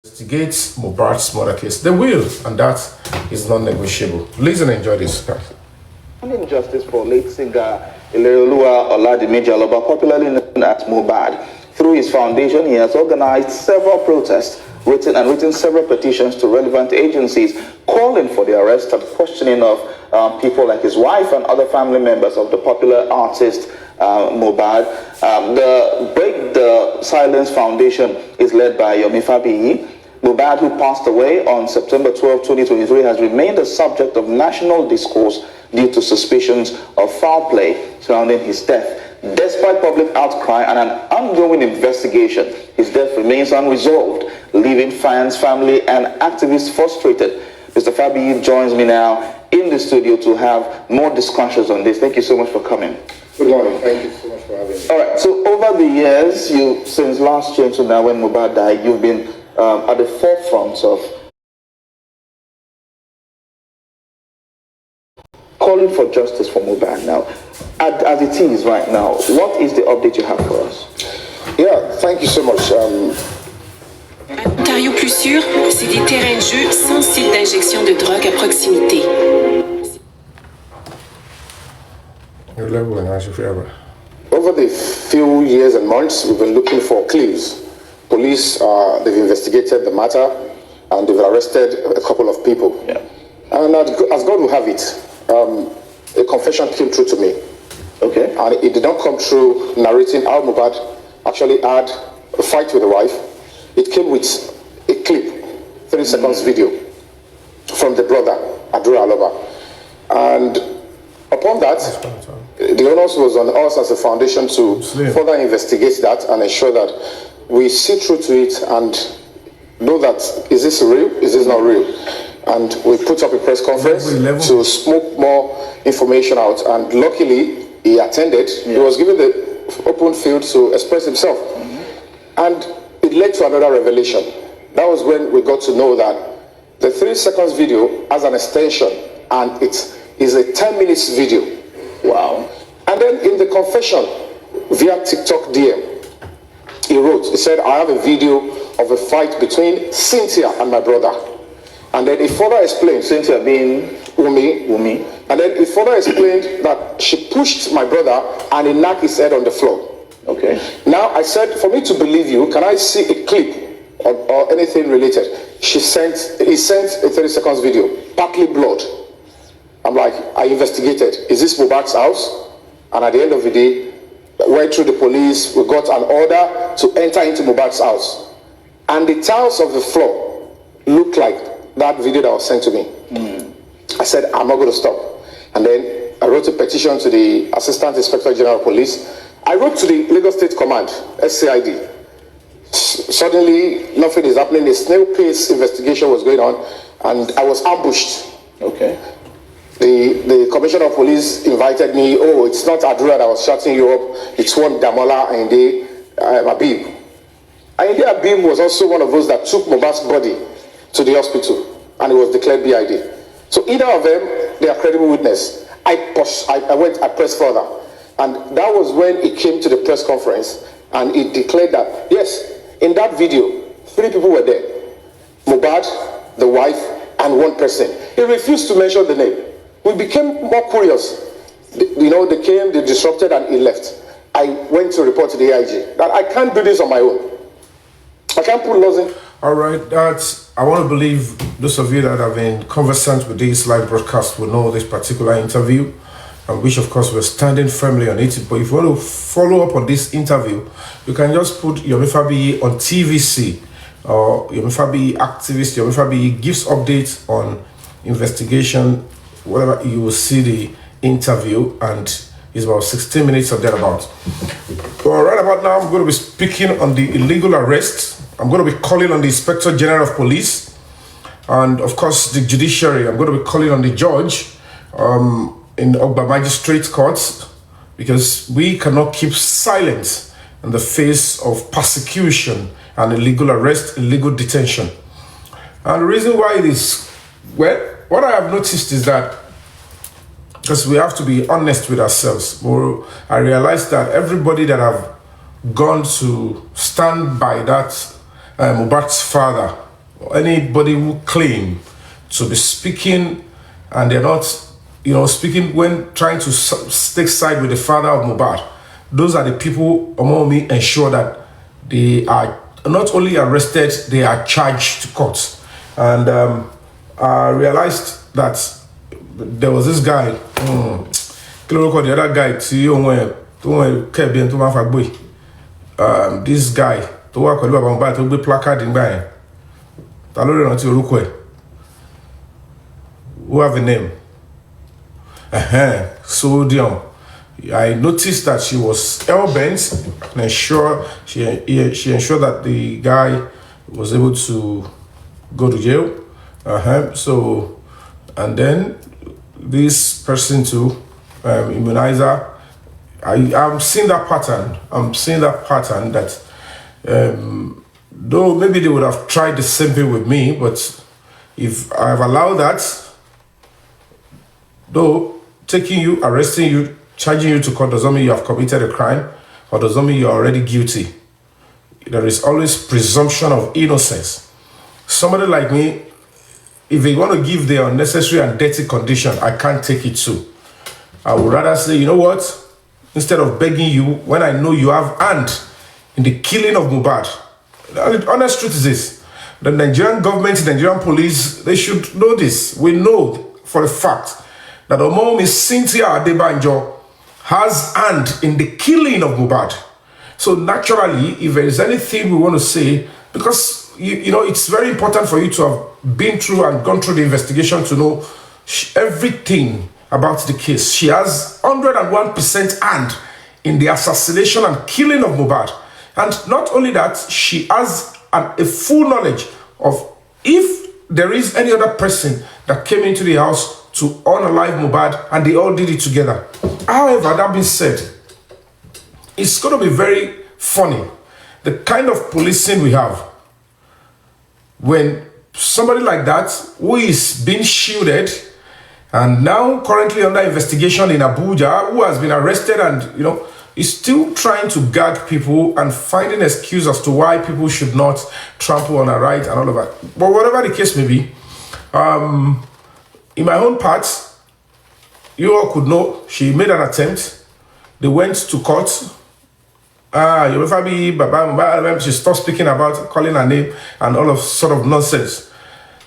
Investigates Mohbad's murder case. They will, and that is non-negotiable. Listen and enjoy this. Justice for late singer Ileolua Oladimiji Aloba, popularly known as Mohbad. Through his foundation, he has organized several protests, written several petitions to relevant agencies, calling for the arrest and questioning of people like his wife and other family members of the popular artist Mohbad. The Break the Silence Foundation is led by Yomi fabiyi. Mohbad, who passed away on September 12, 2023, has remained a subject of national discourse due to suspicions of foul play surrounding his death. Despite public outcry and an ongoing investigation, his death remains unresolved, leaving fans, family, and activists frustrated. Mr. Fabiyi joins me now in the studio to have more discussions on this. Thank you so much for coming. Good morning. Thank you so much for having me. All right. So over the years, since last year to now, when Mohbad died, you've been at the forefront of calling for justice for Mohbad. Now, as it is right now, what is the update you have for us? Yeah, thank you so much. Ontario plus sûr, c'est des terrains de jeu sans site d'injection de drogue à proximité. Over the few years and months, we've been looking for clues. Police, they've investigated the matter and they've arrested a couple of people. Yeah. And as God will have it, a confession came through to me. Okay. And it did not come through narrating how Mohbad actually had a fight with the wife. It came with a clip, 30 seconds video from the brother, Adura Aloba. And upon that, the onus was on us as a foundation to further investigate that and ensure that we see through to it and know that, is this real, is this not real? And we put up a press conference to smoke more information out, and luckily he attended. He was given the open field to express himself. And it led to another revelation. That was when we got to know that the 3 seconds video has an extension, and it is a 10 minutes video. Wow. And then in the confession via TikTok DM, he said, I have a video of a fight between Cynthia and my brother. And then he further explained, Cynthia being Wunmi. And then he further explained that she pushed my brother and he knocked his head on the floor. Okay. Now I said, for me to believe you, can I see a clip or anything related? He sent a 30 seconds video, partly blood. I'm like, I investigated. Is this Mohbad's house? And at the end of the day, went through the police. We got an order to enter into Mohbad's house. And the tiles of the floor looked like that video that was sent to me. I said, I'm not going to stop. And then I wrote a petition to the Assistant Inspector General of Police. I wrote to the Lagos State Command, SCID. Suddenly, nothing is happening. A snail pace investigation was going on, and I was ambushed. Okay. The Commissioner of Police invited me. Oh, it's not Adura that was shouting you up. It's one Damola Ayinde Abib. Ayinde Abib was also one of those that took Mohbad's body to the hospital, and it was declared BID. So either of them, they are credible witness. I pressed further. And that was when it came to the press conference, and it declared that, yes, in that video, 3 people were there. Mohbad, the wife, and 1 person. He refused to mention the name. We became more curious. They came, they disrupted, and he left. I went to report to the AIG that I can't do this on my own. I can't put laws in. All right, I want to believe those of you that have been conversant with this live broadcast will know this particular interview, and which of course we're standing firmly on it. But if you want to follow up on this interview, you can just put Yomi fabiyi on TVC, or Yomi fabiyi activist. Yomi fabiyi gives updates on investigation, whatever. You will see the interview, and it's about 16 minutes or thereabout. But right about now, I'm going to be speaking on the illegal arrest. I'm going to be calling on the Inspector General of Police, and of course the judiciary. I'm going to be calling on the judge in Ogba Magistrate Courts, because we cannot keep silent in the face of persecution and illegal arrest, illegal detention. And the reason why it is, well, what I have noticed is that, because we have to be honest with ourselves, I realized that everybody that have gone to stand by that Mohbad's father anybody who claim to be speaking and they're not, speaking when trying to take side with the father of Mohbad, those are the people among me ensure that they are not only arrested, they are charged to court. And I realized that there was this guy, the other guy, this guy, to work with Mohbad, to be placard in by. Who have a name? Sodium. I noticed that she was hell-bent and she ensured that the guy was able to go to jail. So, and then this person too, immunizer, I'm seeing that pattern. I'm seeing that pattern that though maybe they would have tried the same thing with me, but if I've allowed that, though taking you, arresting you, charging you to court doesn't mean you have committed a crime or doesn't mean you're already guilty. There is always presumption of innocence. Somebody like me, if they want to give the unnecessary and dirty condition, I can't take it too. I would rather say, you know what? Instead of begging you, when I know you have hand in the killing of Mohbad, the honest truth is this: the Nigerian government, the Nigerian police, they should know this. We know for a fact that Omomi Cynthia Adebanjo has hand in the killing of Mohbad. So naturally, if there is anything we want to say, because you know it's very important for you to have been through and gone through the investigation to know everything about the case. She has 101% hand in the assassination and killing of Mohbad. And not only that, she has a full knowledge of if there is any other person that came into the house to unalive Mohbad and they all did it together. However, that being said, it's going to be very funny, the kind of policing we have when somebody like that who is being shielded and now currently under investigation in Abuja, who has been arrested and is still trying to gag people and finding excuse as to why people should not trample on her right and all of that. But whatever the case may be, in my own part, you all could know she made an attempt. They went to court. Yomi fabiyi, she stopped speaking about calling her name and all of sort of nonsense.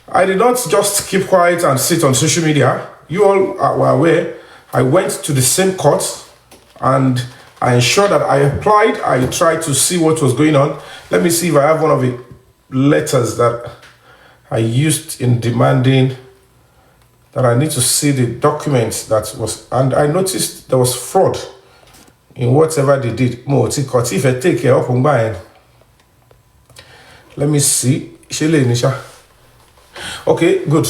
I did not just keep quiet and sit on social media. You all were aware. I went to the same court and I ensured that I applied. I tried to see what was going on. Let me see if I have one of the letters that I used in demanding that I need to see the documents that was, and I noticed there was fraud in whatever they did. If I take care of let me see. Okay, good.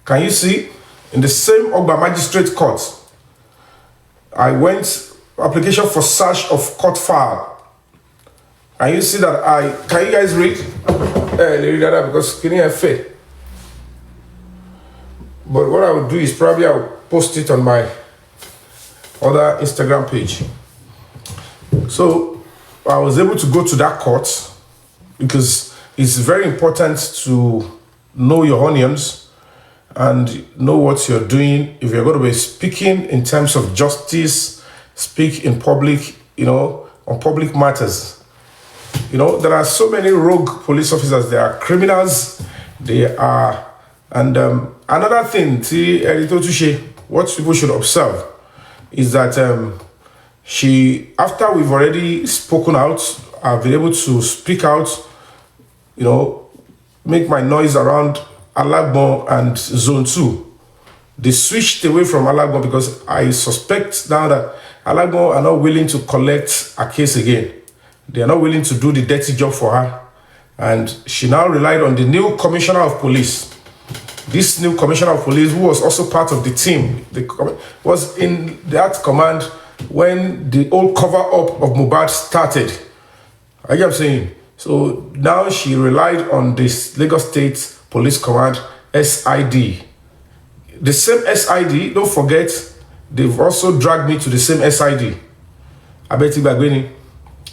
Can you see? In the same Ogba Magistrate Court, I went application for search of court file. Can you see that can you guys read? Because can you have faith? But what I would do is probably I'll post it on my other Instagram page. So I was able to go to that court because it's very important to know your onions and know what you're doing. If you're going to be speaking in terms of justice, speak in public, on public matters. There are so many rogue police officers. They are criminals. They are, and another thing, what people should observe is that after we've already spoken out, I've been able to speak out, make my noise around Alagbon and Zone 2. They switched away from Alagbon because I suspect now that Alagbon are not willing to collect a case again. They are not willing to do the dirty job for her. And she now relied on the new commissioner of police. This new commissioner of police, who was also part of the team, was in that command when the old cover-up of Mohbad started. I get what I'm saying? So now she relied on this Lagos State Police Command, SID. The same SID, don't forget, they've also dragged me to the same SID. I bet you Bagweni.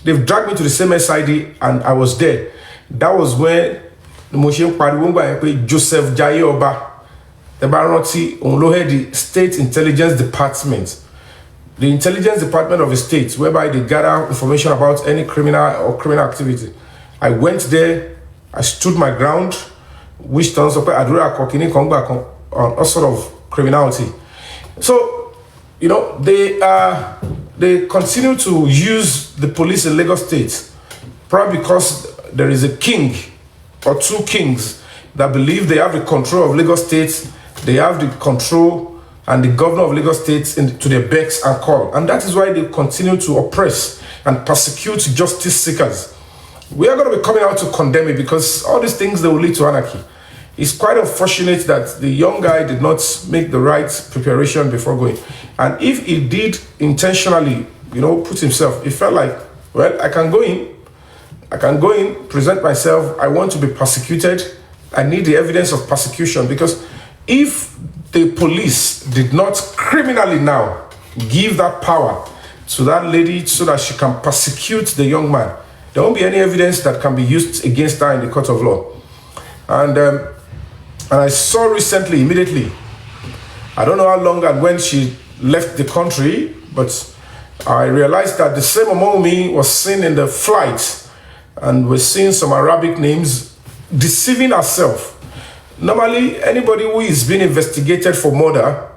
They've dragged me to the same SID and I was there. That was when the motion pariwo ngba yẹn Joseph Jaye Oba, the Baronti Onlohe, the State Intelligence Department, the intelligence department of the state, whereby they gather information about any criminal or criminal activity. I went there, I stood my ground, which turns up Adura Kokini Kongba on all sort of criminality. So, you know, they continue to use the police in Lagos State, probably because there is a king or two kings that believe they have the control of Lagos State, they have the control and the governor of Lagos State to their becks and call. And that is why they continue to oppress and persecute justice seekers. We are going to be coming out to condemn it because all these things, they will lead to anarchy. It's quite unfortunate that the young guy did not make the right preparation before going. And if he did intentionally, you know, put himself, he felt like, well, I can go in, present myself, I want to be persecuted. I need the evidence of persecution, because if the police did not criminally now give that power to that lady so that she can persecute the young man, there won't be any evidence that can be used against her in the court of law. And I saw recently, immediately, I don't know how long and when she left the country, but I realized that the same Wunmi was seen in the flight, and we're seeing some Arabic names deceiving herself. Normally, anybody who is being investigated for murder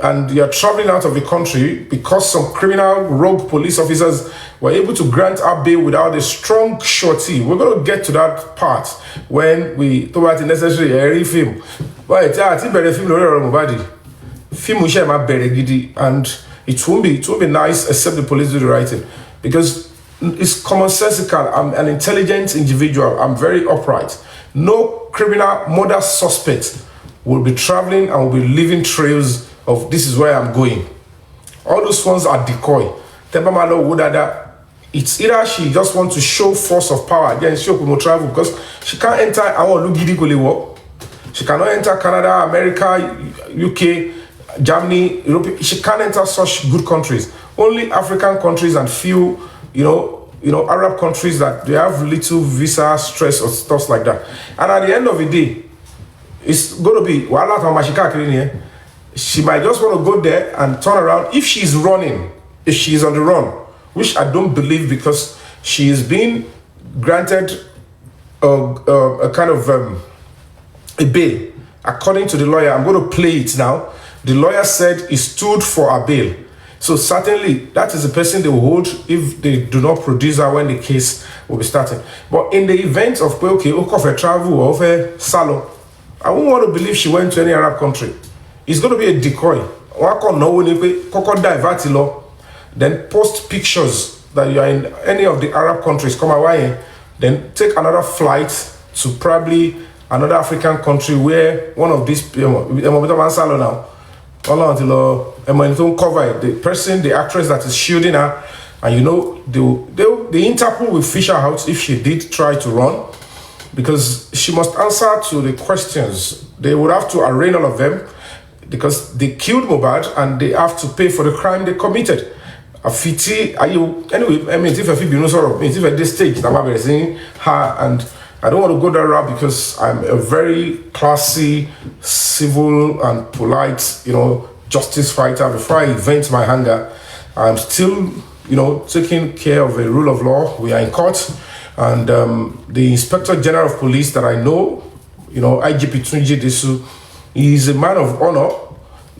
and you're traveling out of the country because some criminal rogue police officers were able to grant her bail without a strong surety. We're going to get to that part when we talk about the necessary every film. But it's a better film, and it won't be nice except the police do the right thing, because it's commonsensical. I'm an intelligent individual. I'm very upright. No criminal murder suspect will be traveling and will be leaving trails of this is where I'm going. All those ones are decoy. It's either she just wants to show force of power against she will travel, because she can't enter our Lugidi. She cannot enter Canada, America, UK, Germany, Europe. She can't enter such good countries. Only African countries and few, Arab countries that they have little visa stress or stuff like that. And at the end of the day, it's going to be she might just want to go there and turn around. If she's running, if she's on the run, which I don't believe, because she is being granted a kind of a bail. According to the lawyer, I'm going to play it now. The lawyer said he stood for a bail. So certainly that is the person they will hold if they do not produce her when the case will be starting. But in the event of okay, travel or salon, I won't want to believe she went to any Arab country. It's going to be a decoy. Then post pictures that you are in any of the Arab countries, come away, then take another flight to probably another African country where one of these salon now. Cover the person, the actress that is shielding her, and the Interpol will fish her out if she did try to run, because she must answer to the questions. They would have to arraign all of them because they killed Mohbad and they have to pay for the crime they committed. If at this stage, I'm saying her, and I don't want to go that route because I'm a very classy, civil, and polite, justice fighter. Before I vent my anger, I'm still, taking care of the rule of law. We are in court, and the Inspector General of Police that I know, IGP Tunji Disu, he is a man of honor.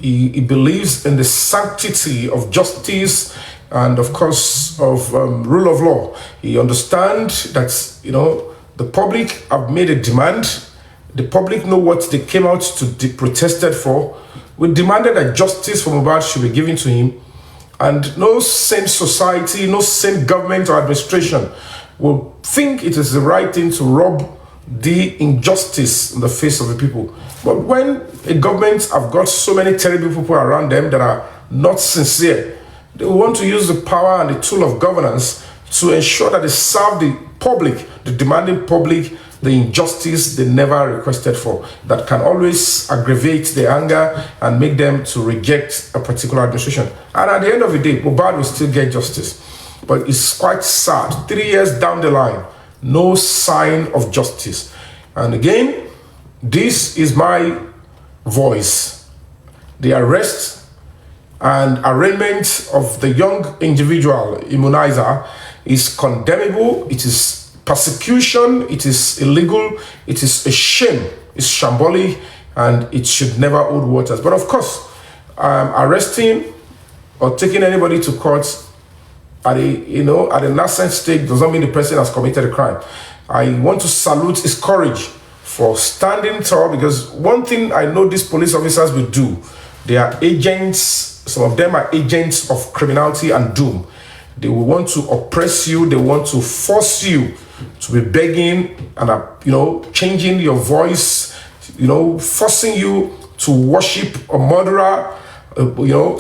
He believes in the sanctity of justice and, of course, of rule of law. He understands that, the public have made a demand. The public know what they came out to protested for. We demanded that justice for Mohbad should be given to him. And no sane society, no sane government or administration will think it is the right thing to rob the injustice in the face of the people. But when a government have got so many terrible people around them that are not sincere, they want to use the power and the tool of governance to ensure that they serve the public, the demanding public, the injustice they never requested for, that can always aggravate their anger and make them to reject a particular administration. And at the end of the day, Mohbad will still get justice. But it's quite sad. 3 years down the line, no sign of justice. And again, this is my voice. The arrest and arraignment of the young individual immunizer is condemnable. It is persecution. It is illegal. It is a shame. It's shambolic, and it should never hold waters. But of course, arresting or taking anybody to court at a nascent stage does not mean the person has committed a crime. I want to salute his courage for standing tall, because one thing I know these police officers will do, they are agents, some of them are agents of criminality and doom. They will want to oppress you, they want to force you to be begging and, changing your voice, forcing you to worship a murderer,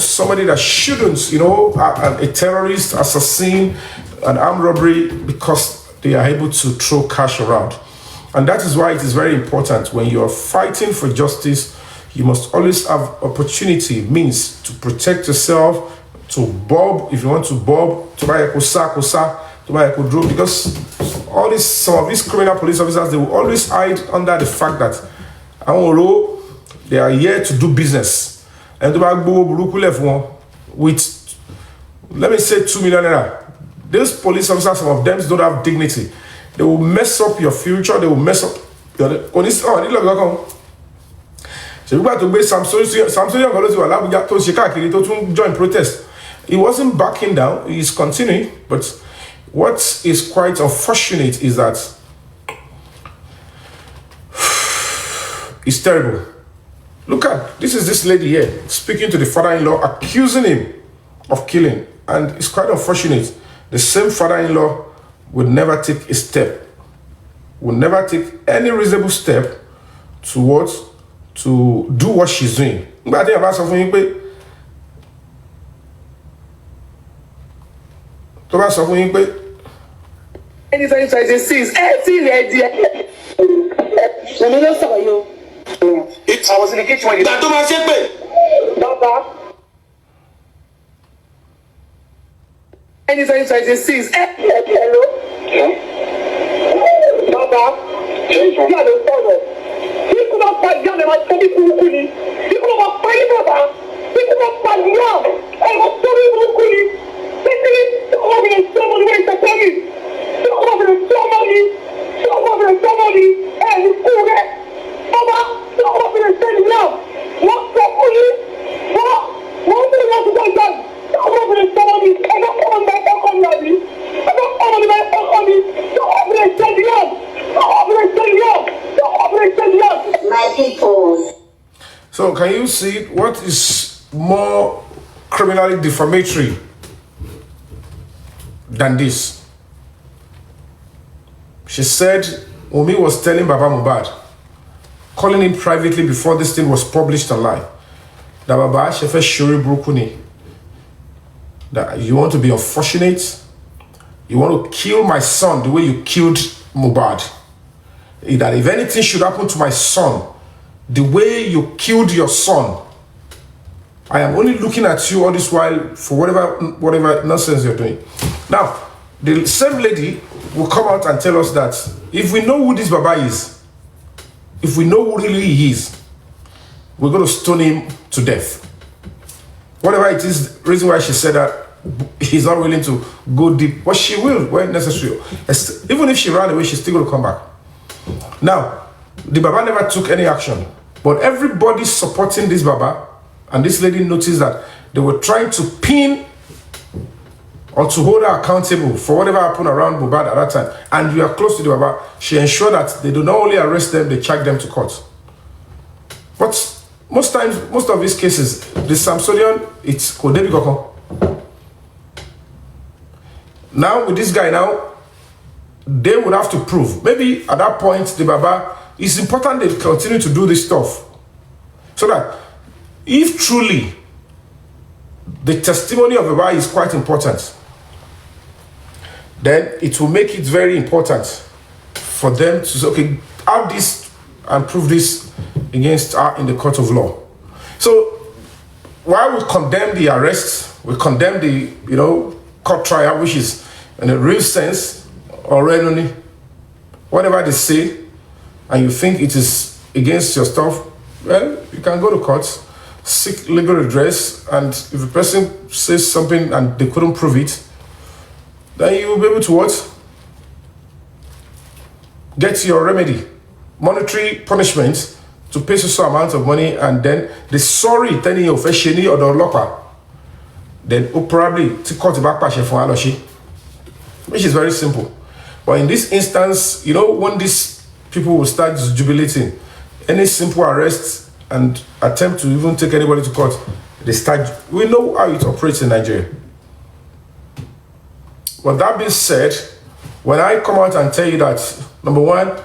somebody that shouldn't, a terrorist, assassin, an armed robbery, because they are able to throw cash around. And that is why it is very important when you are fighting for justice, you must always have opportunity, means to protect yourself, to bob, if you want to bob, to buy a kosa, to buy a kodro, because some of these criminal police officers, they will always hide under the fact that they are here to do business. And to buy with, let me say, 2 million naira. These police officers, some of them don't have dignity. They will mess up your future. They will mess up your. So you got to be Samson to join protest. He wasn't backing down. He's continuing. But what is quite unfortunate is that it's terrible. Look at this lady here speaking to the father-in-law, accusing him of killing, and it's quite unfortunate. The same father-in-law would never take a step, would never take any reasonable step towards to do what she's doing. But I think about something. I was in the kitchen when Baba. Anytime I say, hello. Baba. You could not find young and I told you Kuli. You could not find Baba. You could not find young. I was sorry Kuli. Somebody went to tell me. Somebody. And you cool that. Baba, somebody went to tell me now. What's up, Kuli? What do you want to do done? Somebody, I'm not coming back on Nabi. I'm not coming back on me. Somebody tell me now. My people. So can you see what is more criminally defamatory than this? She said Wunmi was telling Baba Mohbad, calling him privately before this thing was published online, that Baba Shefe Shuri Brukuni, that you want to be unfortunate, you want to kill my son the way you killed Mohbad. That if anything should happen to my son, the way you killed your son, I am only looking at you all this while for whatever nonsense you're doing. Now, the same lady will come out and tell us that if we know who this Baba is, if we know who really he is, we're going to stone him to death. Whatever it is, the reason why she said that he's not willing to go deep, but she will when necessary. Even if she ran away, she's still going to come back. Now, the Baba never took any action, but everybody supporting this Baba, and this lady noticed that they were trying to pin or to hold her accountable for whatever happened around Mohbad at that time. And we are close to the Baba. She ensured that they do not only arrest them, they charge them to court. But most times, most of these cases, the Samsonian, it's Kodebi Koko. Now, with this guy now, they would have to prove. Maybe at that point, the Baba, it's important they continue to do this stuff. So that if truly the testimony of the Baba is quite important, then it will make it very important for them to say, okay, have this and prove this against her in the court of law. So while we condemn the arrest, we condemn the court trial, which is in a real sense already whatever they say, and you think it is against your stuff, well, you can go to court, seek legal redress, and if the person says something and they couldn't prove it, then you will be able to what? Get your remedy, monetary punishment, to pay some amount of money, and then the sorry telling you officially or the locker, then probably to cut back for Aloshi, which is very simple. But in this instance, you know, when these people will start jubilating, any simple arrest and attempt to even take anybody to court, they start. We know how it operates in Nigeria. But that being said, when I come out and tell you that, number one,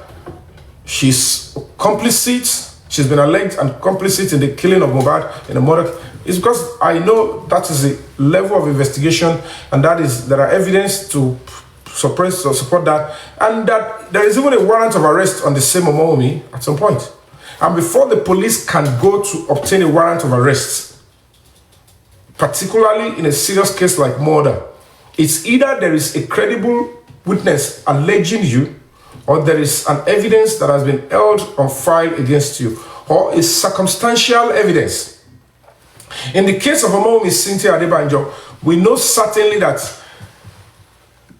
she's complicit, she's been alleged and complicit in the killing of Mohbad in the murder, it's because I know that is a level of investigation, and that is there are evidence to suppress or support that, and that there is even a warrant of arrest on the same Yomi at some point. And before the police can go to obtain a warrant of arrest, particularly in a serious case like murder, it's either there is a credible witness alleging you, or there is an evidence that has been held on file against you, or a circumstantial evidence. In the case of Yomi Cynthia Adebanjo, we know certainly that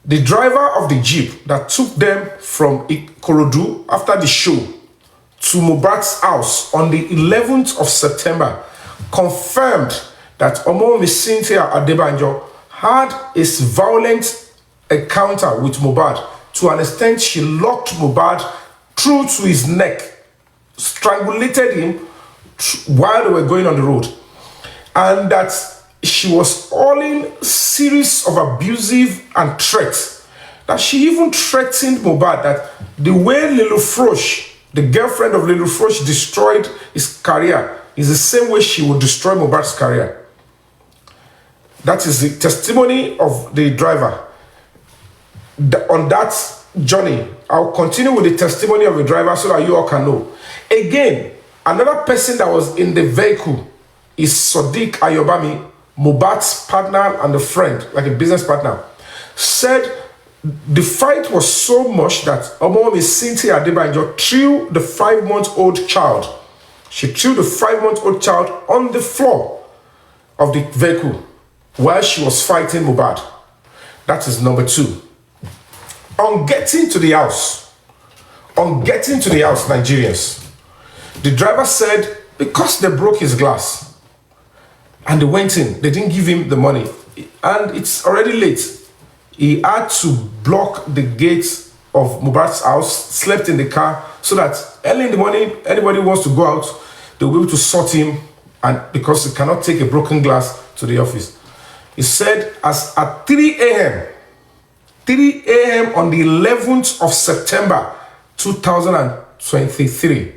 the driver of the jeep that took them from Ikorodu after the show to Mohbad's house on the 11th of September confirmed that Yomi Cynthia Adebanjo had a violent encounter with Mohbad. To an extent, she locked Mohbad through to his neck, strangulated him while they were going on the road, and that she was hurling series of abusive and threats. That she even threatened Mohbad that the way Lil Frosh, the girlfriend of Lil Frosh, destroyed his career is the same way she would destroy Mohbad's career. That is the testimony of the driver. On that journey, I'll continue with the testimony of the driver so that you all can know. Again, another person that was in the vehicle is Sadiq Ayobami, Mohbad's partner and a friend, like a business partner, said the fight was so much that Yomi Cynthia Adebanjo threw the 5-month-old child. She threw the 5-month-old child on the floor of the vehicle while she was fighting Mohbad. That is number 2. On getting to the house, Nigerians, the driver said because they broke his glass and they went in, they didn't give him the money, and it's already late. He had to block the gates of Mohbad's house, slept in the car, so that early in the morning, anybody who wants to go out, they'll be able to sort him, and because he cannot take a broken glass to the office. He said as at 3 a.m. on the 11th of September 2023,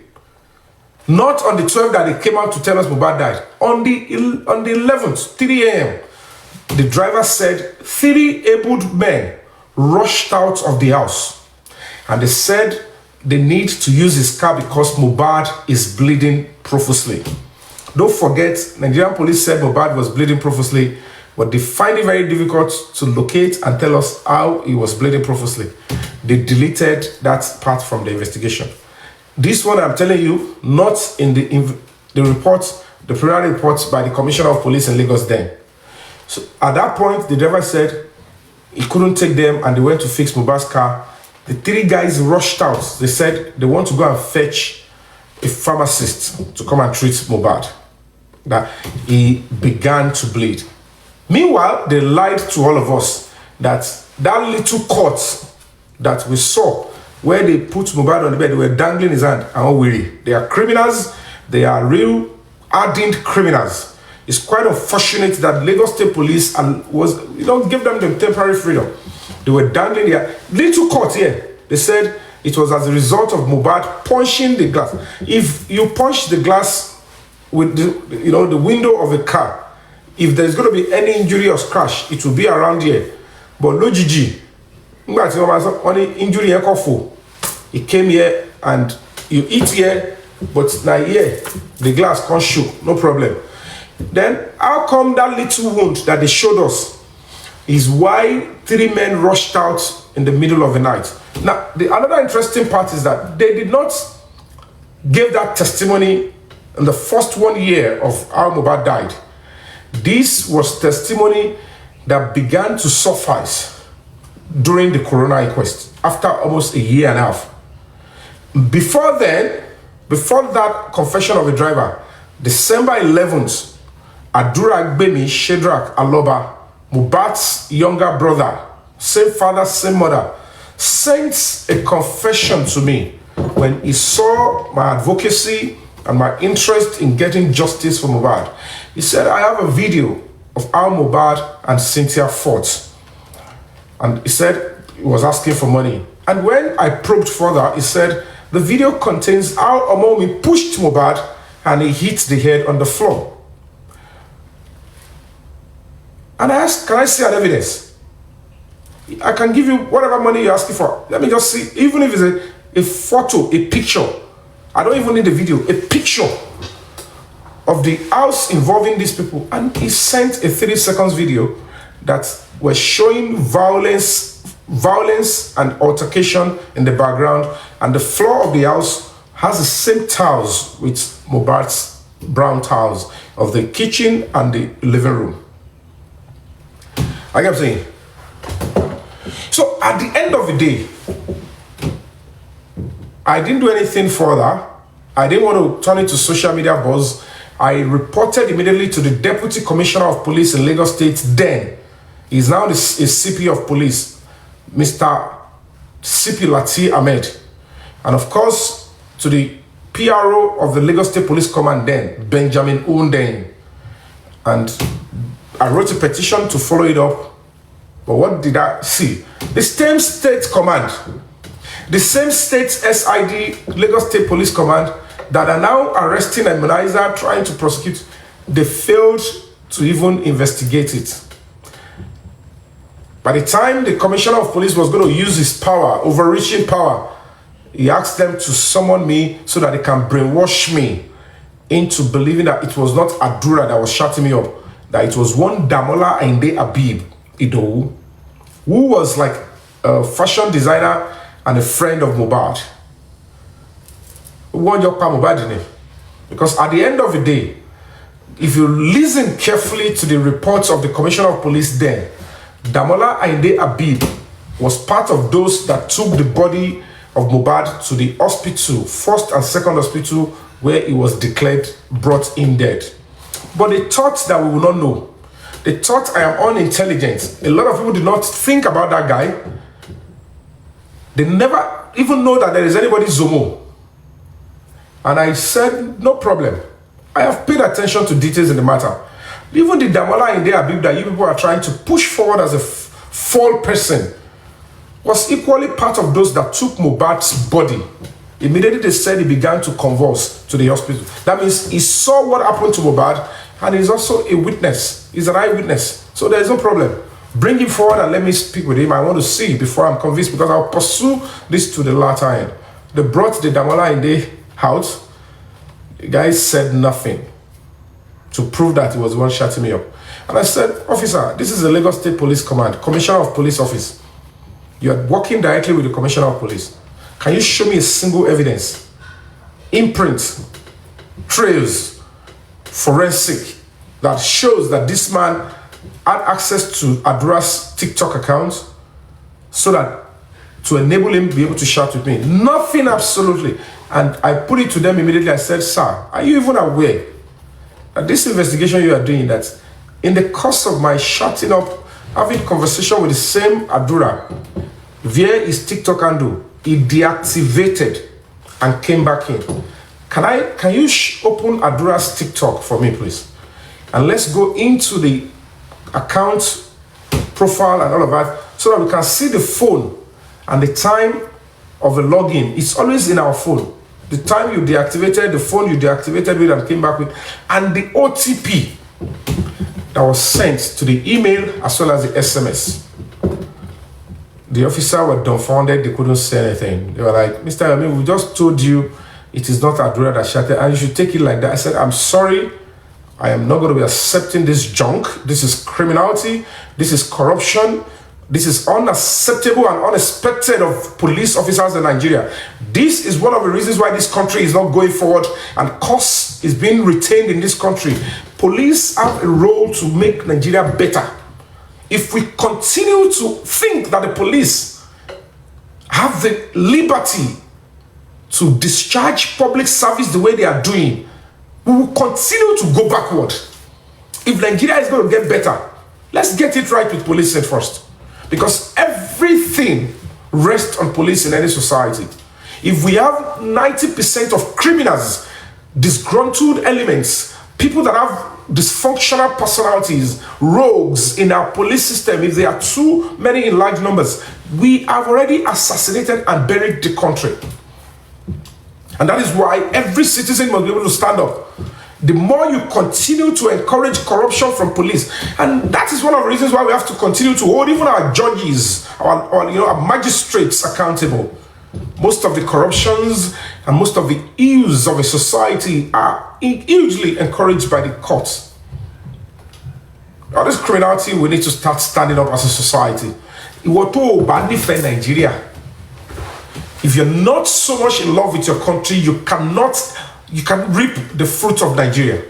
not on the 12th that they came out to tell us Mohbad died, on the 11th, 3 a.m., the driver said 3 able men rushed out of the house, and they said they need to use his car because Mohbad is bleeding profusely. Don't forget, Nigerian police said Mohbad was bleeding profusely, but they find it very difficult to locate and tell us how he was bleeding profusely. They deleted that part from the investigation. This one I'm telling you, not in the reports, the preliminary reports by the Commissioner of Police in Lagos then. So at that point, the driver said he couldn't take them and they went to fix Mohbad's car. The 3 guys rushed out. They said they want to go and fetch a pharmacist to come and treat Mohbad, that he began to bleed. Meanwhile, they lied to all of us that little cut that we saw where they put Mohbad on the bed, they were dangling his hand, and all weary. They are criminals. They are real hardened criminals. It's quite unfortunate that Lagos State Police give them the temporary freedom. They were dangling their little cut here. They said it was as a result of Mohbad punching the glass. If you punch the glass with the window of a car, if there's going to be any injury or scratch, it will be around here. But no GG. Only injury he came here and you eat here, but now here the glass can't shoot, no problem. Then how come that little wound that they showed us is why 3 men rushed out in the middle of the night Now, another interesting part is that they did not give that testimony in the first 1 year of how Mohbad died. This was testimony that began to suffice during the coroner inquest after almost a year and a half. Before then, before that confession of the driver, December 11th, Adura Gbemi Shedrack Aloba, Mohbad's younger brother, same father, same mother, sent a confession to me when he saw my advocacy and my interest in getting justice for Mohbad. He said, I have a video of how Mohbad and Cynthia fought. And he said he was asking for money. And when I probed further, he said, the video contains how Yomi pushed Mohbad and he hit the head on the floor. And I asked, can I see an evidence? I can give you whatever money you're asking for. Let me just see, even if it's a photo, a picture. I don't even need a video, a picture of the house involving these people. And he sent a 30 seconds video that was showing violence and altercation in the background. And the floor of the house has the same tiles with Mohbad's brown tiles of the kitchen and the living room. I kept saying. So at the end of the day, I didn't do anything further. I didn't want to turn it to social media buzz. I reported immediately to the Deputy Commissioner of Police in Lagos State then. He's now the CP of Police, Mr. CP Lati Ahmed. And of course, to the PRO of the Lagos State Police Command then, Benjamin Onden. And I wrote a petition to follow it up. But what did I see? The same state command, the same state SID, Lagos State Police Command, that are now arresting Ebenezer, trying to prosecute, they failed to even investigate it. By the time the Commissioner of Police was going to use his power, overreaching power, he asked them to summon me so that they can brainwash me into believing that it was not Adura that was shutting me up, that it was one Damola Ainde Abib Idowu, who was like a fashion designer and a friend of Mohbad. Because at the end of the day, if you listen carefully to the reports of the Commissioner of Police then, Damola Ainde Abib was part of those that took the body of Mohbad to the hospital, first and second hospital, where he was declared brought in dead. But they thought that we would not know. They thought I am unintelligent. A lot of people did not think about that guy. They never even know that there is anybody Zomo. And I said, no problem. I have paid attention to details in the matter. Even the Damola Ainde Abib that you people are trying to push forward as a fall person was equally part of those that took Mohbad's body. Immediately they said he began to convulse to the hospital. That means he saw what happened to Mohbad and he's also a witness. He's an eyewitness. So there is no problem. Bring him forward and let me speak with him. I want to see before I'm convinced, because I'll pursue this to the latter end. They brought the Damola Ainde out. The guy said nothing to prove that he was the one shutting me up. And I said, officer, this is the Lagos State Police Command, Commissioner of Police Office. You are working directly with the Commissioner of Police. Can you show me a single evidence, imprint, trails, forensic, that shows that this man had access to Adura's TikTok account so that to enable him to be able to shout with me? Nothing, absolutely. And I put it to them immediately. I said, sir, are you even aware that this investigation you are doing, that in the course of my shutting up, having conversation with the same Adura via his TikTok handle, he deactivated and came back in. Can you open Adura's TikTok for me, please? And let's go into the account profile and all of that so that we can see the phone and the time of the login. It's always in our phone. The time you deactivated, the phone you deactivated with and came back with, and the OTP that was sent to the email as well as the SMS. The officers were dumbfounded. They couldn't say anything. They were like, Mr. Yomi, we just told you it is not Adura that shot it, and you should take it like that. I said, I'm sorry. I am not going to be accepting this junk. This is criminality. This is corruption. This is unacceptable and unexpected of police officers in Nigeria. This is one of the reasons why this country is not going forward and cost is being retained in this country. Police have a role to make Nigeria better. If we continue to think that the police have the liberty to discharge public service the way they are doing, we will continue to go backward. If Nigeria is going to get better, let's get it right with policing first. Because everything rests on police in any society. If we have 90% of criminals, disgruntled elements, people that have dysfunctional personalities, rogues in our police system, if there are too many in large numbers, we have already assassinated and buried the country. And that is why every citizen must be able to stand up. The more you continue to encourage corruption from police, and that is one of the reasons why we have to continue to hold even our judges, our magistrates accountable. Most of the corruptions and most of the ills of a society are hugely encouraged by the courts. All this criminality, we need to start standing up as a society. Nigeria. If you're not so much in love with your country, you can reap the fruit of Nigeria.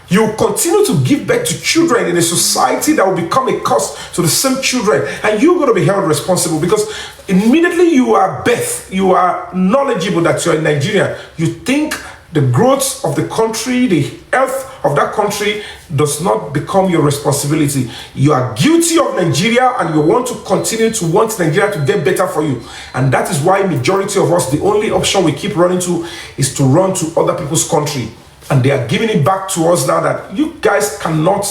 You continue to give birth to children in a society that will become a curse to the same children, and you're going to be held responsible because immediately you are knowledgeable that you're in Nigeria. You think the growth of the country, the health of that country does not become your responsibility. You are guilty of Nigeria and you want to continue to want Nigeria to get better for you. And that is why majority of us, the only option we keep running to is to run to other people's country. And they are giving it back to us now that you guys cannot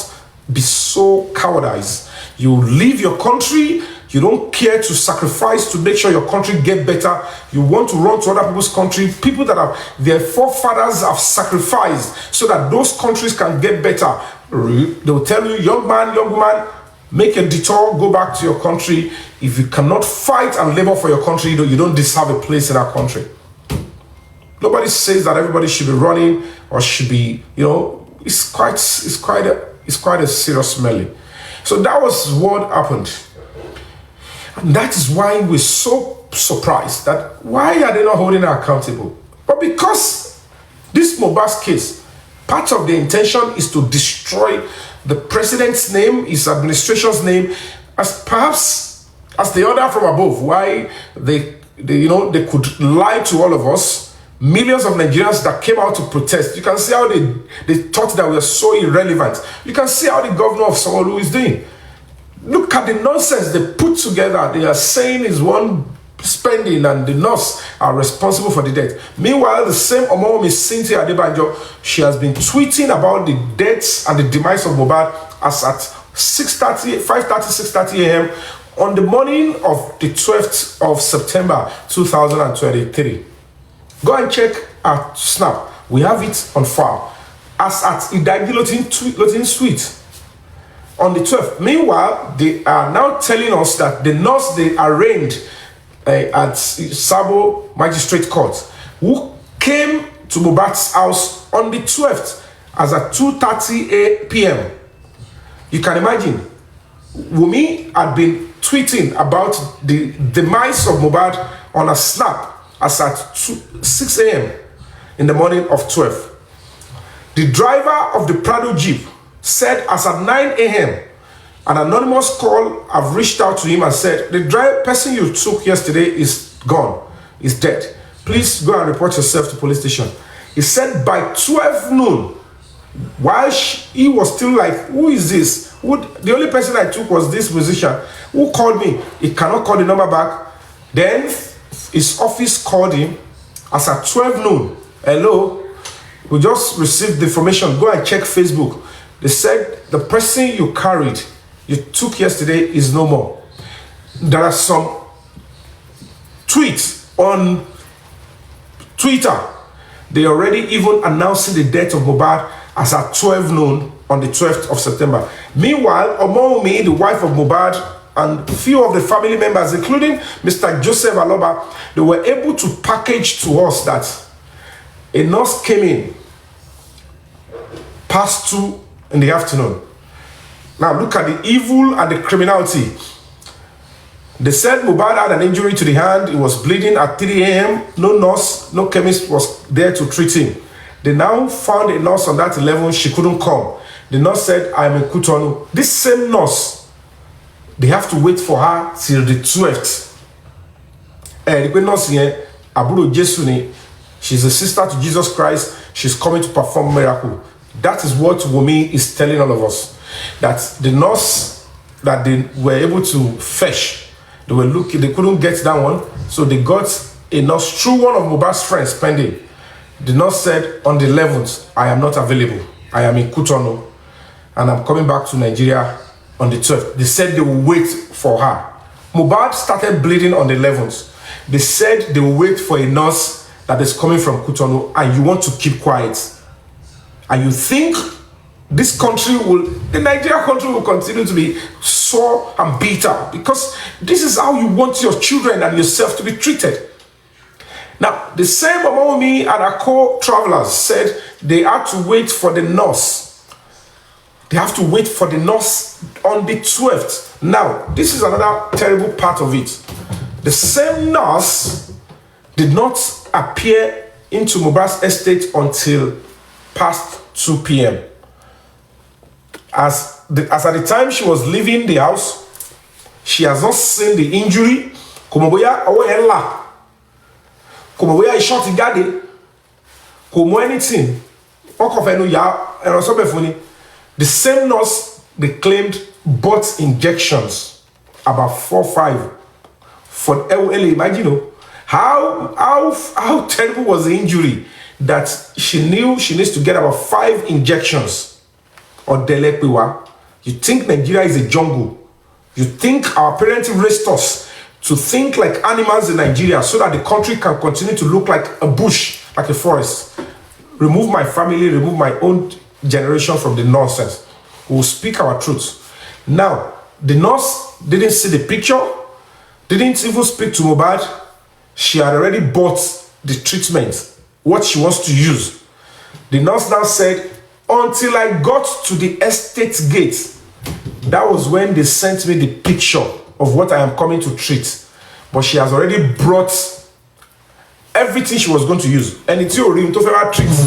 be so cowardice. You leave your country, you don't care to sacrifice to make sure your country get better. You want to run to other people's country, people that have their forefathers have sacrificed so that those countries can get better. They will tell you, young man, young woman, make a detour, go back to your country. If you cannot fight and labor for your country, you don't deserve a place in our country. Nobody says that everybody should be running or should be, it's quite a serious smelly. So that was what happened. And that is why we're so surprised that why are they not holding her accountable? But because this Mohbad's case, part of the intention is to destroy the president's name, his administration's name, as perhaps as the order from above, why they could lie to all of us. Millions of Nigerians that came out to protest. You can see how they thought that we were so irrelevant. You can see how the governor of Sanwo-Olu is doing. Look at the nonsense they put together. They are saying is one spending and the nurse are responsible for the death. Meanwhile, the same Omomi Cynthia Adebanjo, she has been tweeting about the deaths and the demise of Mohbad as at 6:30 a.m. on the morning of the 12th of September 2023. Go and check our snap. We have it on file. As at Idagi Lotin Suite on the 12th. Meanwhile, they are now telling us that the nurse they arraigned at Sabo Magistrate Court, who came to Mohbad's house on the 12th as at 2:30 p.m. You can imagine, Wunmi had been tweeting about the demise of Mohbad on a snap as at 6 a.m. in the morning of 12th. The driver of the Prado Jeep said as at 9 a.m. an anonymous call have reached out to him and said, the person you took yesterday is gone, is dead. Please go and report yourself to police station. He said by 12 noon, while he was still like, who is this? The only person I took was this musician. Who called me? He cannot call the number back. Then his office called him as at 12 noon. Hello, we just received the information. Go and check Facebook. They said the person you took yesterday is no more. There are some tweets on Twitter. They already even announcing the death of Mohbad as at 12 noon on the 12th of September. Meanwhile, Omomi, the wife of Mohbad, and few of the family members, including Mr. Joseph Aloba, they were able to package to us that a nurse came in past 2 in the afternoon. Now look at the evil and the criminality. They said Mohbad had an injury to the hand. He was bleeding at 3 a.m. No nurse, no chemist was there to treat him. They now found a nurse on that 11. She couldn't come. The nurse said, I'm in Kutonu. This same nurse, they have to wait for her till the 12th. The nurse here, Abulo Jesuni, she's a sister to Jesus Christ. She's coming to perform miracle. That is what Wunmi is telling all of us. That the nurse that they were able to fetch, they were looking, they couldn't get that one, so they got a nurse through one of Mohbad's friends pending. The nurse said, on the 11th, I am not available. I am in Kutonu, and I'm coming back to Nigeria on the 12th. They said they will wait for her. Mohbad started bleeding on the 11th. They said they will wait for a nurse that is coming from Kutonu, and you want to keep quiet. And you think this country will, the Nigeria country will continue to be sore and bitter, because this is how you want your children and yourself to be treated. Now, the same among me and our co-travelers said they had to wait for the nurse. They have to wait for the nurse on the 12th. Now, this is another terrible part of it. The same nurse did not appear into Mohbad's estate until past 2 p.m. As at the time she was leaving the house, she has not seen the injury. He shot the guy. Anything. The same nurse, they claimed, bought injections, about 4 or 5. For imagine how terrible was the injury that she knew she needs to get about 5 injections on Delepiwa. You think Nigeria is a jungle. You think our parents raised us to think like animals in Nigeria so that the country can continue to look like a bush, like a forest. Remove my family, remove my own generation from the nonsense. We will speak our truth. Now, the nurse didn't see the picture, didn't even speak to Mohbad. She had already bought the treatment, what she wants to use. The nurse now said, until I got to the estate gate, that was when they sent me the picture of what I am coming to treat. But she has already brought everything she was going to use. And it's your ring to favorite tricks.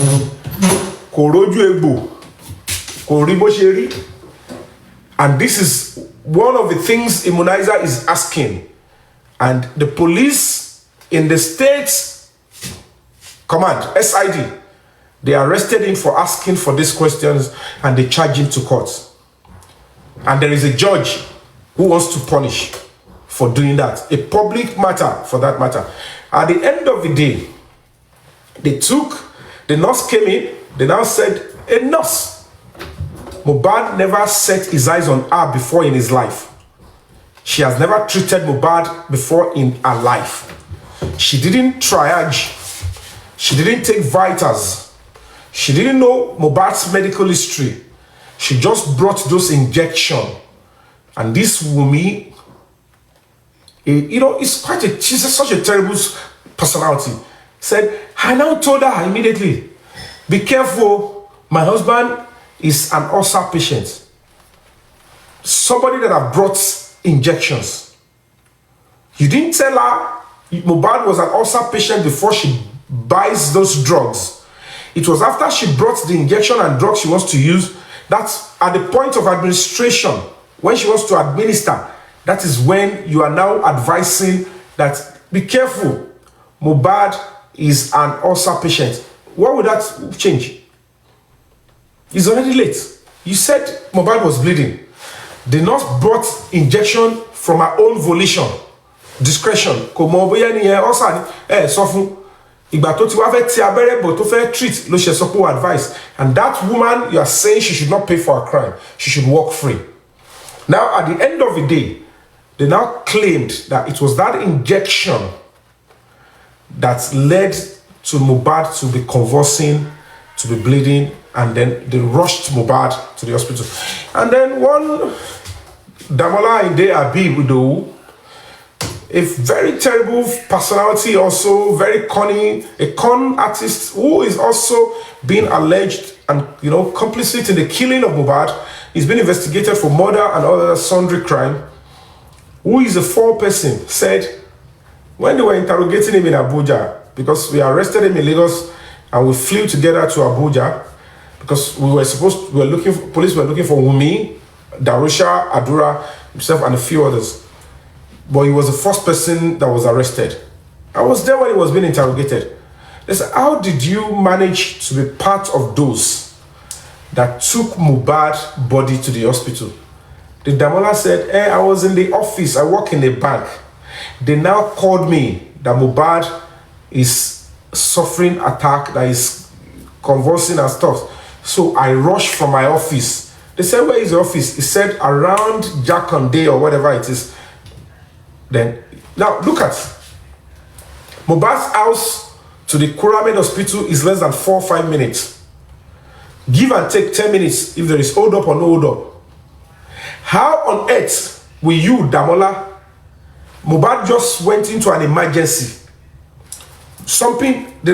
And this is one of the things immunizer is asking. And the police in the state command, SID, they arrested him for asking for these questions and they charged him to court. And there is a judge who wants to punish for doing that. A public matter for that matter. At the end of the day, the nurse came in, they now said, a nurse. Mohbad never set his eyes on her before in his life. She has never treated Mohbad before in her life. She didn't triage. She didn't take vitals. She didn't know Mohbad's medical history. She just brought those injections. And this Wunmi, she's such a terrible personality. Said, I now told her immediately, be careful, my husband is an ulcer patient. Somebody that have brought injections. You didn't tell her Mohbad was an ulcer patient before she buys those drugs. It was after she brought the injection and drugs she wants to use, that's at the point of administration, when she wants to administer, that is when you are now advising that, be careful, Mohbad is an ulcer patient. What would that change? It's already late. You said Mohbad was bleeding. The nurse brought injection from her own volition, discretion. Advice. And that woman, you are saying she should not pay for a crime. She should walk free. Now, at the end of the day, they now claimed that it was that injection that led to Mohbad to be convulsing, to be bleeding, and then they rushed Mohbad to the hospital. And then one Damola Inde Abi, a very terrible personality, also very cunning, a con artist who is also being alleged and complicit in the killing of Mohbad. He's been investigated for murder and other sundry crime. who is a foreperson, said when they were interrogating him in Abuja, because we arrested him in Lagos and we flew together to Abuja because police were looking for Wunmi, Darusha, Adura, himself, and a few others. But he was the first person that was arrested. I was there when he was being interrogated. They said, how did you manage to be part of those that took Mohbad's body to the hospital? The Damola said, I was in the office, I work in the bank. They now called me that Mohbad is suffering attack, that is convulsing and stuff. So I rushed from my office. They said, where is the office? He said, around Jakonde or whatever it is. Then, now look at Mohbad's house to the Kuramed hospital is less than 4 or 5 minutes. Give and take 10 minutes if there is hold up or no hold up. How on earth will you, Damola? Mohbad just went into an emergency. Something, the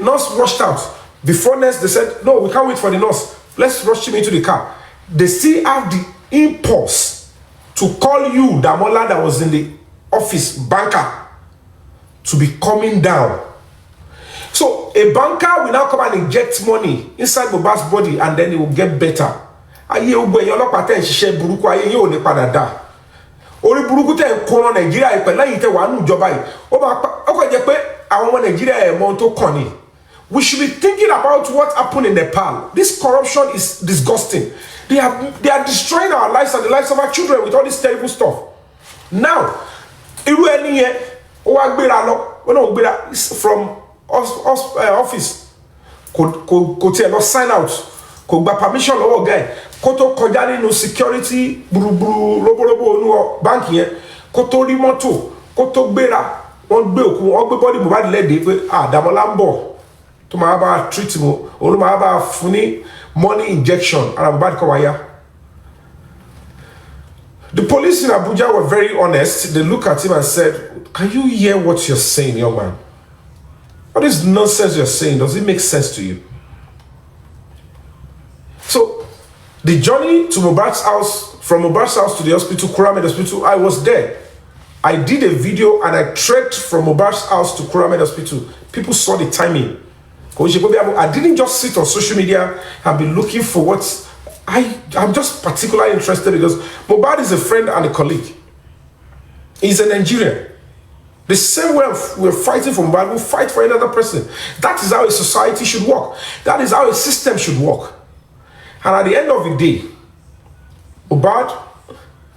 nurse rushed out. Before nurse, they said, no, we can't wait for the nurse. Let's rush him into the car. They still have the impulse to call you, Damola, that was in the office, banker, to be coming down. So a banker will now come and inject money inside Mohbad's body and then it will get better. Aye ogbe yan ọlọ́pàá tẹ́ ń ṣiṣẹ́ burúkú ayé yóò ní padà dá. Orí burúkú tẹ́ ń kó ran Nàìjíríà ìpẹ́ lẹ́yìn tẹ́ wà nù ìjọba yìí. Ó kàn jẹ́ pé àwọn ọmọ Nàìjíríà ẹ̀ mọ ohun tó kàn ní. We should be thinking about what happened in Nepal. This corruption is disgusting. They are destroying our lives and the lives of our children with all this terrible stuff. Now, irú ẹni yẹn ó wá gbéra lọ, ó náà gbéra from office. Kò tiẹ̀ lọ sign out. Kò gba permission lọ́wọ́ guy. Kó tó kọjá nínú security burúburú roborobo nínú báńkì yẹn. Kó tó rí mọ́tò, kó tó gbéra, wọ́n gbé òkú, wọ́n gbé body Mohbad lẹ́dẹ̀ẹ́ pé Damola ń bọ̀. To máa bá treat mo, òun máa bá fún ní money injection ara Mohbad kọ wáyà. The police in Abuja were very honest. They looked at him and said, can you hear what you're saying, young man? What is nonsense you're saying? Does it make sense to you? So, the journey to Mohbad's house, from Mohbad's house to the hospital, Kuramed Hospital, I was there. I did a video and I trekked from Mohbad's house to Kuramed Hospital. People saw the timing. I didn't just sit on social media and be looking for what I'm just particularly interested because Mohbad is a friend and a colleague. He's a Nigerian. The same way we're fighting for Mohbad, we'll fight for another person. That is how a society should work. That is how a system should work. And at the end of the day, Mohbad,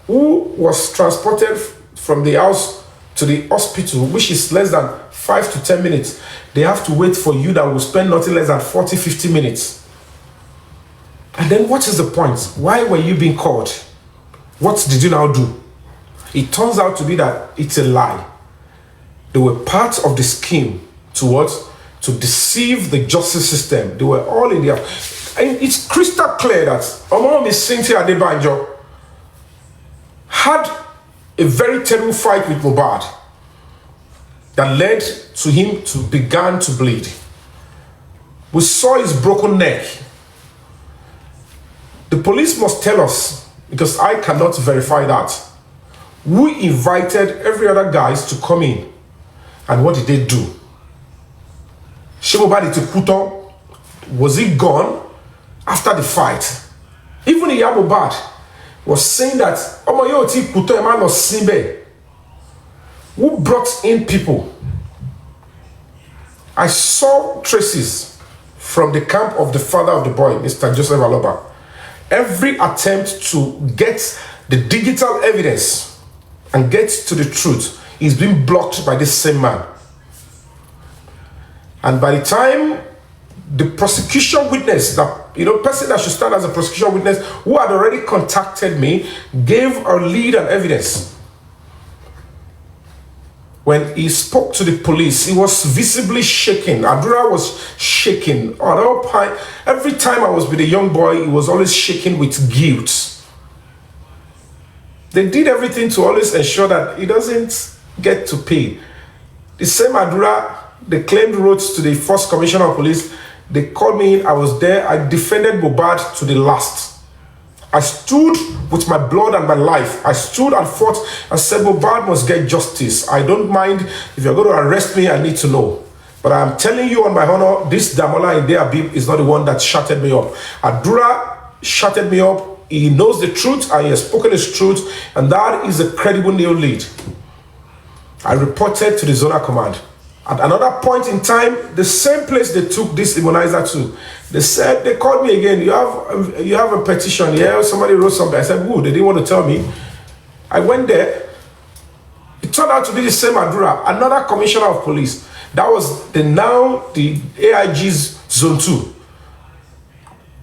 who was transported from the house to the hospital, which is less than 5 to 10 minutes, they have to wait for you that will spend nothing less than 40-50 minutes. And then what is the point? Why were you being called? What did you now do? It turns out to be that it's a lie. They were part of the scheme to what? To deceive the justice system. They were all in there. And it's crystal clear that Omomi Cynthia Adebanjo had a very terrible fight with Mohbad that led to him to begin to bleed. We saw his broken neck. The police must tell us, because I cannot verify that, who invited every other guys to come in and what did they do? Mohbad to Kuto, was he gone after the fight? Even the Mohbad was saying that who brought in people? I saw traces from the camp of the father of the boy, Mr. Joseph Aloba. Every attempt to get the digital evidence and get to the truth is being blocked by this same man. And by the time the prosecution witness, that person that should stand as a prosecution witness, who had already contacted me, gave a lead and evidence. When he spoke to the police, he was visibly shaking. Adura was shaking. Every time I was with a young boy, he was always shaking with guilt. They did everything to always ensure that he doesn't get to pay. The same Adura, they claimed wrote to the first commissioner of police. They called me in. I was there. I defended Mohbad to the last. I stood with my blood and my life. I stood and fought and said, Mohbad must get justice. I don't mind if you're going to arrest me, I need to know. But I'm telling you on my honor, this Damola Inde Habib is not the one that shutted me up. Adura shutted me up. He knows the truth and he has spoken his truth, and that is a credible new lead. I reported to the zonal command. At another point in time, the same place they took this immunizer to, they said, they called me again, you have a petition here, somebody wrote something. I said, who? They didn't want to tell me. I went there. It turned out to be the same Adura, another commissioner of police. That was the AIG's Zone 2.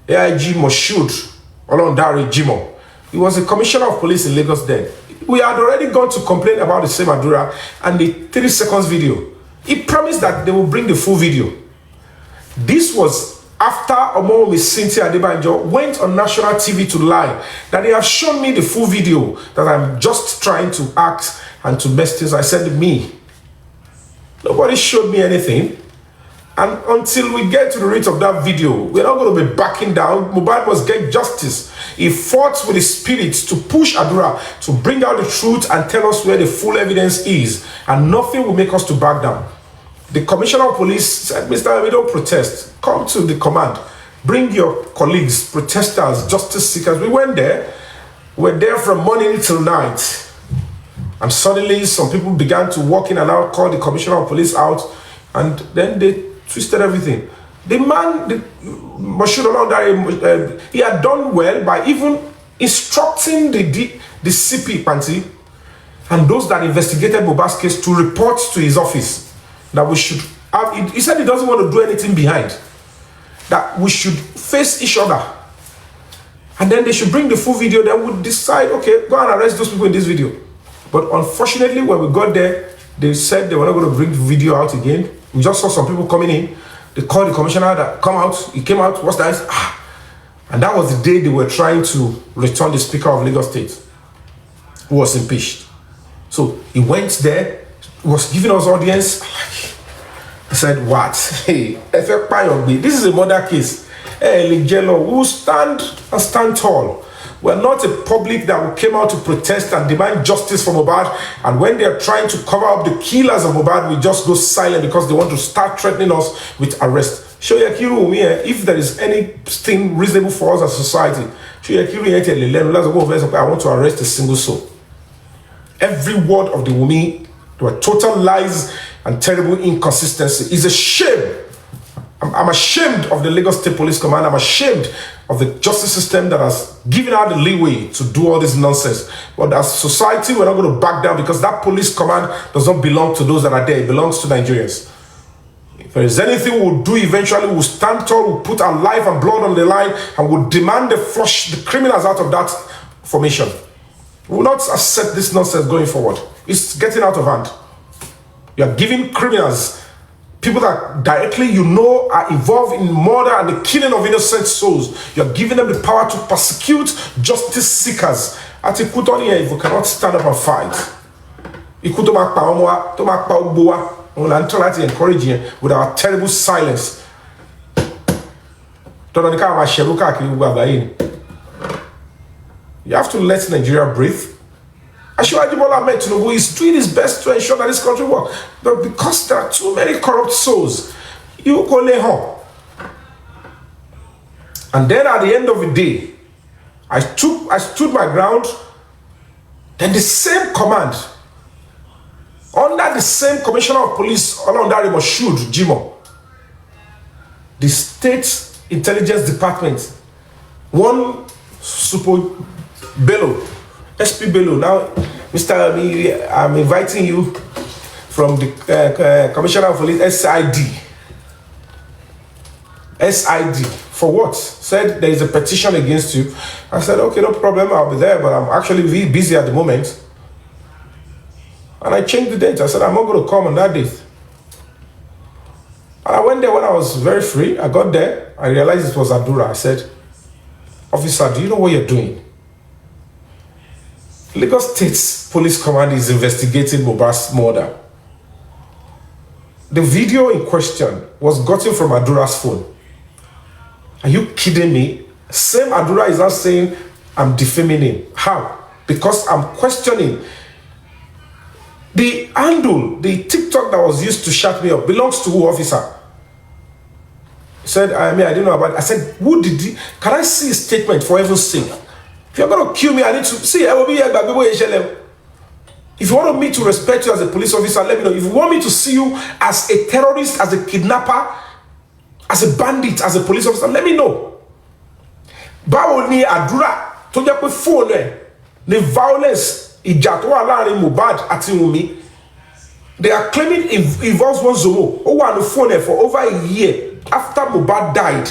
AIG Moshood Olondare Jimo. He was the commissioner of police in Lagos then. We had already gone to complain about the same Adura and the 3 seconds video. He promised that they will bring the full video. This was after Omomi Cynthia Adebanjo went on national TV to lie that they have shown me the full video, that I'm just trying to act and to mess things. I said, me. Nobody showed me anything. And until we get to the root of that video, we're not going to be backing down. Mohbad must get justice. He fought with his spirits to push Adura to bring out the truth and tell us where the full evidence is. And nothing will make us to back down. The commissioner of police said, Mr. We don't protest. Come to the command. Bring your colleagues, protesters, justice seekers. We went there. We're there from morning till night. And suddenly some people began to walk in and out, call the commissioner of police out, and then they twisted everything. The man, Moshood Olondare, he had done well by even instructing the CP Panti and those that investigated Mohbad's case to report to his office that we should have. He said he doesn't want to do anything behind, that we should face each other, and then they should bring the full video. Then we'll decide, okay, go and arrest those people in this video. But unfortunately, when we got there, they said they were not going to bring the video out again. We just saw some people coming in. They called the commissioner that come out. He came out. What's that? And that was the day they were trying to return the Speaker of Lagos State, who was impeached. So he went there, was giving us audience. He said, what? Hey, this is a murder case. Hey, Ligelo, we will stand and stand tall. We're not a public that came out to protest and demand justice for Mohbad. And when they're trying to cover up the killers of Mohbad, we just go silent because they want to start threatening us with arrest. If there is anything reasonable for us as a society, I want to arrest a single soul. Every word of the Wunmi were total lies and terrible inconsistency. It's a shame. I'm ashamed of the Lagos State Police Command. I'm ashamed of the justice system that has given out the leeway to do all this nonsense. But as society, we're not going to back down because that police command does not belong to those that are there. It belongs to Nigerians. If there is anything we'll do eventually, we'll stand tall, we'll put our life and blood on the line, and we'll demand to flush the criminals out of that formation. We will not accept this nonsense going forward. It's getting out of hand. You are giving criminals, people that directly are involved in murder and the killing of innocent souls, you're giving them the power to persecute justice seekers. At Ikutoni, if we cannot stand up and fight, we'll encourage you with our terrible silence. You have to let Nigeria breathe. Asiwaju Bola Ahmed Tinubu is doing his best to ensure that this country works. But because there are too many corrupt souls, you go lay home. And then at the end of the day, I stood my ground. Then the same command, under the same commissioner of police, Olondare Moshood Jimo, the state intelligence department, one Super Bello, SP Bello. Now, Mr. I'm inviting you from the Commissioner of Police, SID. For what? Said there is a petition against you. I said, okay, no problem, I'll be there, but I'm actually really busy at the moment. And I changed the date. I said, I'm not going to come on that date. And I went there when I was very free. I got there. I realized it was Adura. I said, officer, do you know what you're doing? Lagos State Police Command is investigating Mohbad's murder. The video in question was gotten from Adura's phone. Are you kidding me? Same Adura is now saying I'm defaming him. How? Because I'm questioning the handle, the TikTok that was used to shut me up belongs to who, officer? He said, I didn't know about it. I said, who did he? Can I see a statement for heaven's sake? If you're going to kill me, I need to see. I will be here. If you want me to respect you as a police officer, let me know. If you want me to see you as a terrorist, as a kidnapper, as a bandit, as a police officer, let me know. Báwo ni àdúrà tó jẹ́ pé phone ẹ̀ the violence ìjà tó wà láàrin Mohbad àti Wunmi. They are claiming it involves one Zomo. Ó wà ní phone ẹ̀ for over a year after Mohbad died.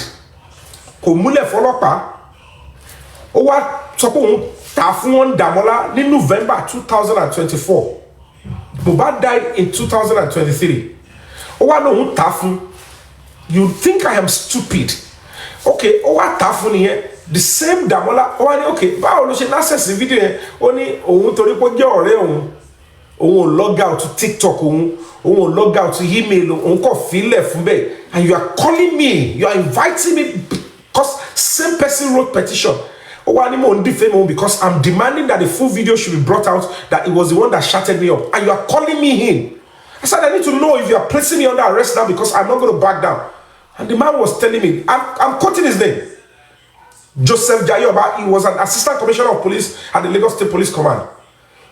Kò múlẹ̀ fọlọ́pàá. Ó wá sọ pé òun tà fún wọn Dàmọ́lá ní November 2024. Mohbad died in 2023. Ó wá lóun tà fún. You think I am stupid? Okay, ó wá tà fún nìyẹn. The same Dàmọ́lá ó wá ní okay, báwo ló ṣe access video yẹn? Ó ní òun torí pé ó jẹ́ ọ̀rẹ́ òun. Òun log out to TikTok òun log out to email òun kò filẹ̀ fún bẹ́ẹ̀. And you are calling me, you are inviting me because same person wrote petition. Oh, I need defame because I'm demanding that the full video should be brought out, that it was the one that shouted me up. And you are calling me in. I said, I need to know if you are placing me under arrest now because I'm not going to back down. And the man was telling me, I'm quoting his name. Joseph Jayoba, he was an assistant commissioner of police at the Lagos State Police Command.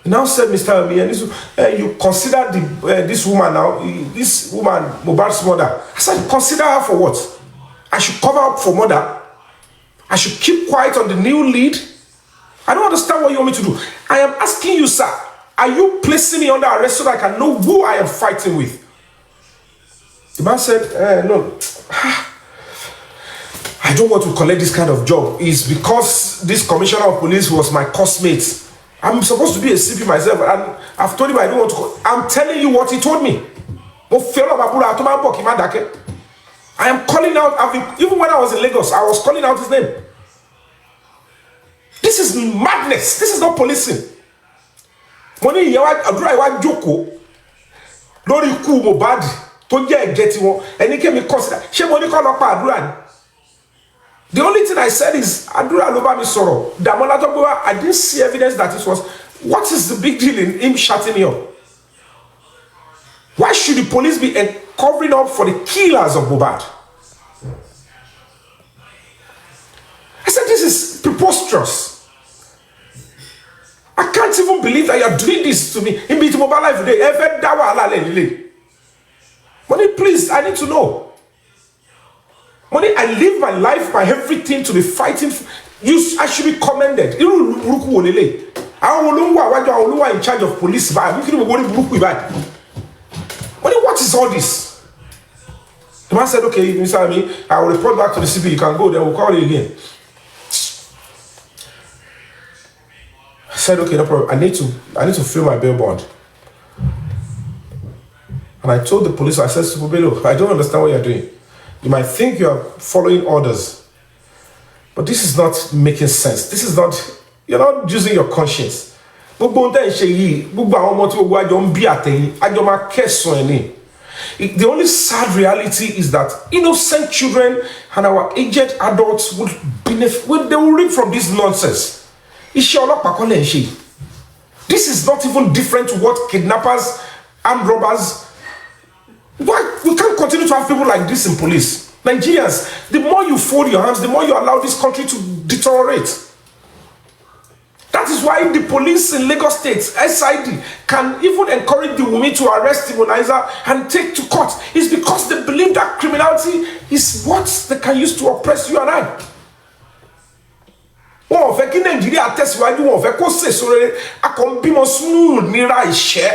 He now said, Mr. Yomi, you consider this woman now, this woman, Mohbad's mother. I said, consider her for what? I should cover up for murder. I should keep quiet on the new lead. I don't understand what you want me to do. I am asking you, sir, are you placing me under arrest so that I can know who I am fighting with? The man said, no. I don't want to collect this kind of job. It's because this commissioner of police was my classmate. I'm supposed to be a CP myself, and I've told him I don't want to. I'm telling you what he told me. I am calling out, even when I was in Lagos, I was calling out his name. This is madness. This is not policing. Money àdúrà ìwà jókòó lórí ikú Mohbad tó jẹ́ ẹ̀jẹ̀ tiwọn ẹni kẹ́mi consider ṣé mo ní kọ́ lọ pa àdúrà ni. The only thing I said is àdúrà ló bá mi sọ̀rọ̀ Dàmọ́lá tó gbé wá. I didn't see evidence that it was. What is the big deal in him shutting me up? Why should the police be covering up for the killers of Mohbad? I said this is preposterous. I can't even believe that you are doing this to me. In between mobile life today, Money, please, I need to know. Money, I live my life, my everything to be fighting. I should be commended. I in charge of police. Money, what is all this? The man said, okay, Mr. Ami, I will report back to the CP. You can go there. We'll call you again. I said, okay, no problem. I need to fill my bail bond. And I told the police, I said, Supobelo, I don't understand what you're doing. You might think you are following orders, but this is not making sense. This is not, you're not using your conscience. The only sad reality is that innocent children and our aged adults would benefit, they will reap from this nonsense. This is not even different to what kidnappers, armed robbers. Why we can't continue to have people like this in police? Nigerians, the more you fold your hands, the more you allow this country to deteriorate. That is why the police in Lagos State, SID, can even encourage the Wunmi to arrest the Demonizer and take to court. It's because they believe that criminality is what they can use to oppress you and I. Wọ́n fẹ́ kí Nàìjíríà tẹ̀síwájú, wọ́n fẹ́ kó sèso rere, akọ̀nbímọ sùúrù nira ìṣẹ́,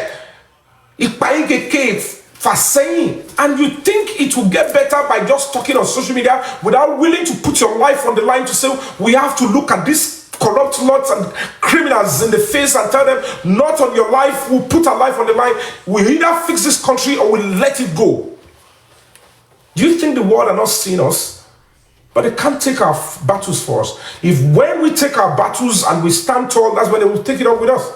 ìpayín kékeré fàsẹ́yìn, and you think it will get better by just talking on social media without willing to put your life on the line to say we have to look at this corrupt lots and criminals in the face and tell them not on your life, we'll put our life on the line, we'll either fix this country or we'll let it go. Do you think the world are not seeing us? But they can't take our battles for us. If when we take our battles and we stand tall, that's when they will take it up with us.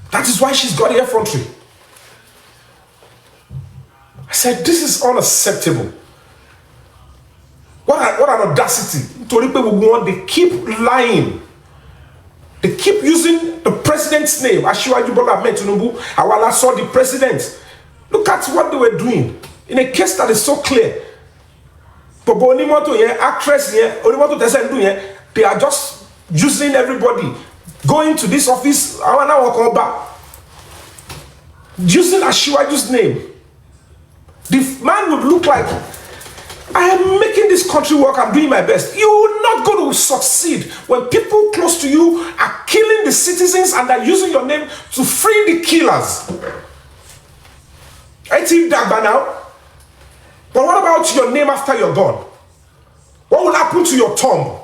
That is why she's got the effrontery. I said, this is unacceptable. What an audacity. They keep lying. They keep using the president's name. Asiwaju Bola Ahmed Tinubu. Awala saw the president. Look at what they were doing. In a case that is so clear. Actress they are just using everybody. Going to this office. Using Asiwaju's name. The man would look like, I am making this country work, I'm doing my best. You will not go to succeed when people close to you are killing the citizens and are using your name to free the killers. I think that by now. But what about your name after you're gone? What will happen to your tomb?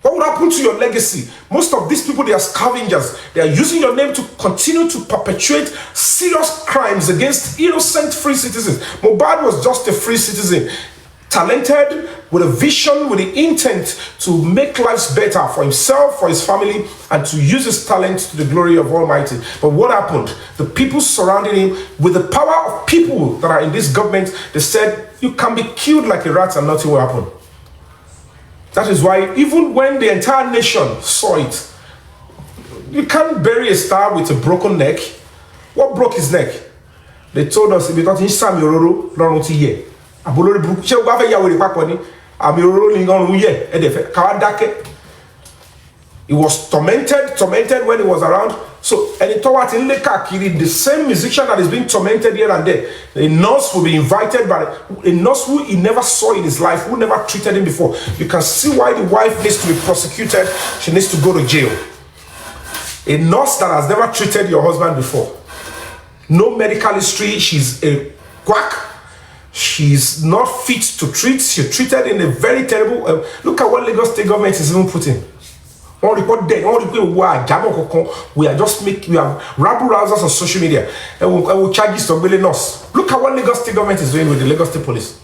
What will happen to your legacy? Most of these people, they are scavengers. They are using your name to continue to perpetuate serious crimes against innocent free citizens. Mohbad was just a free citizen. Talented, with a vision, with the intent to make lives better for himself, for his family, and to use his talent to the glory of Almighty. But what happened? The people surrounding him, with the power of people that are in this government, they said, you can be killed like a rat and nothing will happen. That is why even when the entire nation saw it, you can't bury a star with a broken neck. What broke his neck? They told us, if you don't Sam Yororo, don't ye. Abolori Brook, she will have a Yahweh Paponi, I'm rolling on ye, and if Kawadake. He was tormented when he was around. So, and it told in Lekakiri, the same musician that is being tormented here and there. A nurse will be invited by a nurse who he never saw in his life, who never treated him before. You can see why the wife needs to be prosecuted. She needs to go to jail. A nurse that has never treated your husband before. No medical history. She's a quack. She's not fit to treat. She's treated in a very terrible. Look at what Lagos State government is even putting. We are just making, we are rabble rousers on social media and we'll charge you to billion us. Look at what Lagos State government is doing with the Lagos State police.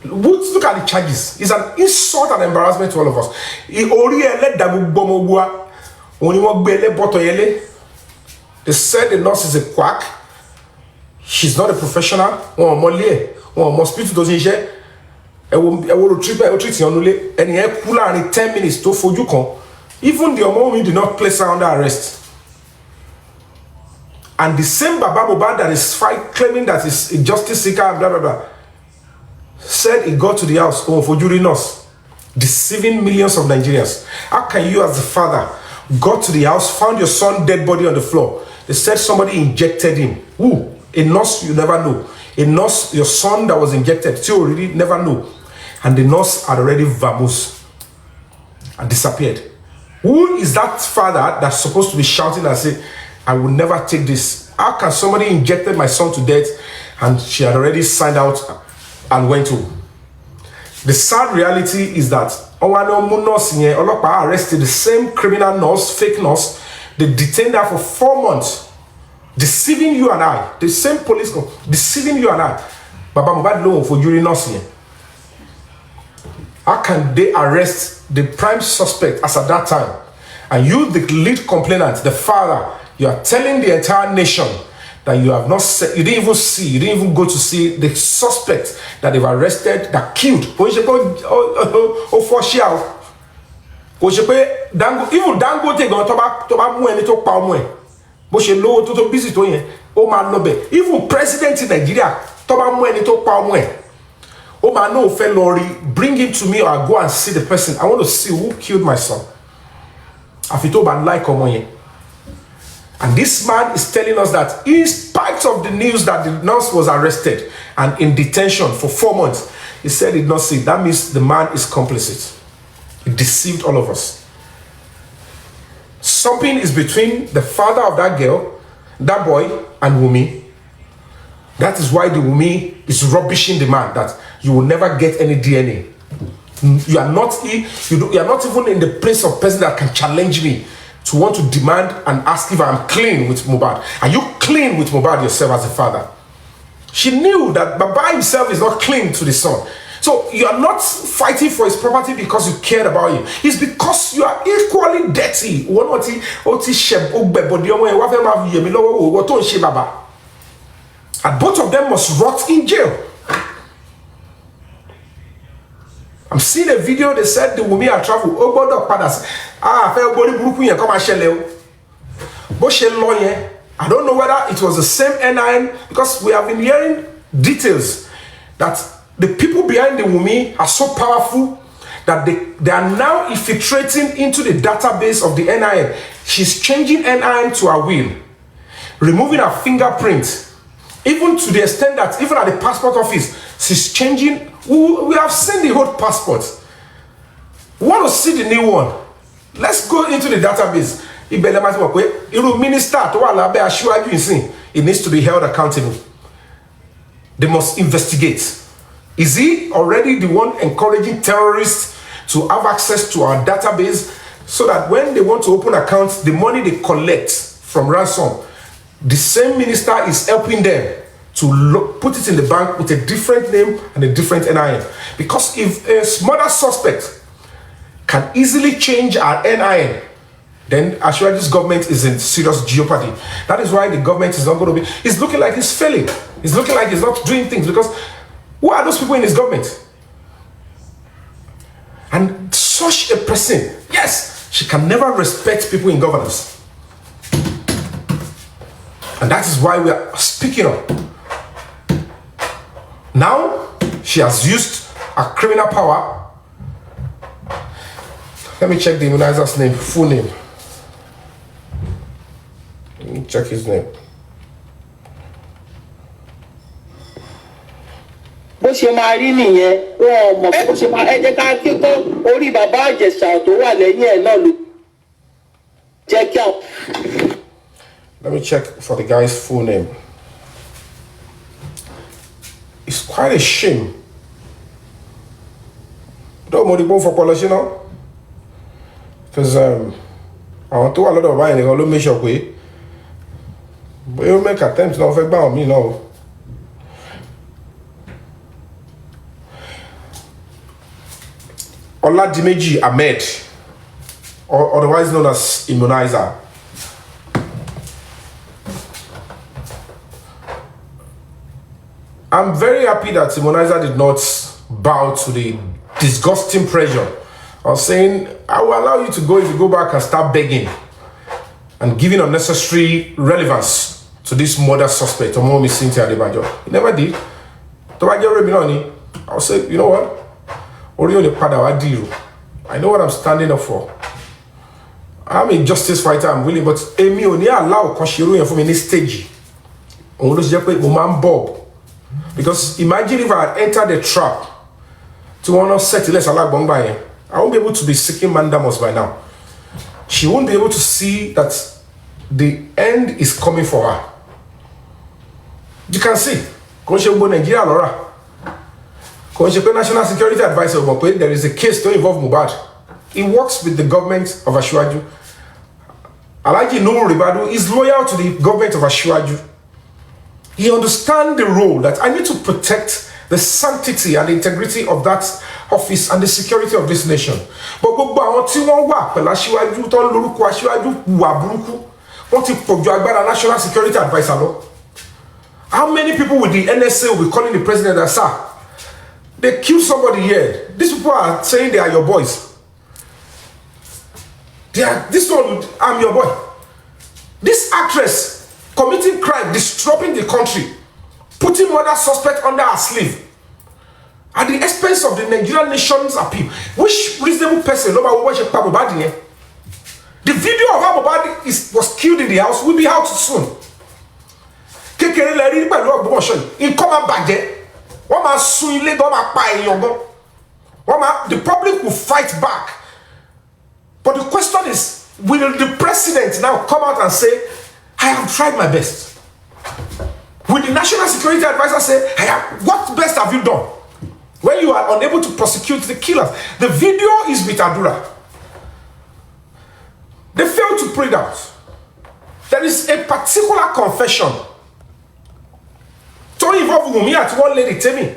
Look at the charges. It's an insult and embarrassment to all of us. They said the nurse is a quack. She's not a professional. I will treat you and he cooler in 10 minutes to for you come. Even the Yomi did not place her under arrest. And the same Baba Mohbad that is claiming that is a justice seeker and blah blah blah said he got to the house for during us, deceiving millions of Nigerians. How can you as the father got to the house, found your son dead body on the floor? They said somebody injected him. Who? A nurse you never know. A nurse, your son that was injected, you already never know. And the nurse had already vamoosed and disappeared. Who is that father that's supposed to be shouting and say, I will never take this? How can somebody injected my son to death and she had already signed out and went home? The sad reality is that Olopa arrested the same criminal nurse, fake nurse. They detained her for 4 months, deceiving you and I. The same police deceiving you and I. Baba Mohbad law for urine nursing. How can they arrest the prime suspect as at that time? And you, the lead complainant, the father, you are telling the entire nation that you have not you didn't even see, you didn't even go to see the suspect that they've arrested, that killed. Even Dangote going to even president in Nigeria, oh man, no Lori, bring him to me or I'll go and see the person. I want to see who killed my son. And this man is telling us that in spite of the news that the nurse was arrested and in detention for 4 months, he said he did not see. That means the man is complicit. He deceived all of us. Something is between the father of that girl, that boy, and Wunmi. That is why the Wunmi is rubbishing the man, that you will never get any DNA. You are not even in the place of person that can challenge me to want to demand and ask if I'm clean with Mohbad. Are you clean with Mohbad yourself as a father? She knew that Baba himself is not clean to the son. So you are not fighting for his property because you cared about him. It's because you are equally dirty. And both of them must rot in jail. I'm seeing a video, they said the Wunmi are travel. Oh, God, padas. Fair body buruku yen come and shell. But she lawyer. I don't know whether it was the same NIN, because we have been hearing details that the people behind the Wunmi are so powerful that they are now infiltrating into the database of the NIN. She's changing NIN to her will, removing her fingerprint, even to the extent that even at the passport office, she's changing. We have seen the old passport. We want to see the new one. Let's go into the database. It needs to be held accountable. They must investigate. Is he already the one encouraging terrorists to have access to our database so that when they want to open accounts, the money they collect from ransom, the same minister is helping them to put it in the bank with a different name and a different NIN? Because if a smaller suspect can easily change our NIN, then actually this government is in serious jeopardy. That is why the government is not going to be, it's looking like it's failing. It's looking like it's not doing things, because who are those people in his government? And such a person, yes, she can never respect people in governance. And that is why we are speaking up. Now, she has used her criminal power. Let me check the immunizer's name, full name. Let me check his name. bó ṣe máa rí nìyẹn wọn mọ̀ bó ṣe máa ẹ jẹ́ ká kí tó orí bàbá Ìjẹ̀ṣà tó wà lẹ́yìn ẹ̀ náà ló jẹ́ kí àwọn. Let me check for the guy's full name. It's quite a shame. Don't worry for policy now, because I want to a lot of wine. They make sure we, but you make attempts now. For me now. Oladimeji Ahmed, or otherwise known as Immunizer. I'm very happy that Immunizer did not bow to the disgusting pressure of saying, I will allow you to go if you go back and start begging and giving unnecessary relevance to this murder suspect, Omomi Cynthia Adebayo. He never did. I'll say, you know what? I know what I'm standing up for. I'm a justice fighter, I'm willing, but Emi only allow Koshiru for me this stage. Because imagine if I had entered the trap to want to set less allow Bongbaye, I won't be able to be seeking mandamus by now. She won't be able to see that the end is coming for her. You can see, Nigeria Laura. National Security Advisor, there is a case to involve Mohbad. He works with the government of Asiwaju. Alhaji Nuhu Ribadu is loyal to the government of Asiwaju. He understands the role that I need to protect the sanctity and the integrity of that office and the security of this nation. But National Security Advisor. How many people with the NSA will be calling the president and sir? They kill somebody here. These people are saying they are your boys. This one, I'm your boy. This actress committing crime, disrupting the country, putting murder suspect under her sleeve, at the expense of the Nigerian nation's appeal. Which reasonable person, the video of how Mohbad was killed in the house will be out soon. In common budget. The public will fight back. But the question is, will the president now come out and say, I have tried my best? Will the National Security Advisor say, what best have you done? When you are unable to prosecute the killers. The video is with Adura. They failed to print out. There is a particular confession to involve Wunmi at one lady, tell me,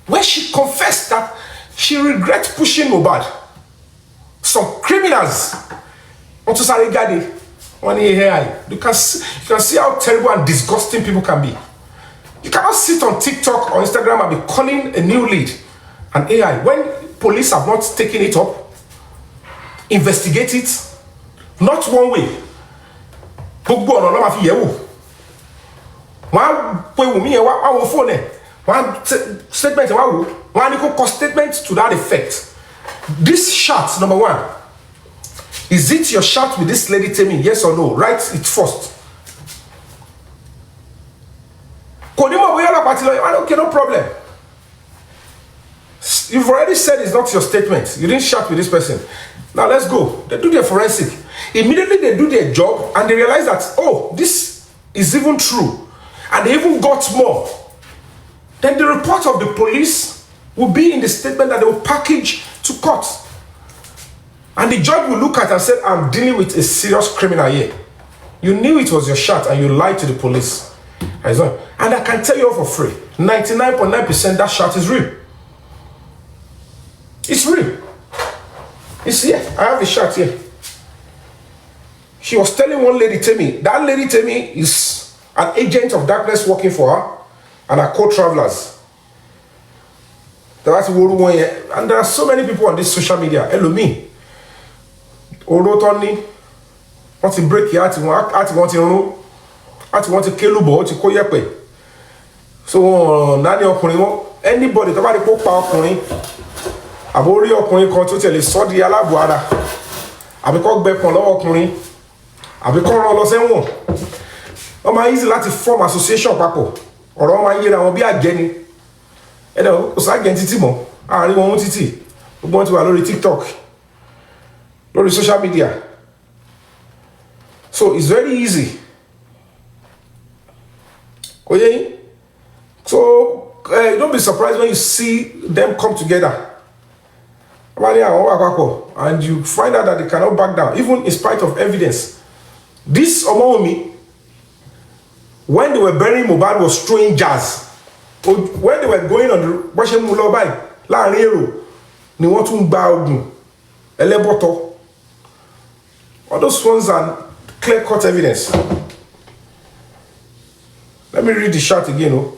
where she confessed that she regrets pushing Mohbad. Some criminals onto Sarigade. You can see how terrible and disgusting people can be. You cannot sit on TikTok or Instagram and be calling a new lead and AI. When police have not taken it up, investigate it, not one way. Gbogbo ọ̀nà ló máa fi yẹ̀ wò. Wọ́n á pe Wunmi yẹn wá wo fóònù ẹ̀. Wọ́n á statement wá wò. Wọ́n á ní kó kọ statement to that effect. This shot, number one, is it your shot with this lady Temi? Yes or no? Write it first. Okay, no problem. You've already said it's not your statement. You didn't chat with this person. Now let's go. They do their forensic. Immediately they do their job and they realize that, oh, this is even true. And they even got more. Then the report of the police will be in the statement that they will package to court. And the judge will look at and say, I'm dealing with a serious criminal here. You knew it was your shot and you lied to the police. And I can tell you all for free, 99.9% that shot is real. It's real. It's here. I have the shot here. She was telling one lady, Temi, that lady Temi is an agent of darkness working for her and her co-travelers. And there are so many people on this social media. Hello me. Orotoni. Want to break your heart, want to kill you, want to call you. So, anybody, somebody pop out àbórí ọkùnrin kan tó tẹ̀lé sọ́ di aláàbò ara àbíkọ́ gbẹ̀pọ̀n lọ́wọ́ ọkùnrin àbíkọ́ rán lọ sẹ́wọ̀n wọ́n máa easy láti form association papọ̀ ọ̀rọ̀ wọn máa yíra wọn bí àjẹni ẹ̀dẹ̀ kò ságẹ̀ títì mọ́ àárín wọn mú títì gbogbo wọn ti wà lórí TikTok lórí social media so it's very easy okay so don't be surprised when you see them come together. And you find out that they cannot back down, even in spite of evidence. This Omomi, when they were burying Mohbad, was throwing jazz. When they were going on the Russian Mulobai, La Rero, they want to bow Eleboto. All those ones are clear-cut evidence. Let me read the shot again. Oh.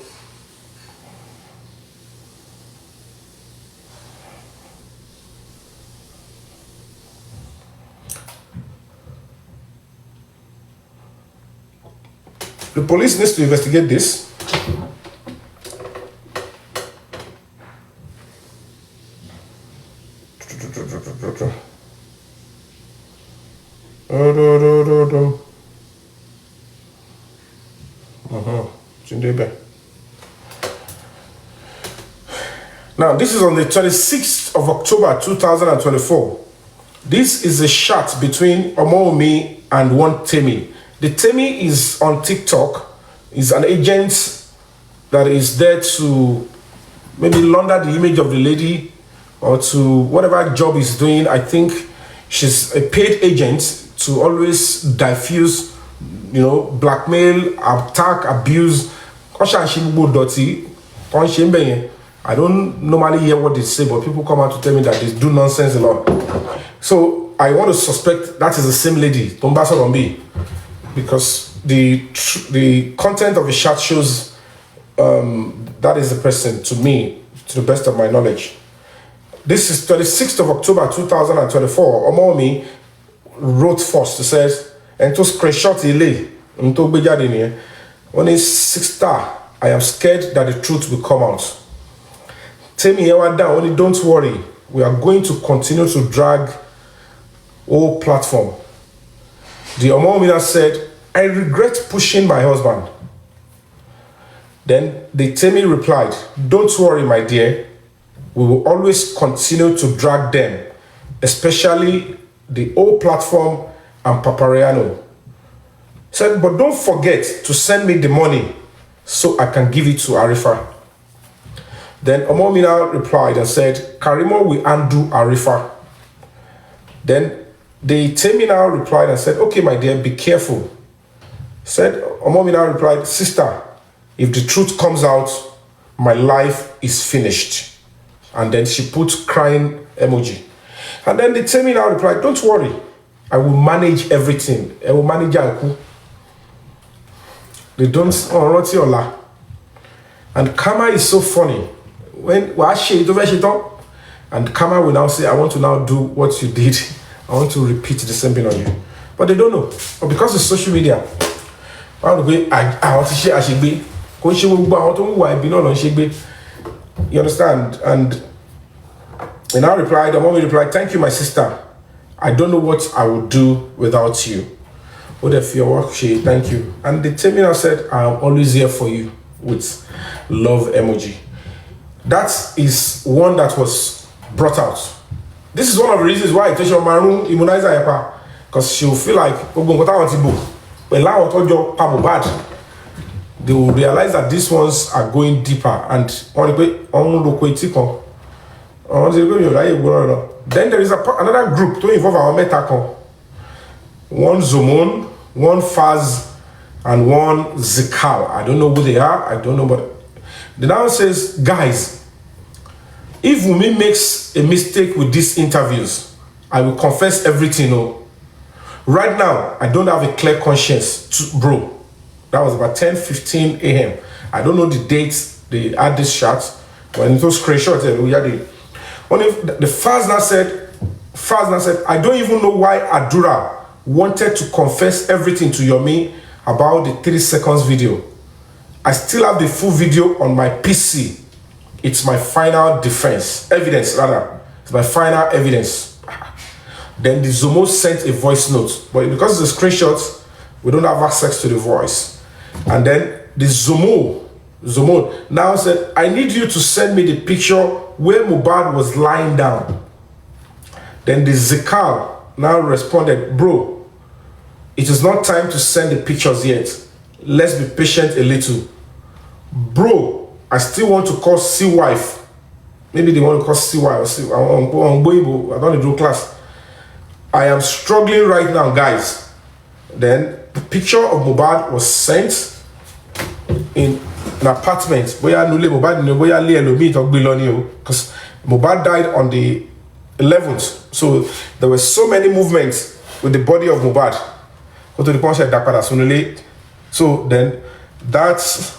The police needs to investigate this. Now, this is on the 26th of October 2024. This is a shot between Omomi and one Temi. The Temi is on TikTok, is an agent that is there to maybe launder the image of the lady or to whatever job he's doing. I think she's a paid agent to always diffuse, blackmail, attack, abuse. I don't normally hear what they say, but people come out to tell me that they do nonsense a lot. So I want to suspect that is the same lady, Tombasa Rombi. Because the content of the shot shows that is the person to me, to the best of my knowledge. This is 26th of October 2024. Omomi wrote first, it says, and to screenshot ile, only 6-star, I am scared that the truth will come out. Temi Ewa down, only don't worry, we are going to continue to drag all platform. The Omomina said, I regret pushing my husband. Then the Temi replied, don't worry, my dear. We will always continue to drag them, especially the old platform and Papariano. Said, but don't forget to send me the money so I can give it to Arifa. Then Omomina replied and said, Karimo will undo Arifa. Then the Temi now replied and said, okay, my dear, be careful. Said, Omomina replied, sister, if the truth comes out, my life is finished. And then she put crying emoji. And then the Temi now replied, don't worry, I will manage everything. I will manage Yanku. They don't, and karma is so funny. when and Kama will now say, I want to now do what you did. I want to repeat the same thing on you. But they don't know. But because it's social media, I want to share Ashigbe. You understand? And I replied, the mom replied, thank you, my sister. I don't know what I would do without you. What if your work, thank you. And the terminal said, I'm always here for you with love emoji. That is one that was brought out. This is one of the reasons why Tesha Maru immunizer her, because she will feel like they will realize that these ones are going deeper and then there is another group to involve our Metacon. One Zomon, one Faz, and one Zikal. I don't know who they are, I don't know, but the now says, guys, if Wunmi makes a mistake with these interviews, I will confess everything. No. Right now, I don't have a clear conscience, bro. That was about 10:15 a.m. I don't know the dates they had this shot. When it was screenshots, we had it. Only the Faz now said, I don't even know why Adura wanted to confess everything to Yomi about the 3 seconds video. I still have the full video on my PC. It's my final evidence rather. It's my final evidence. Then the Zomo sent a voice note, but because it's a screenshot, we don't have access to the voice. And then the Zomo now said, I need you to send me the picture where Mohbad was lying down. Then the Zikal now responded, bro, it is not time to send the pictures yet. Let's be patient a little. Bro, I still want to call C-wife. Maybe they want to call C-wife. I don't do class. I am struggling right now, guys. Then the picture of Mohbad was sent in an apartment. Because Mohbad died on the 11th. So there were so many movements with the body of Mohbad. So then that's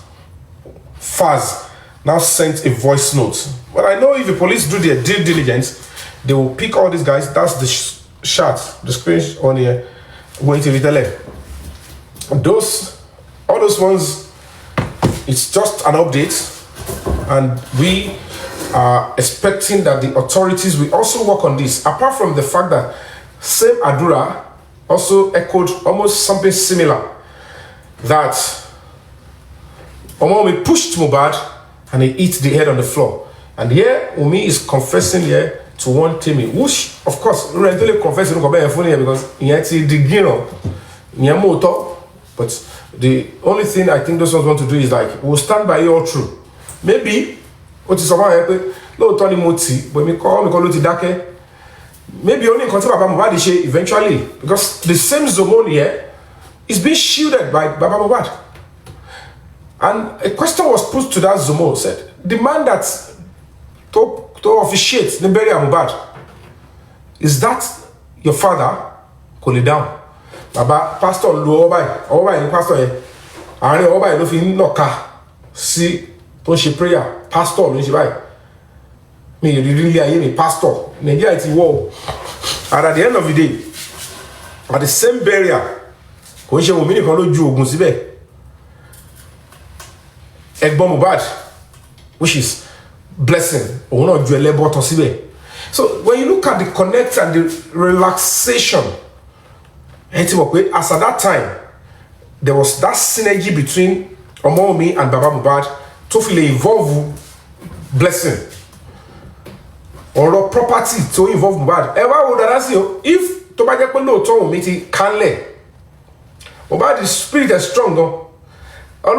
Faz now sent a voice note. But I know if the police do their due diligence, they will pick all these guys. That's the shot, the screen on here. Going to retell all those ones, it's just an update, and we are expecting that the authorities will also work on this. Apart from the fact that same Adura also echoed almost something similar, that Wunmi pushed Mohbad and he hit the head on the floor. And here Wunmi is confessing here to one Timmy, which of course really confessing because but the only thing I think those ones want to do is like, we'll stand by you all true. Maybe what is someone maybe only consider Baba Mohbad eventually, because the same Zomon here is being shielded by Baba Mohbad. And a question was put to that Zomo, said, the man that to officiate the burial of Mohbad, is that your father? Call it down. Baba, Pastor Obai, Pastor, Ari Obai, no fin no ka. See, don't she prayer, Pastor, no she buy. Me, you really hear me, Pastor. Nigeria it's war. And at the end of the day, at the same burial, when she will mean Ogun Sibe. Egbon Mohbad, which is blessing. So when you look at the connect and the relaxation, as at that time, there was that synergy between Wunmi and Baba Mohbad to feel involve blessing or property to involve Mohbad. If to buy the Wunmi canle, Mohbad's spirit is strong though. I'm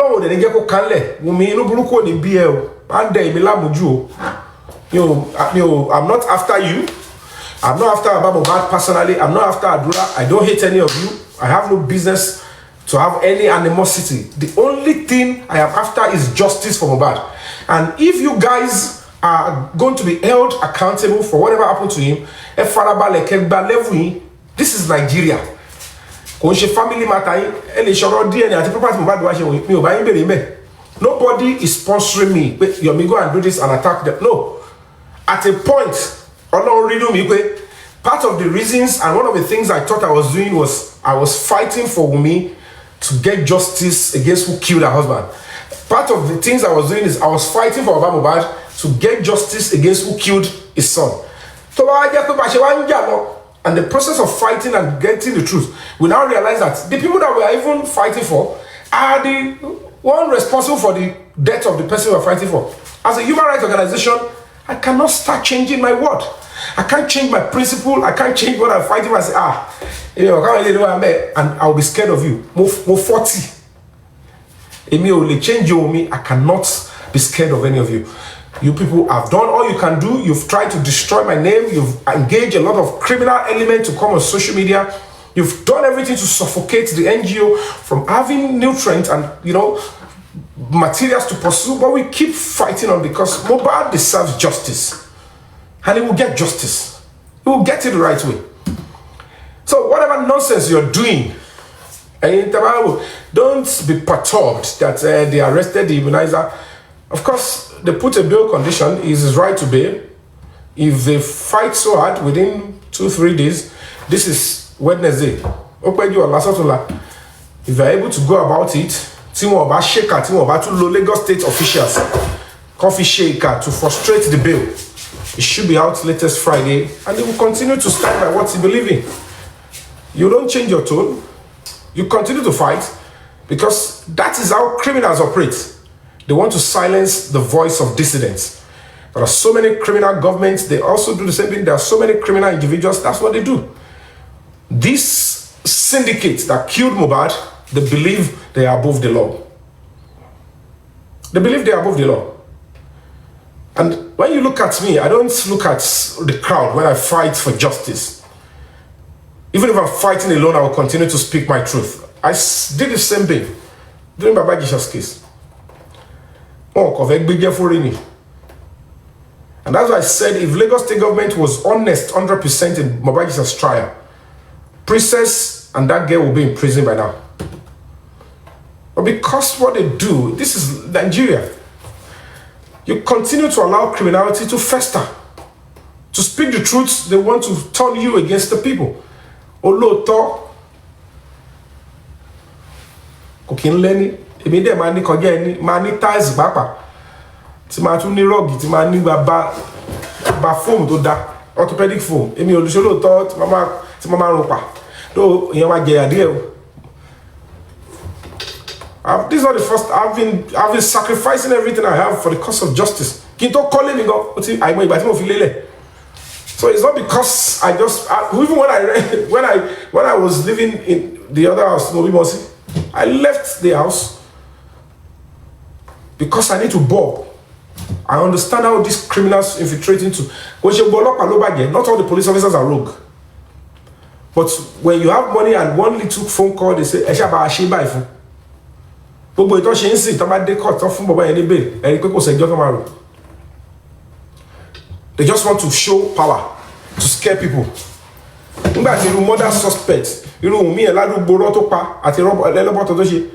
not after you. I'm not after Baba Mohbad personally. I'm not after Adura. I don't hate any of you. I have no business to have any animosity. The only thing I am after is justice for Mohbad. And if you guys are going to be held accountable for whatever happened to him, this is Nigeria. Family matter, DNA property Mohbad Nobody is sponsoring me. Wait, Yomi, go and do this and attack them. No. At a point, part of the reasons and one of the things I thought I was doing was I was fighting for Wunmi to get justice against who killed her husband. Part of the things I was doing is I was fighting for Baba Mohbad to get justice against who killed his son. And the process of fighting and getting the truth, we now realize that the people that we are even fighting for are the one responsible for the death of the person we are fighting for. As a human rights organization, I cannot start changing my word. I can't change my principle. I can't change what I'm fighting for. I say, and I'll be scared of you. Move 40. Emi only change Yomi. I cannot be scared of any of you. You people have done all you can do. You've tried to destroy my name. You've engaged a lot of criminal elements to come on social media. You've done everything to suffocate the NGO from having nutrients and, materials to pursue. But we keep fighting on because Mohbad deserves justice. And he will get justice. He will get it the right way. So whatever nonsense you're doing, don't be perturbed that they arrested the immunizer. Of course, they put a bail condition. It's his right to bail. If they fight so hard within 2-3 days, this is Wednesday. If they're able to go about it, to Lagos State officials, coffee shaker to frustrate the bill. It should be out latest Friday, and they will continue to stand by what he believes in. You don't change your tone. You continue to fight because that is how criminals operate. They want to silence the voice of dissidents. There are so many criminal governments. They also do the same thing. There are so many criminal individuals. That's what they do. These syndicates that killed Mohbad, they believe they are above the law. They believe they are above the law. And when you look at me, I don't look at the crowd when I fight for justice. Even if I'm fighting alone, I will continue to speak my truth. I did the same thing during Baba Gisha's case. And that's why I said if Lagos State government was honest 100% in Baba Gisha's trial, Princess and that girl will be in prison by now. But because what they do, this is Nigeria. You continue to allow criminality to fester. To speak the truth, they want to turn you against the people. Oloto. Kokin leni. Emi de mani kọjá ẹni. Mani tiles papa. Ti ma tún ní rọ́ọ̀gì. Ti ma ní ba foam tó dá. Orthopedic foam. Emi olùṣòlótọ́ ti mama rún pa. Though ìyẹn wá jẹ adìẹ o. This is not the first. I've been sacrificing everything I have for the cause of justice. Kinto calling me go. So it's not because even when I was living in the other house, I left the house because I need to bob. I understand how these criminals infiltrate into. Not all the police officers are rogue. But when you have money and one little phone call, they say, gbogbo ìtọ́ ṣe ń sìn tó bá dé court tó fún bàbá yẹn ní bail ẹni pé kò sẹ́jọ́ tó máa rò. They just want to show power to scare people. Nígbà tí irú murder suspect irú Wunmi ẹ̀ ládùúgbò rọ́ tó pa àti ẹlẹ́bọ̀tọ̀ tó ṣe.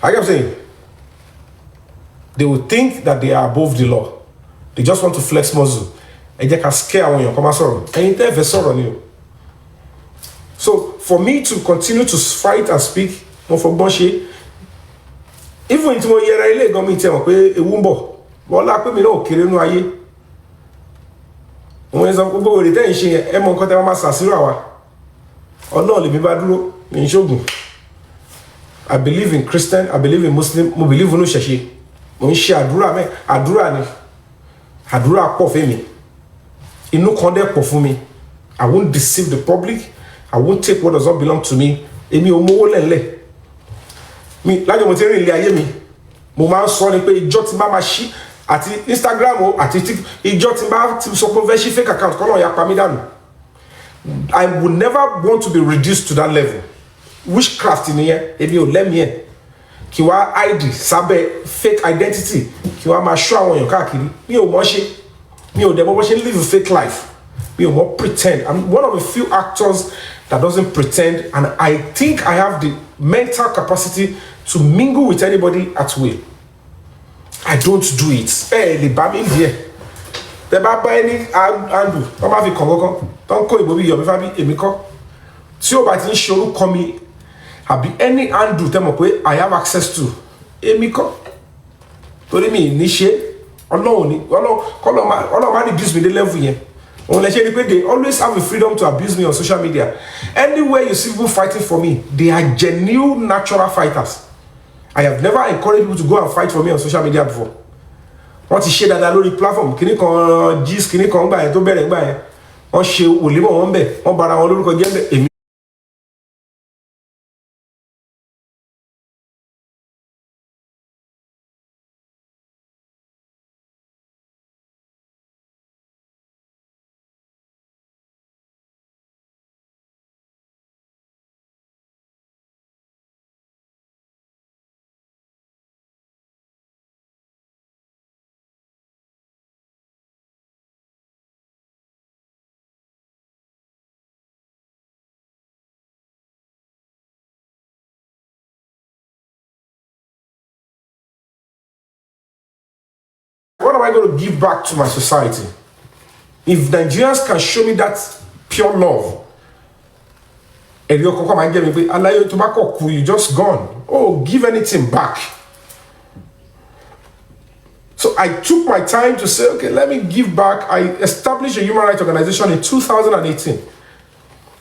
I kept saying they will think that they are above the law. They just want to flex muscle. Ẹ jẹ́ ká scare àwọn èèyàn kó má sọ̀rọ̀. Ẹ̀yin tẹ́ fẹ́ sọ̀rọ̀ ni o. So for me to continue to fight and speak mo fọgbọ́n ṣe. Even tí mo yẹra ilé gan mi tí mọ̀ pé ewu ń bọ̀ bọ́lá pé mi náà kéré nú ayé òun sọ gbogbo òrè tẹ́yìn ṣe yẹn ẹ mọ nǹkan tẹ́ wọ́n máa ṣàṣírò àwa ọ̀nà lèmi bá dúró ní ìṣògùn. I believe in Christian, I believe in Muslim, mo believe in ṣẹ̀ṣe mo ń ṣe àdúrà ni àdúrà pọ̀ fún mi inú kan dẹ̀ pọ̀ fún mi. I won't deceive the public, I won't take what does not belong to me. Èmi ò mówó lẹ́lẹ̀ mi lájọ mo ti rìn ilé ayé mi mo máa ń sọ ni pé ìjọ tí bá máa ṣí àti Instagram o àti ìjọ tí bá ti sọ pé fẹ́ ṣí fake account kọ́ náà ya pa mí dànù. I would never want to be reduced to that level. Witchcraft nìyẹn èmi ò lẹ́mìí ẹ̀ kí wá ID sábẹ́ fake identity kí wá máa ṣọ́ àwọn èèyàn káàkiri mi ò mọ̀ ṣe mi ò dẹ̀ mọ̀ bó ṣe live a fake life mi ò mọ̀ pretend. I'm one of the few actors that doesn't pretend, and I think I have the mental capacity to mingle with anybody at will. I don't do it. Hey, the baby here. The baby Andrew. Come have a congo. Don't call Yomi Fabi Emiko. See about in show call me. Have any Andrew tell me I have access to Emiko. Told me initiate. Alone, man abuse me the level here. They always have the freedom to abuse me on social media. Anywhere you see people fighting for me, they are genuine natural fighters. I have never encouraged people to go and fight for me on social media before. What is share that lórí platform? Kini kan gist, kini kan gba yẹn tó bẹ̀rẹ̀ gba yẹn. Wọ́n ṣe olimo wọ́n bẹ̀, wọ́n bara wọn lórúkọ jẹ́ bẹ̀ èmi. What am I going to give back to my society? If Nigerians can show me that pure love, and you come and get me, allow you tobacco, you just gone. Oh, give anything back. So I took my time to say, okay, let me give back. I established a human rights organization in 2018.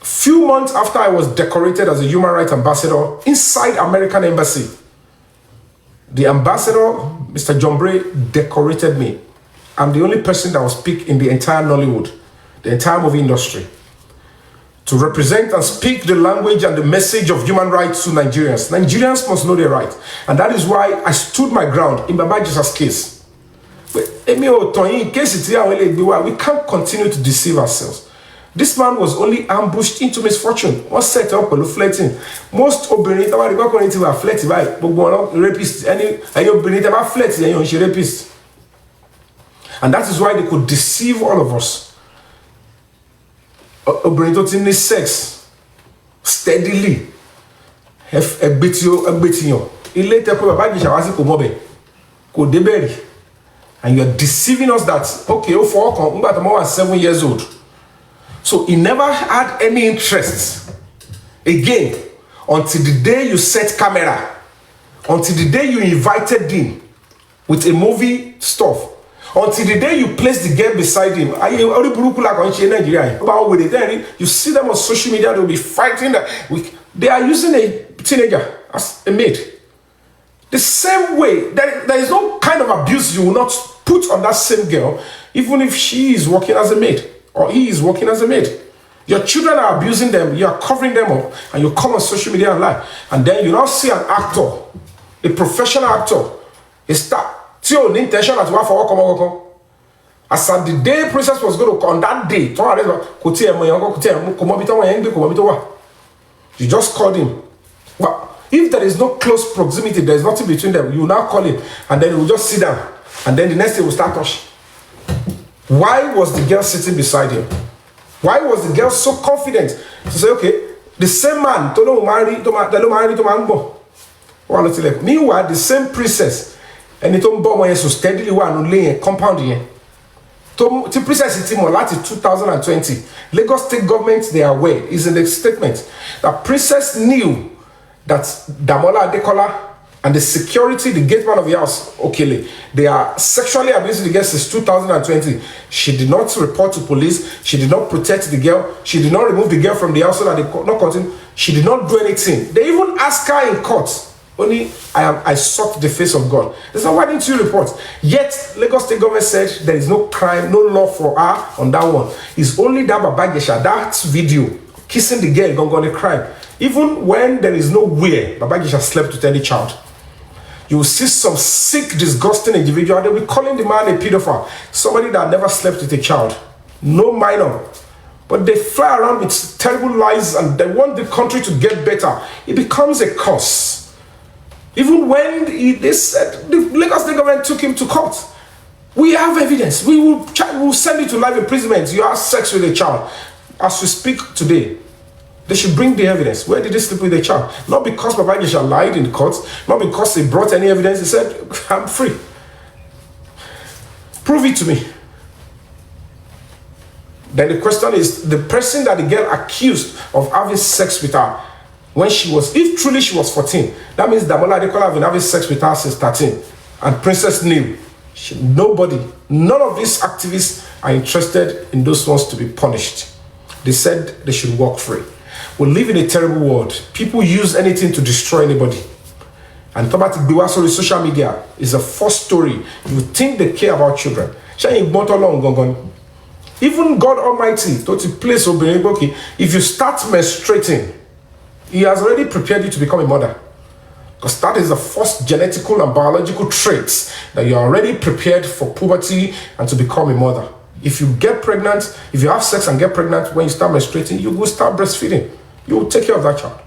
Few months after I was decorated as a human rights ambassador inside American Embassy. The ambassador, Mr. John Bray, decorated me. I'm the only person that will speak in the entire Nollywood, the entire movie industry, to represent and speak the language and the message of human rights to Nigerians. Nigerians must know their rights. And that is why I stood my ground in Baba Jesus' case. We can't continue to deceive ourselves. This man was only ambushed into misfortune. Was set up for flirting. Most obìnrin tí wọ́n rí kọ́kọ́ were flirting by gbogbo rapists. Any obìnrin tí wọ́n flirting ẹ̀yin ṣe rapist. And that is why they could deceive all of us. Obìnrin tó ti ní sex steadily. Ẹgbẹ́tiyàn. Ilé tẹ́kọ̀ bàbá Ìjẹ̀ṣà wá sí kò mọ̀ bẹ̀. Kò débẹ̀rì. And you are deceiving us that, okay, for all 7 years old. So he never had any interest again until the day you set camera, until the day you invited him with a movie stuff, until the day you placed the girl beside him. You see them on social media, they'll be fighting. They are using a teenager as a maid. The same way, there is no kind of abuse you will not put on that same girl, even if she is working as a maid. Or he is working as a maid. Your children are abusing them, you are covering them up, and you come on social media and lie. And then you now see an actor, a professional actor, a star. Intention at as at the day Princess was going to, on that day, you just called him. But if there is no close proximity, there is nothing between them, you now call him, and then he will just sit down, and then the next day will start touching. Why was the girl sitting beside him? Why was the girl so confident to say, okay, the same man, meanwhile, the same princess, and it so steadily one compound here. The princess is in 2020. Lagos State government, they are aware, is in the statement that princess knew that Damola Adekola and the security, the gateman of the house, Okele, they are sexually abusing the girl since 2020. She did not report to police. She did not protect the girl. She did not remove the girl from the house so that they could not continue. She did not do anything. They even asked her in court. Only I sought the face of God. They said, why didn't you report? Yet, Lagos State government said there is no crime, no law for her on that one. It's only that Baba Gesha, that video, kissing the girl, gone a crime. Even when there is no way Baba Gesha slept with any child. You will see some sick, disgusting individual. They'll be calling the man a pedophile. Somebody that never slept with a child. No minor. But they fly around with terrible lies and they want the country to get better. It becomes a curse. Even when they said, the Lagos State government took him to court. We have evidence. We will send you to life imprisonment. You have sex with a child. As we speak today, they should bring the evidence. Where did they sleep with the child? Not because Baba Gesha lied in the court, not because they brought any evidence. He said, I'm free. Prove it to me. Then the question is, the person that the girl accused of having sex with her when she was, if truly she was 14, that means Damola Adekola have been having sex with her since 13. And Princess knew. Nobody, none of these activists are interested in those ones to be punished. They said they should walk free. We live in a terrible world. People use anything to destroy anybody. And Tobatik Biwasori social media is a false story. You think they care about children. Even God Almighty, if you start menstruating, He has already prepared you to become a mother. Because that is the first genetical and biological traits that you are already prepared for puberty and to become a mother. If you get pregnant, if you have sex and get pregnant, when you start menstruating, you will start breastfeeding. You will take care of that child.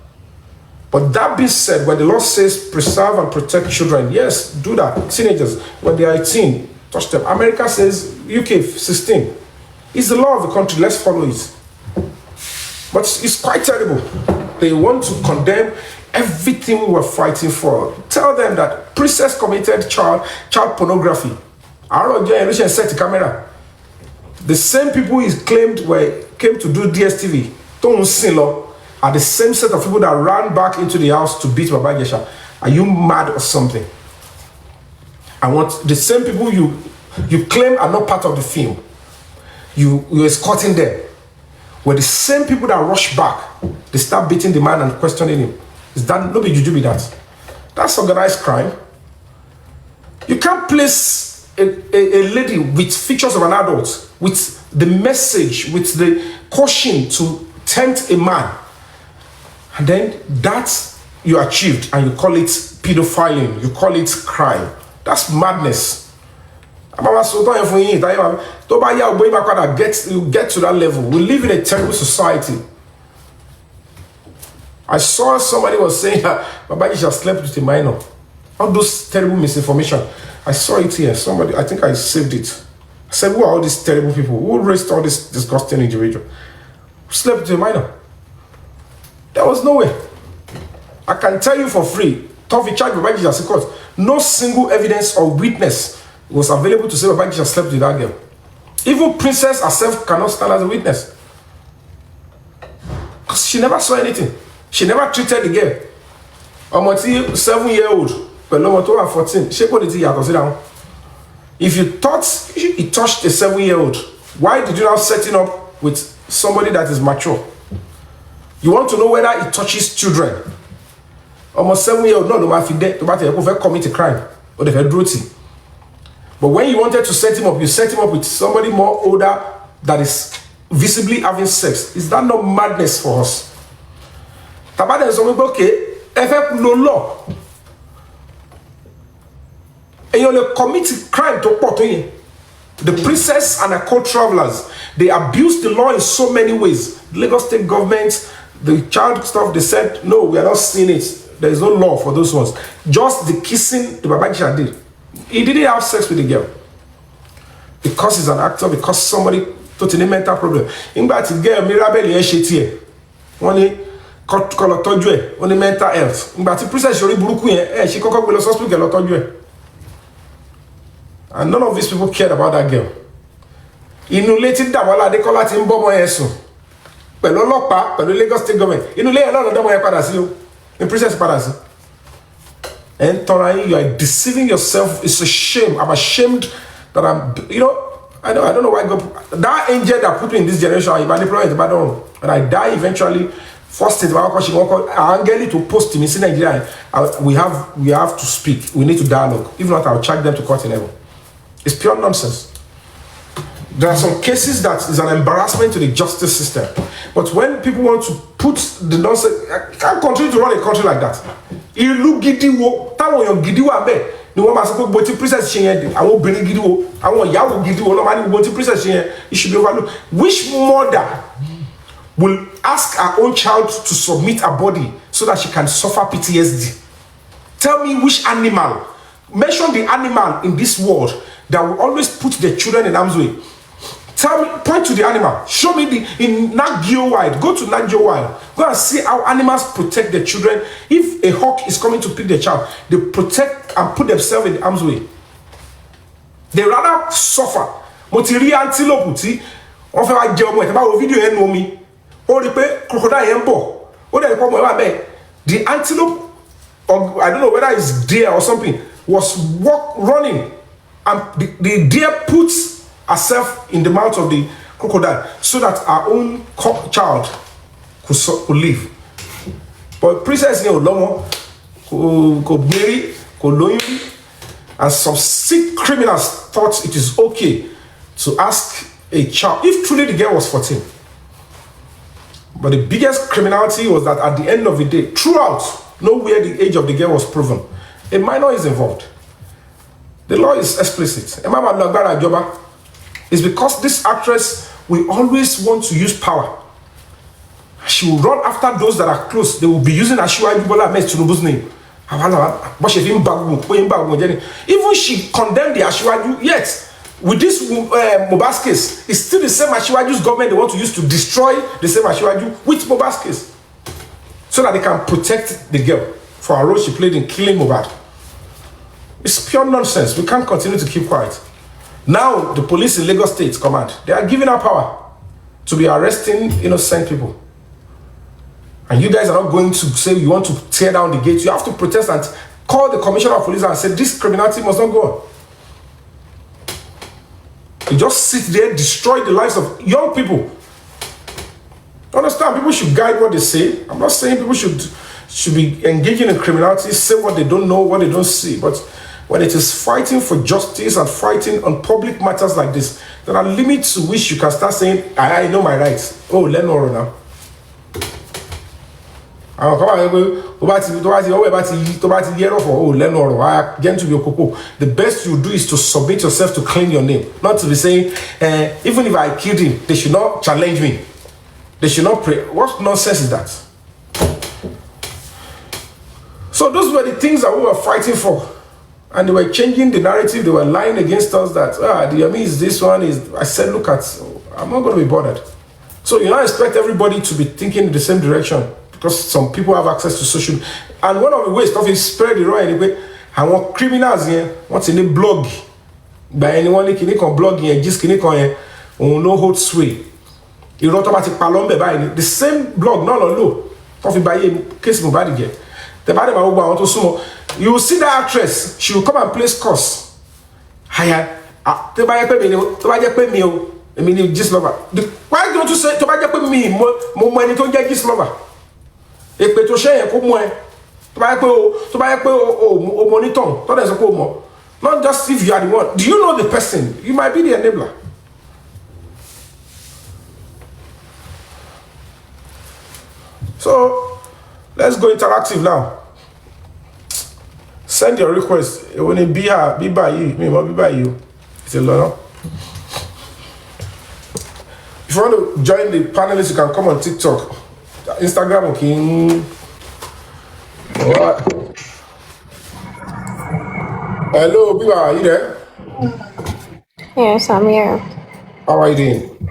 But that being said, when the Lord says preserve and protect children, yes, do that. Teenagers, when they are 18, touch them. America says UK 16. It's the law of the country. Let's follow it. But it's quite terrible. They want to condemn everything we were fighting for. Tell them that Princess committed child pornography. Our generation set the camera. The same people he claimed came to do DSTV, Tom Silo, are the same set of people that ran back into the house to beat Baba Gesha. Are you mad or something? I want the same people you claim are not part of the film. You're escorting them. Were the same people that rush back. They start beating the man and questioning him. Is that nobody you do with that? That's organized crime. You can't place a lady with features of an adult, with the message, with the caution to tempt a man, and then that you achieved and you call it pedophiling, you call it crime. That's madness. You get to that level. We live in a terrible society. I saw somebody was saying that Baba Gesha slept with a minor. All those terrible misinformation. I saw it here. Somebody, I think I saved it. I said, who are all these terrible people? Who raised all this disgusting individual? Who slept with a minor? There was no way. I can tell you for free, Tofi charged Baba Gesha court. No single evidence or witness was available to say Baba Gesha slept with that girl. Even Princess herself cannot stand as a witness. Because she never saw anything. She never treated the girl. Almost 7-year-old, but no 14. She put it down. If you thought he touched a 7-year-old, why did you now set him up with somebody that is mature? You want to know whether he touches children. Almost 7-year-old, no matter if they commit a crime or they do it. But when you wanted to set him up, you set him up with somebody more older that is visibly having sex. Is that not madness for us? Tabada is okay, effect no law. And you commit crime to Portoye. The princess and her co-travelers, they abused the law in so many ways. The Lagos state government, the child stuff, they said, no, we are not seeing it. There is no law for those ones. Just the kissing the Baba Gesha did. He didn't have sex with the girl. Because he's an actor, because somebody thought in a mental problem. In fact, the girl, Mirabelle, only only mental health. In fact, the princess, she could go to hospital. And none of these people cared about that girl. Inulated Damola Adekola ti nbo mo yesun. Pẹ̀lú ọlọ́pàá, pẹ̀lú Lagos state government. Inule e lọ́nà domo yẹn padà sí o. In princess padà sí. And Torai, you are deceiving yourself. It's a shame. I'm ashamed that I don't know why God, that angel that put me in this generation, I manipulate it, and I die eventually. First thing, I angel to post in Nigeria. We have to speak. We need to dialogue. If not, I'll charge them to court in heaven. It's pure nonsense. There are some cases that is an embarrassment to the justice system. But when people want to put the nonsense, I can't continue to run a country like that. You look gidi wo, táwọn èèyàn gidi wà ńbẹ̀. Ni wọ́n máa sọ pé gbogbo tí princess ṣe yẹn, àwọn obìnrin gidi wo, àwọn ìyàwó gidi wo, ló máa ní gbogbo tí princess ṣe yẹn, it should be overlooked. Which mother will ask her own child to submit her body so that she can suffer PTSD? Tell me which animal. Mention the animal in this world that will always put their children in harm's way. Tell me, point to the animal. Show me in Nat Geo Wild. Go to Nat Geo Wild. Go and see how animals protect their children. If a hawk is coming to pick their child, they protect and put themselves in harm's way. They rather suffer. Mo ti rí antelope tí wọ́n fẹ́ wá jẹ ọmọ ẹ̀ tí bá wo fídíò ẹ̀ nu omi. Ó rí pé crocodile yẹn ń bọ̀. Ó dẹ̀ rí pé ọmọ ẹ̀ wà bẹ́ẹ̀. The antelope, or I don't know whether it's deer or something, was running, and the deer puts herself in the mouth of the crocodile so that our own child could live. But princess here Lomo could marry, could lóyún, and some sick criminals thought it is okay to ask a child if truly the girl was 14. But the biggest criminality was that at the end of the day, throughout, nowhere the age of the girl was proven. A minor is involved. The law is explicit. It's because this actress will always want to use power. She will run after those that are close. They will be using Ashiwa Bola Ahmed Tinubu's name. Even she condemned the Ashiwaju, yet with this Mohbad's case, it's still the same Ashiwaju's government they want to use to destroy the same Ashiwaju with Mohbad's case, so that they can protect the girl for a role she played in killing Mohbad. It's pure nonsense. We can't continue to keep quiet. Now the police in Lagos State Command, they are giving her power to be arresting innocent people. And you guys are not going to say you want to tear down the gates. You have to protest and call the commissioner of police and say this criminality must not go on. You just sit there, destroy the lives of young people. Understand? People should guide what they say. I'm not saying people should be engaging in criminality, say what they don't know, what they don't see. But when it is fighting for justice and fighting on public matters like this, there are limits to which you can start saying, I know my rights. Oh, let no now. The best you do is to submit yourself to clean your name, not to be saying, even if I killed him, they should not challenge me. They should not pray. What nonsense is that? So those were the things that we were fighting for. And they were changing the narrative. They were lying against us that, the Yomi is this one. I said, look at, I'm not going to be bothered. So you don't expect everybody to be thinking in the same direction, because some people have access to social media. And one of the ways of spread the wrong anyway, and what criminals here, what's in the blog, by anyone can blog here, just can no hold sway. You automatic palombe by the same blog, no, coffee by case Mohbad again. The body want to sumo. You will see that actress, she will come and place course. Higher, the buyer pay me, I mean, just lover. Why don't you say to buy me more money to get this lover? If to share, come on. To buy monitor, not just if you are the one. Do you know the person? You might be the enabler. So let's go interactive now. Send your request. When it be by you, be by you. It's a lot. If you want to join the panelists, you can come on TikTok, Instagram, okay. Alright. Hello, Biba, are you there? Yes, I'm here. How are you doing?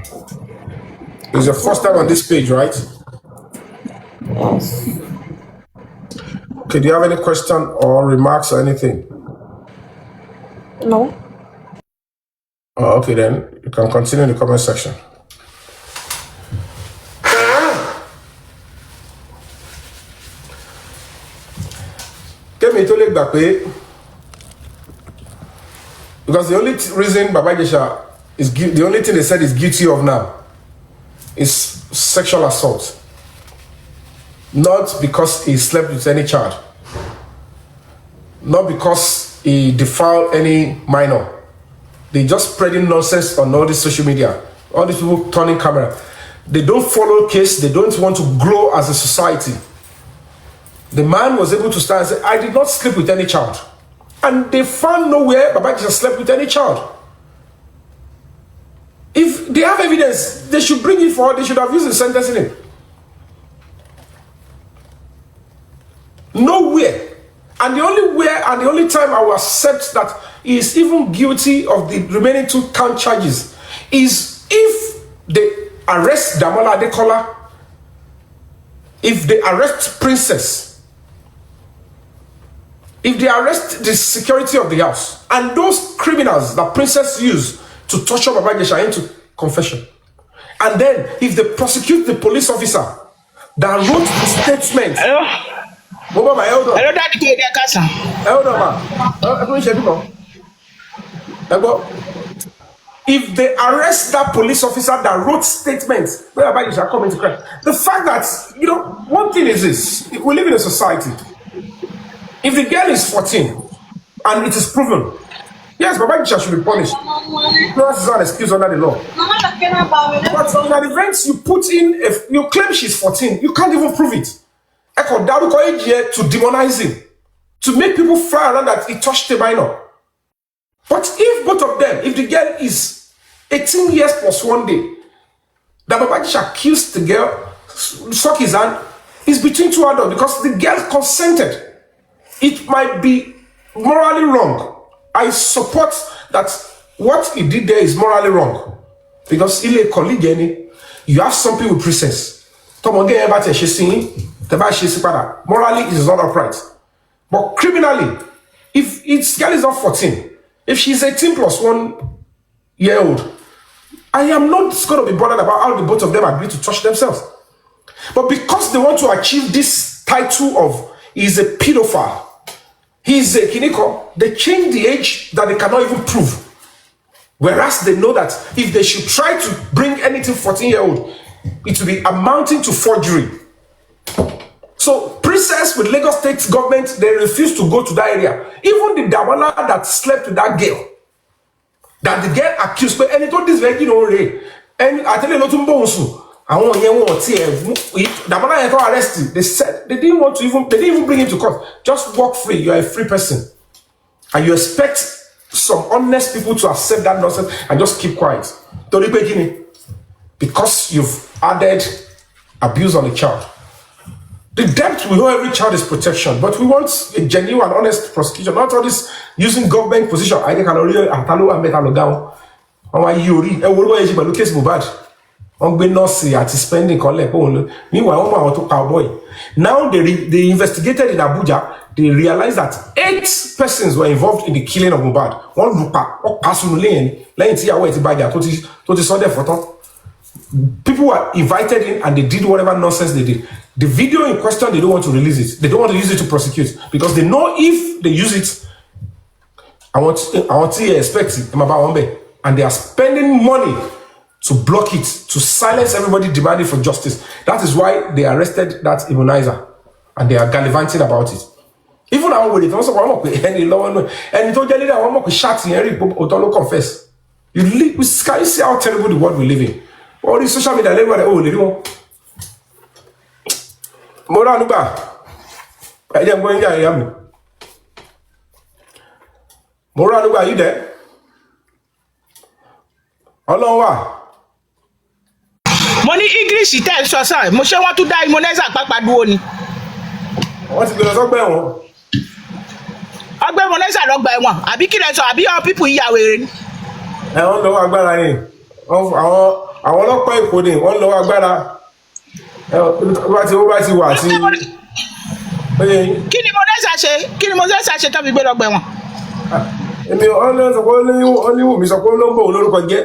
It's your first time on this page, right? Yes. Okay, do you have any question or remarks or anything? No. Oh, okay, then you can continue in the comment section. Because the only reason Baba Jesha is the only thing they said is guilty of now is sexual assault. Not because he slept with any child. Not because he defiled any minor. They just spreading nonsense on all this social media. All these people turning camera. They don't follow case. They don't want to grow as a society. The man was able to stand and say, I did not sleep with any child. And they found nowhere Baba just slept with any child. If they have evidence, they should bring it forward. They should have used the sentencing him. Nowhere. And the only time I will accept that he is even guilty of the remaining 2 count charges is if they arrest Damola Adekola, if they arrest Princess, if they arrest the security of the house and those criminals that Princess used to torture Baba Ijesha into confession, and then if they prosecute the police officer that wrote the statement. Hello, my elder. Hello, Daddy. Elder, if they arrest that police officer that wrote statements whereby you shall come into Christ, the fact that, one thing is this: we live in a society. If the girl is 14 and it is proven, yes, Baba Ijesha should be punished. Ignorance is not an excuse under the law. But in an event you put in, if you claim she's 14, you can't even prove it. To demonize him, to make people fly around that he touched a minor. But if both of them, if the girl is 18 years plus 1 day, that Baba Ijesha kills the girl, suck his hand, is between two adults because the girl consented. It might be morally wrong. I support that what he did there is morally wrong. Because you have something with princess. Morally it is not upright. But criminally, if its girl is not 14, if she's 18 plus 1 year old, I am not going to be bothered about how the both of them agree to touch themselves. But because they want to achieve this title of he's a pedophile, he's a kiniko, they change the age that they cannot even prove. Whereas they know that if they should try to bring anything 14-year-old, it will be amounting to forgery. So Princess with Lagos State government, they refuse to go to that area. Even the Dawala that slept with that girl, that the girl accused, but and it told this very and I tell you not to I want Dawala got arrested. They said they didn't even bring him to court. Just walk free. You are a free person, and you expect some honest people to accept that nonsense and just keep quiet. Because you've added abuse on a child. The depth, we know every child is protection, but we want a genuine, honest prosecution, not all this using government position. I think spending meanwhile, now they investigated in Abuja. They realized that 8 persons were involved in the killing of Mohbad. People were invited in and they did whatever nonsense they did. The video in question, they don't want to release it. They don't want to use it to prosecute because they know if they use it, I want to expect it, and they are spending money to block it, to silence everybody demanding for justice. That is why they arrested that immunizer and they are gallivanting about it. Even now, when it also any law and told you that I want to shut in confess. We see how terrible the world we live in. All these social media, Moranuba, I am going to Moranuba, are you there? Hello, money English tell so say mo se want to die moneza papa duo ni wọ́n ti gbé lọ sọ́gbà ẹ̀wọ̀n. Ọgbẹ́ moneza lọ gba ẹ̀wọ̀n àbí kí lẹ sọ àbí all people ya wèrè ni. Wọ́n lọ́wọ́ agbára ni àwọn ọlọ́pàá Èkó ni wọ́n lọ́wọ́ agbára bá ti wà sí. Kí ni moneza ṣe tó fi gbé lọ gba ẹ̀wọ̀n. Èmi ọ̀nà sọ pé ó ní Wùmí sọ pé ó ló ń bọ̀ olórúkọ jẹ́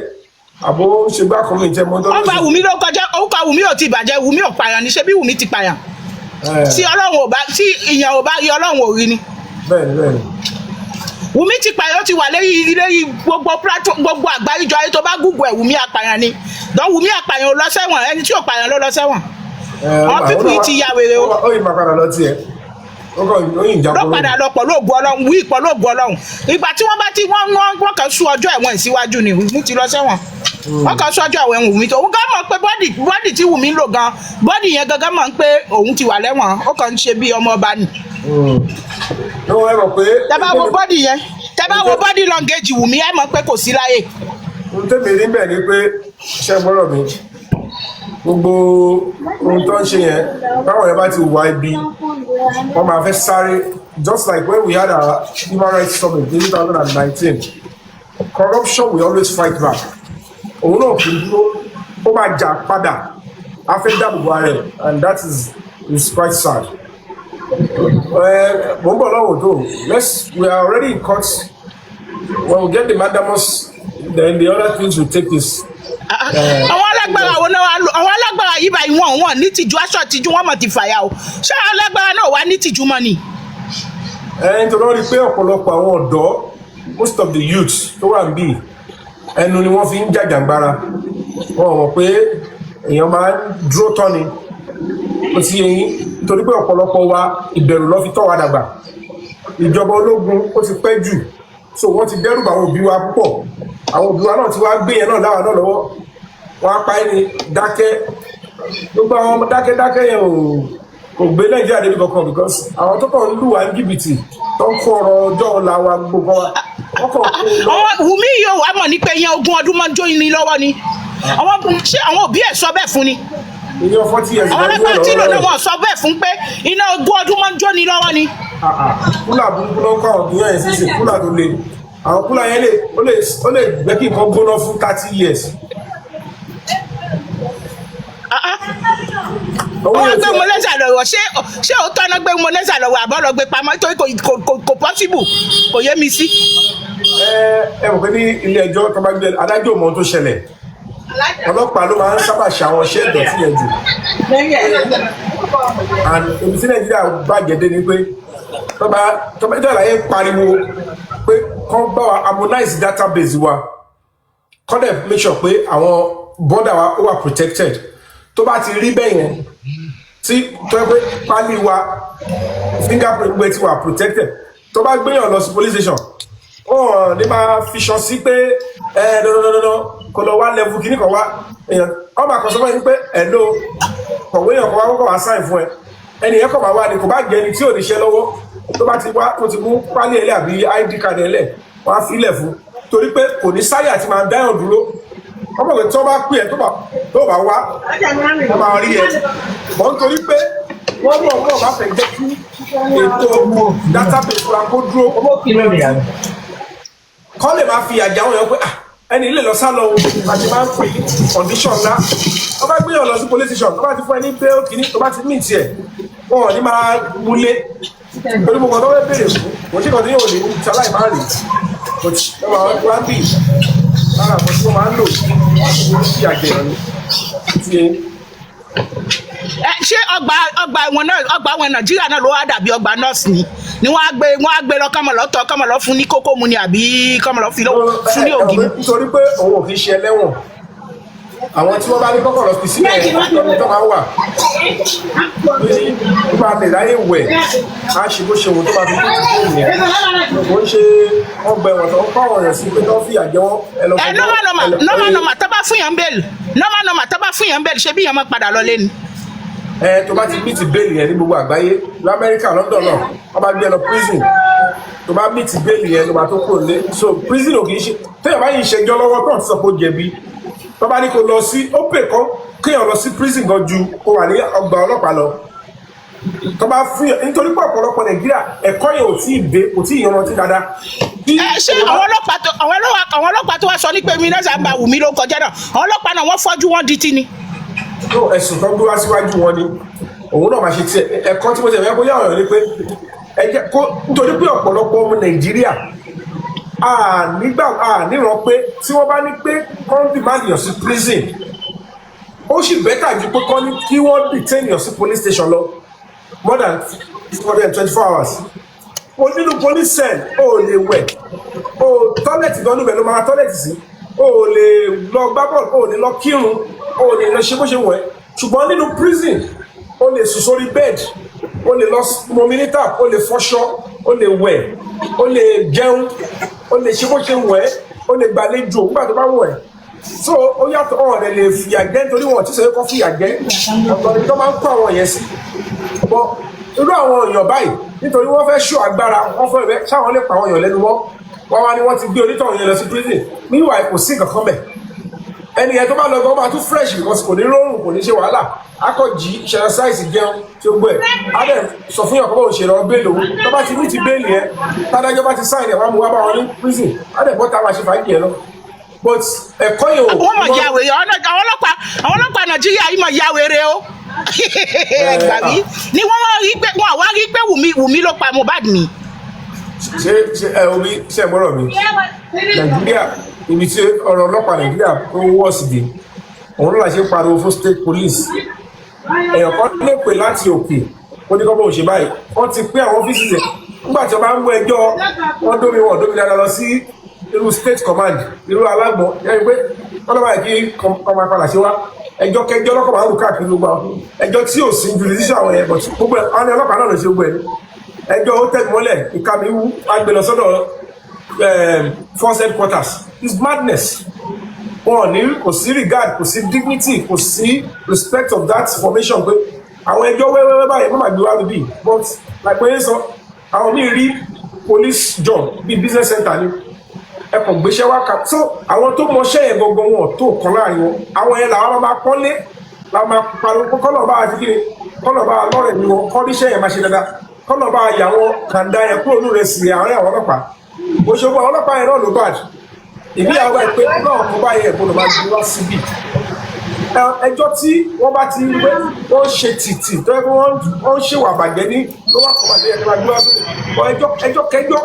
àbò ṣe gbá kan mi jẹ́ mọ́tò. Ọba Wùmí ló kọjá orúkọ Wùmí ò ti bàjẹ́ Wùmí ò pààyàn ní ṣe bí Wùmí ti pààyàn. Tí ìyàn ò bá rí Ọlọ́run ò rí ni. Bẹ́ẹ̀ni. Wùmí ti pààyàn ó ti wà lẹ́yìn gbogbo àgbáríjọ ayé tó bá gúgù ẹ̀ Wùmí apààyàn ni. Dán Wùmí apààyàn ò lọ sẹ́wọ̀n ẹni tí ò pààyàn ló lọ sẹ́wọ̀n. Àwọn pípù yìí ti ya wèrè o. Ó yìí máa padà lọ tiẹ̀. Ló padà lọ pọ̀ lóògùn Ọlọ́run wí pọ̀ lóògùn Ọlọ́run. Ìgbà tí wọ́n kàn sún ọjọ́ ẹ̀wọ̀n síwájú ni Wùmí ti lọ sẹ́wọ̀n. Wọ́n kàn sún ọjọ́ ẹ̀wọ̀n Wùmí tó. Òun gan mọ̀ pé bọ́dì tí Wùmí lò gan bọ́dì yẹn gangan mọ̀ pé òun ti wà lẹ́wọ̀n ó kàn ń ṣe bí ọmọ ọba ni. Tẹ́ bá wo bọ́dì yẹn tẹ́ bá wo bọ́dì lọ́ngẹ́jì Wùmí ẹ̀ mọ̀ pé kò sí láyé. Ohun tẹ́mi rí bẹ́ẹ̀ ni pé ṣẹ́ gbọ́dọ̀ mi gbogbo ohun tó ń ṣe yẹn báwọn yẹn bá ti wà ibi wọ́n máa fẹ́ sáré just like when we had our human rights summit in 2019 corruption will always fight back. Òun náà kì í dúró ó máa jà padà a fẹ́ dáàbò bo ara ẹ̀ and that is quite sad. We are already in court. When we get the mandamus, then the other things will take this. Àwọn alágbára wo náà àwọn alágbára yìí báyìí wọ́n ní tìjú aṣọ tìjú wọn mọ̀ ti fàyà o. Ṣé àwọn alágbára náà wà ní tìjú mọ́ ni? Nítorí wọ́n rí pé ọ̀pọ̀lọpọ̀ àwọn ọ̀dọ́, most of the youths tó wà níbí, ẹnu ni wọ́n fi ń jàjàgbara. Wọ́n mọ̀ pé èèyàn máa ń dúró tán ni. Ó ti yé yín nítorí pé ọ̀pọ̀lọpọ̀ wa ìbẹ̀rù ló fi tọ́ wa dàgbà. Ìjọba ológun ó ti pẹ́ jù, so wọ́n ti dẹ́rù bá àwọn òbí wa púpọ̀. Àwọn òbí wa náà ti wá gbé yẹn náà láwa náà lọ́wọ́. Wọ́n á pa ẹni dákẹ́. Gbogbo àwọn ọmọ dákẹ́dákẹ́ yẹn kò gbé Nàìjíríà débi kankan because àwọn tó kàn ń lù wá ní jìbìtì tó ń kó ọrọ̀ ọjọ́ ọ̀la wa gbogbo wa. Wùmí yóò wá mọ̀ ní pé ìyẹn ogún ọdún máa ń jó ní lọ́wọ́ ni. Ṣé àwọn òbí ẹ̀ sọ bẹ́ẹ̀ fún ni? Ìyẹn 40 years. Àwọn ẹgbẹ́ tí lónìí wọn sọ bẹ́ẹ̀ fún pé iná ogún ọdún máa ń jó ní lọ́wọ́ ni. Kúlà burúkú ló ń kọ́ àwọn ìyẹn ìsinsìn kúlà tó le. Àwọn kúlà yẹn ó lè gbé kí nǹkan gbóná fún 30 years. Wọ́n gbé mọ́lẹ́sà lọ́wọ́ ṣé òótọ́ náà gbé mọ́lẹ́sà lọ́wọ́ àbọ̀ lọ gbé pamọ́ torí kò possible kò yé mi sí. Ẹ mọ̀ pé ní ilé ẹjọ́ tó bá gbé adájọ́ mọ́ tó ṣẹlẹ̀ ọlọ́pàá ló máa ń sábà ṣe àwọn iṣẹ́ ìdọ̀tí yẹn jù. And èmi tí Nàìjíríà bàjẹ́ dé ni pé tó bá ìjọba yẹn pariwo pé kán bá wa harmonize database wa kán dẹ̀ make sure pé àwọn border wa ó wà protected. Tó bá ti rí bẹ́ẹ̀ yẹn tí tó yẹ pé pálí wa fingerprint way ti wà protected tó bá gbéyàn lọ sí police station ó ní máa fi ṣan sí pé dandandandan kò lọ wá level kìíní kan wá èèyàn ọmọ àkọsọ fún yín pé ẹ̀lò kọ̀wé èèyàn kan wá kọ́kọ́ wá sáìn fún ẹ ẹni yẹn kọ̀ máa wá ni kò bá jẹ́ ẹni tí ò ní ṣe lọ́wọ́ tó bá ti wá tó ti mú pálí ẹlẹ́ àbí ID card ẹlẹ́ wọ́n á filẹ̀ fún torí pé kò ní sáyà àti máa dáyàn dúró ọmọ ìwé tí wọ́n bá pè ẹ́ tó bá wá wọ́n máa rí ẹ mọ́ nítorí pé wọ́n mọ̀ ọ́n bá fẹ́ jẹ́ kí ètò database wa kó dúró kọ́ lè máa fi àjà wọn yẹn pé ẹni ilé lọ sá lọ àti máa ń pè condition ńlá wọ́n bá gbéyàn lọ sí police station tó bá ti fún ẹ ní bail kìíní tó bá ti mí tiẹ̀ wọn ò ní máa múlé torí mo kàn tó fẹ́ béèrè fún kò sí kan tí yóò ní sáláì máa rè kò tí wọ́n máa wá bì lára àwọn tí wọ́n máa ń lò sí àjẹyàn ní ti ṣé ọgbà ẹ̀wọ̀n Nàìjíríà náà ló wá dàbí ọgbà nọ́ọ̀sì ni wọ́n á gbé lọ kọ́mọ lọ fún ní kókó mu ni àbí kọ́mọ lọ fún ní ògì mu. nítorí pé òun ò fi ṣe ẹlẹ́wọ̀n àwọn tí wọ́n bá ní kọ́kọ́ lọ fi sílẹ̀ tó máa wà tó máa lè ráyè wẹ̀ á ṣe bó ṣe wò tó máa fi kú ti fóònù yẹn kò ń ṣe ọgbà ẹ̀wọ̀n tó ń kọ́ àwọn èèyàn sí pé tó ń fìyà jẹ wọ́n normal tó bá fún yàn bẹ́ẹ̀lì ṣé bí yàn máa padà lọ lé ni. Tó bá ti meet bẹ́ẹ̀lì yẹn ní gbogbo àgbáyé lamẹ́ríkà London náà wọ́n bá gbé lọ prison tó bá meet bẹ́ẹ̀lì yẹn ló máa tó kúrò lé so prison ò kì í ṣe téèyàn bá yìí ṣẹjọ́ lọ́wọ́ tó ń sọ pé ó jẹ̀bi tó bá ní kó lọ sí ó pè kán kéèyàn lọ sí prison gan ju kó wà ní ọgbà ọlọ́pàá lọ tó bá fún yàn nítorí pé ọ̀pọ̀lọpọ̀ Nàìjíríà ẹ̀kọ́ yẹn ò tí ì dé kò tí ì yanrantí dáadáa. Ṣé àwọn ọlọ́pàá tó wá sọ ní pé mi náà sábà Wùmí ló kọjá náà àwọn ọlọ́pàá náà wọ́n fọ́jú wọn di tí ni. Ẹ̀sùn tó gbé wá síwájú wọn ni òun náà máa ṣe tiẹ̀ ẹ̀kọ́ tí mo ṣe fẹ́ bóyá ọ̀rọ̀ ni pé nítorí pé ọ̀pọ̀lọpọ̀ ọmọ Nàìjíríà níran pé tí wọ́n bá ní pé kọ́ńtì máa yàn sí prison ó sì bẹ́tà ju pé kọ́ ní kí wọ́n detain yàn sí police station lọ more than 24 hours. Mo nínú police cell ó lè wẹ̀ tọ́lẹ̀tì gan níbẹ̀ ló máa tọ́lẹ̀tì sí ó lè lọ gbá bọ́ọ̀lù ó lè lọ kírun ó lè lọ ṣe bó ṣe wọ̀ ẹ́ ṣùgbọ́n nínú prison ó lè sùn sórí bed ó lè lọ momi ní tap ó lè fọṣọ ó lè wẹ̀ ó lè jẹun ó lè ṣe bó ṣe wọ̀ ẹ́ ó lè gbàlejò nígbà tó bá wọ̀ ẹ́ so ó yàtọ̀ ọ̀rẹ́ lè fìyà jẹ nítorí wọn ti sọ kọ́ fìyà jẹ ọ̀tọ̀ ni tó máa ń kó àwọn yẹn sí bọ́ irú àwọn èèyàn báyìí nítorí wọ́n fẹ́ ṣó agbára wọ́n fẹ́ rẹ̀ ṣáwọn lè pa àwọn èèyàn lẹ́nu wọ́n wá ní wọ́n ti gbé onítọ̀hún yẹn lọ sí prison níwà kò sí nǹkan kan bẹ̀ ẹni yẹn tó bá lọ gan máa tún fresh because kò ní rọrùn kò ní ṣe wàhálà akọ̀jì ṣẹlẹsáìsì jẹun tí ó gbọ́ ẹ̀ á dẹ̀ sọ fún yàn kọ́ bóun ṣe lọ bẹ́ẹ̀lì òun tó bá ti ní ti bẹ́ẹ̀lì yẹn tádájọ́ bá ti sáìn ẹ̀ wá mú wá bá wọn ní prison á dẹ̀ bọ́ táwa ṣe fàájì ẹ̀ lọ but ẹ̀kọ́ yìí ò. wọ́n mọ̀ ya wèrè àwọn ọlọ́pàá Nàìjíríà yìí mọ̀ ya wèrè o ẹgbà rí ni wọ́n rí pé wọ́n wá rí pé Wùmí ló pa Mohbad mi. ṣe omi ṣe gbọ́dọ̀ mi Nàìjíríà ibi tí ọ̀rọ̀ ọlọ́pàá Nàìjíríà tó wọ́ sí di òun ló la ṣe pariwo fún state police èèyàn kan lè pè láti òkè ó ní kọ́kọ́ òṣè báyìí wọ́n ti pín àwọn ọ́fíìsì rẹ̀ nígbà tí wọ́n bá ń mú ẹjọ́ wọ́n dómi dáadáa lọ sí irú state command irú alágbọ̀n yẹn pé wọ́n lọ́wọ́ kí kọ́mọ apàdà ṣe wá ẹjọ́ kẹjọ́ lọ́kọ̀ máa ń lù káàkiri gbogbo àwọn ẹjọ́ tí ò sí jurisdiction àwọn yẹn bọ̀ gbogbo ẹ̀ àwọn ọlọ́pàá náà lè ṣe gbogbo ẹ̀ ẹjọ́ ó tẹ̀ mọ́lẹ̀ ìkànnì wú agbè lọ sọ́dọ̀ force headquarters is madness. Wọn ní kò sí regard kò sí dignity kò sí respect of that formation pé àwọn ẹjọ́ wẹ́wẹ́wẹ́ báyìí má má gbé wá bíbí but like pé sọ àwọn míì rí police job bíi business center ni ẹ kàn gbéṣẹ́ wá ká so àwọn tó mọṣẹ́ yẹn gangan wọn tó kàn láàrin wọn àwọn yẹn làwọn máa pọ́nlé làwọn máa pariwo pé kọ́nà bá àti kíni kọ́nà bá lọ́rẹ̀ ni wọn kọ́ níṣẹ́ yẹn máa ṣe dáadáa kọ́nà bá yà wọn kàńdá yẹn kúrò ní rẹ̀ sí àwọn ọlọ́pàá òṣogbo àwọn ọlọ́pàá yẹn náà ló bad ìbí àwọn ìpè náà kó bá yẹ ẹ̀gbọ́n máa gbé wá síbí ẹjọ́ tí wọ́n bá ti wé wọ́n ṣe tìtì tó yẹ kó wọ́n ṣèwà bàjẹ́ ní ló wà kó bàjẹ́ ẹ̀gbọ́n máa gbé wá síbí ẹjọ́ kẹjọ́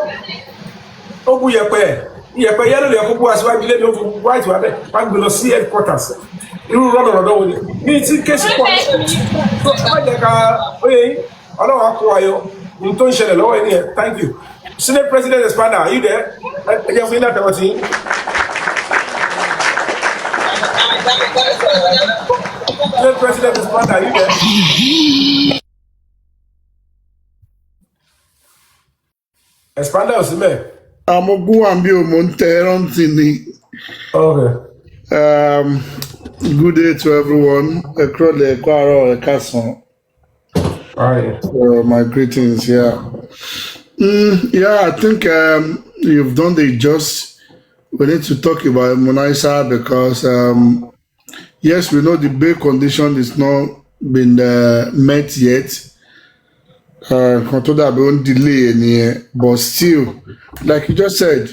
ó bu iyẹ̀pẹ̀ yẹ́lò lè kó bú aṣíwájú lé ní ó fi white wà bẹ́ẹ̀ wá gbé lọ sí headquarters irú rọ́dọ̀rọ̀dọ̀ wo ni ní tí kéésì pọ̀ tó ẹ má jẹ́ ká ó yẹ yín ọlọ́run á kó ayọ̀ ní tó ń ṣẹlẹ̀ lọ́wọ́ yìí nìyẹn thank you Senate President Espander are you there ẹ jẹ́ fún yín láti ẹ̀wọ̀n tí yín. Senate President Espander are you there. Espander ò sí mẹ́ẹ̀. Amogun ambi o mo ń tẹ rántí ni. Okay. Good day to everyone. Ekrole Ekwaro Ekason. Hi. My greetings here. Yeah, I think you've done the just. We need to talk about Monaisa because yes, we know the bail condition is not been met yet. Control that won't delay any, but still, like you just said,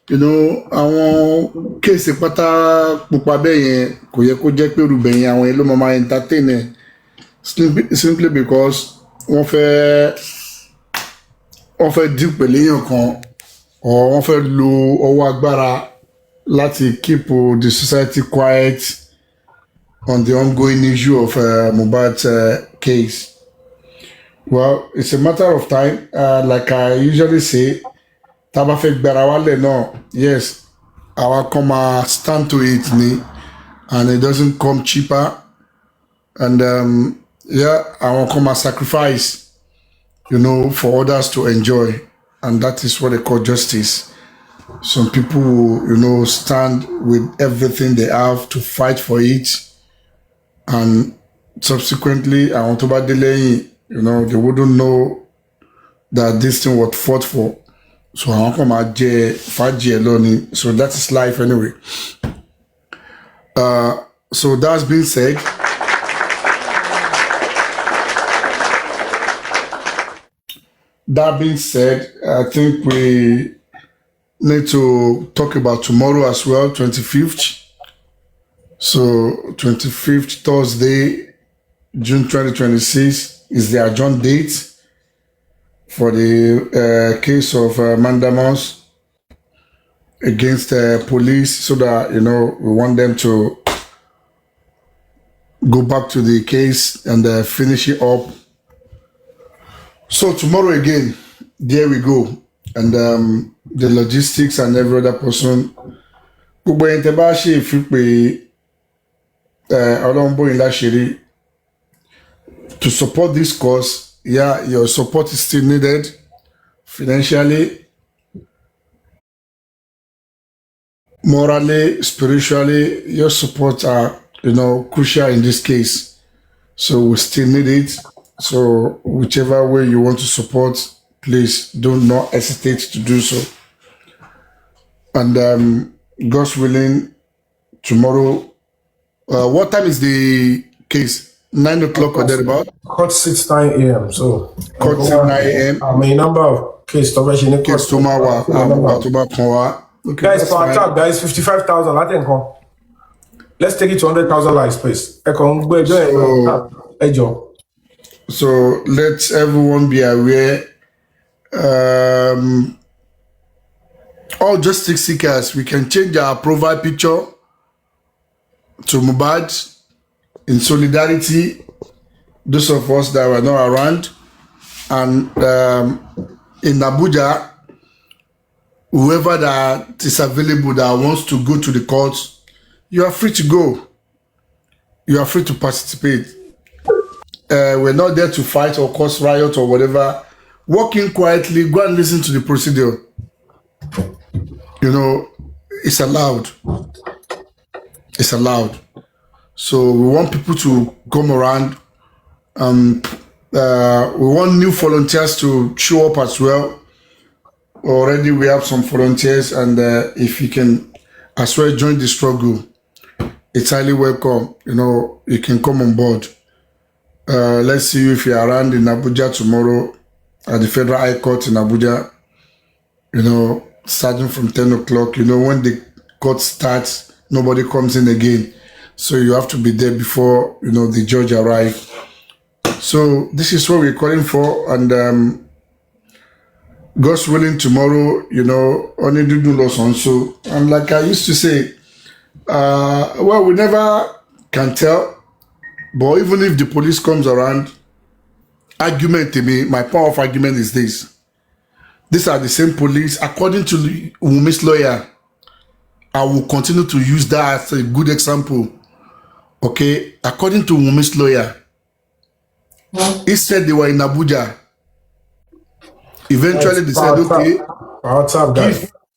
you know, àwọn case pátá pupa bẹ́ẹ̀ yẹn kò yẹ kó jẹ́ pé rúbẹ̀ yẹn àwọn yẹn ló máa entertain ẹ̀ simply because wọ́n fẹ́ deal pẹ̀lú èèyàn kan or wọ́n fẹ́ lo ọwọ́ agbára láti keep the society quiet on the ongoing issue of Mohbad's case. Well, it's a matter of time. Like I usually say, taba fẹ́ gbára wálẹ̀ náà, yes, our come stand to it ni, and it doesn't come cheaper. And yeah, our come sacrifice, you know, for others to enjoy, and that is what they call justice. Some people, you know, stand with everything they have to fight for it, and subsequently, I want to be delaying. You know, they wouldn't know that this thing was fought for. So I want to fight alone. So that is life anyway. So that's being said, I think we need to talk about tomorrow as well, 25th. So 25th Thursday, June 2026. Is the adjourned date for the case of Mandamos against police, so that, you know, we want them to go back to the case and finish it up. So tomorrow again, there we go. And the logistics and every other person. To support this cause, yeah, your support is still needed financially, morally, spiritually. Your support are, you know, crucial in this case. So we still need it. So whichever way you want to support, please do not hesitate to do so. And God's willing, tomorrow, what time is the case? 9 o'clock or thereabout? Court 6, 9 a.m. So, Court 6, 9 a.m. I mean, number of case to mention. Case to Mawa. Guys, for attack, that is 55,000. I think. Let's take it to 100,000 lives, please. Ejo. So let everyone be aware. All justice seekers, we can change our profile picture to Mohbad in solidarity. Those of us that were not around, and in Abuja, whoever that is available that wants to go to the courts, you are free to go. You are free to participate. We're not there to fight or cause riot or whatever. Walk in quietly, go and listen to the procedure. You know, it's allowed. It's allowed. So we want people to come around. We want new volunteers to show up as well. Already we have some volunteers, and if you can as well join the struggle, it's highly welcome. You know, you can come on board. Let's see you if you're around in Abuja tomorrow at the Federal High Court in Abuja. You know, starting from 10 o'clock. You know, when the court starts, nobody comes in again. So you have to be there before, you know, the judge arrives. So this is what we're calling for, and God's willing, tomorrow, you know, only do loss also. And like I used to say, well, we never can tell, but even if the police comes around, argument to me, my power of argument is this. These are the same police. According to Wunmi's lawyer, I will continue to use that as a good example. Okay, according to Wunmi's lawyer, he said they were in Abuja. Eventually, they said, okay,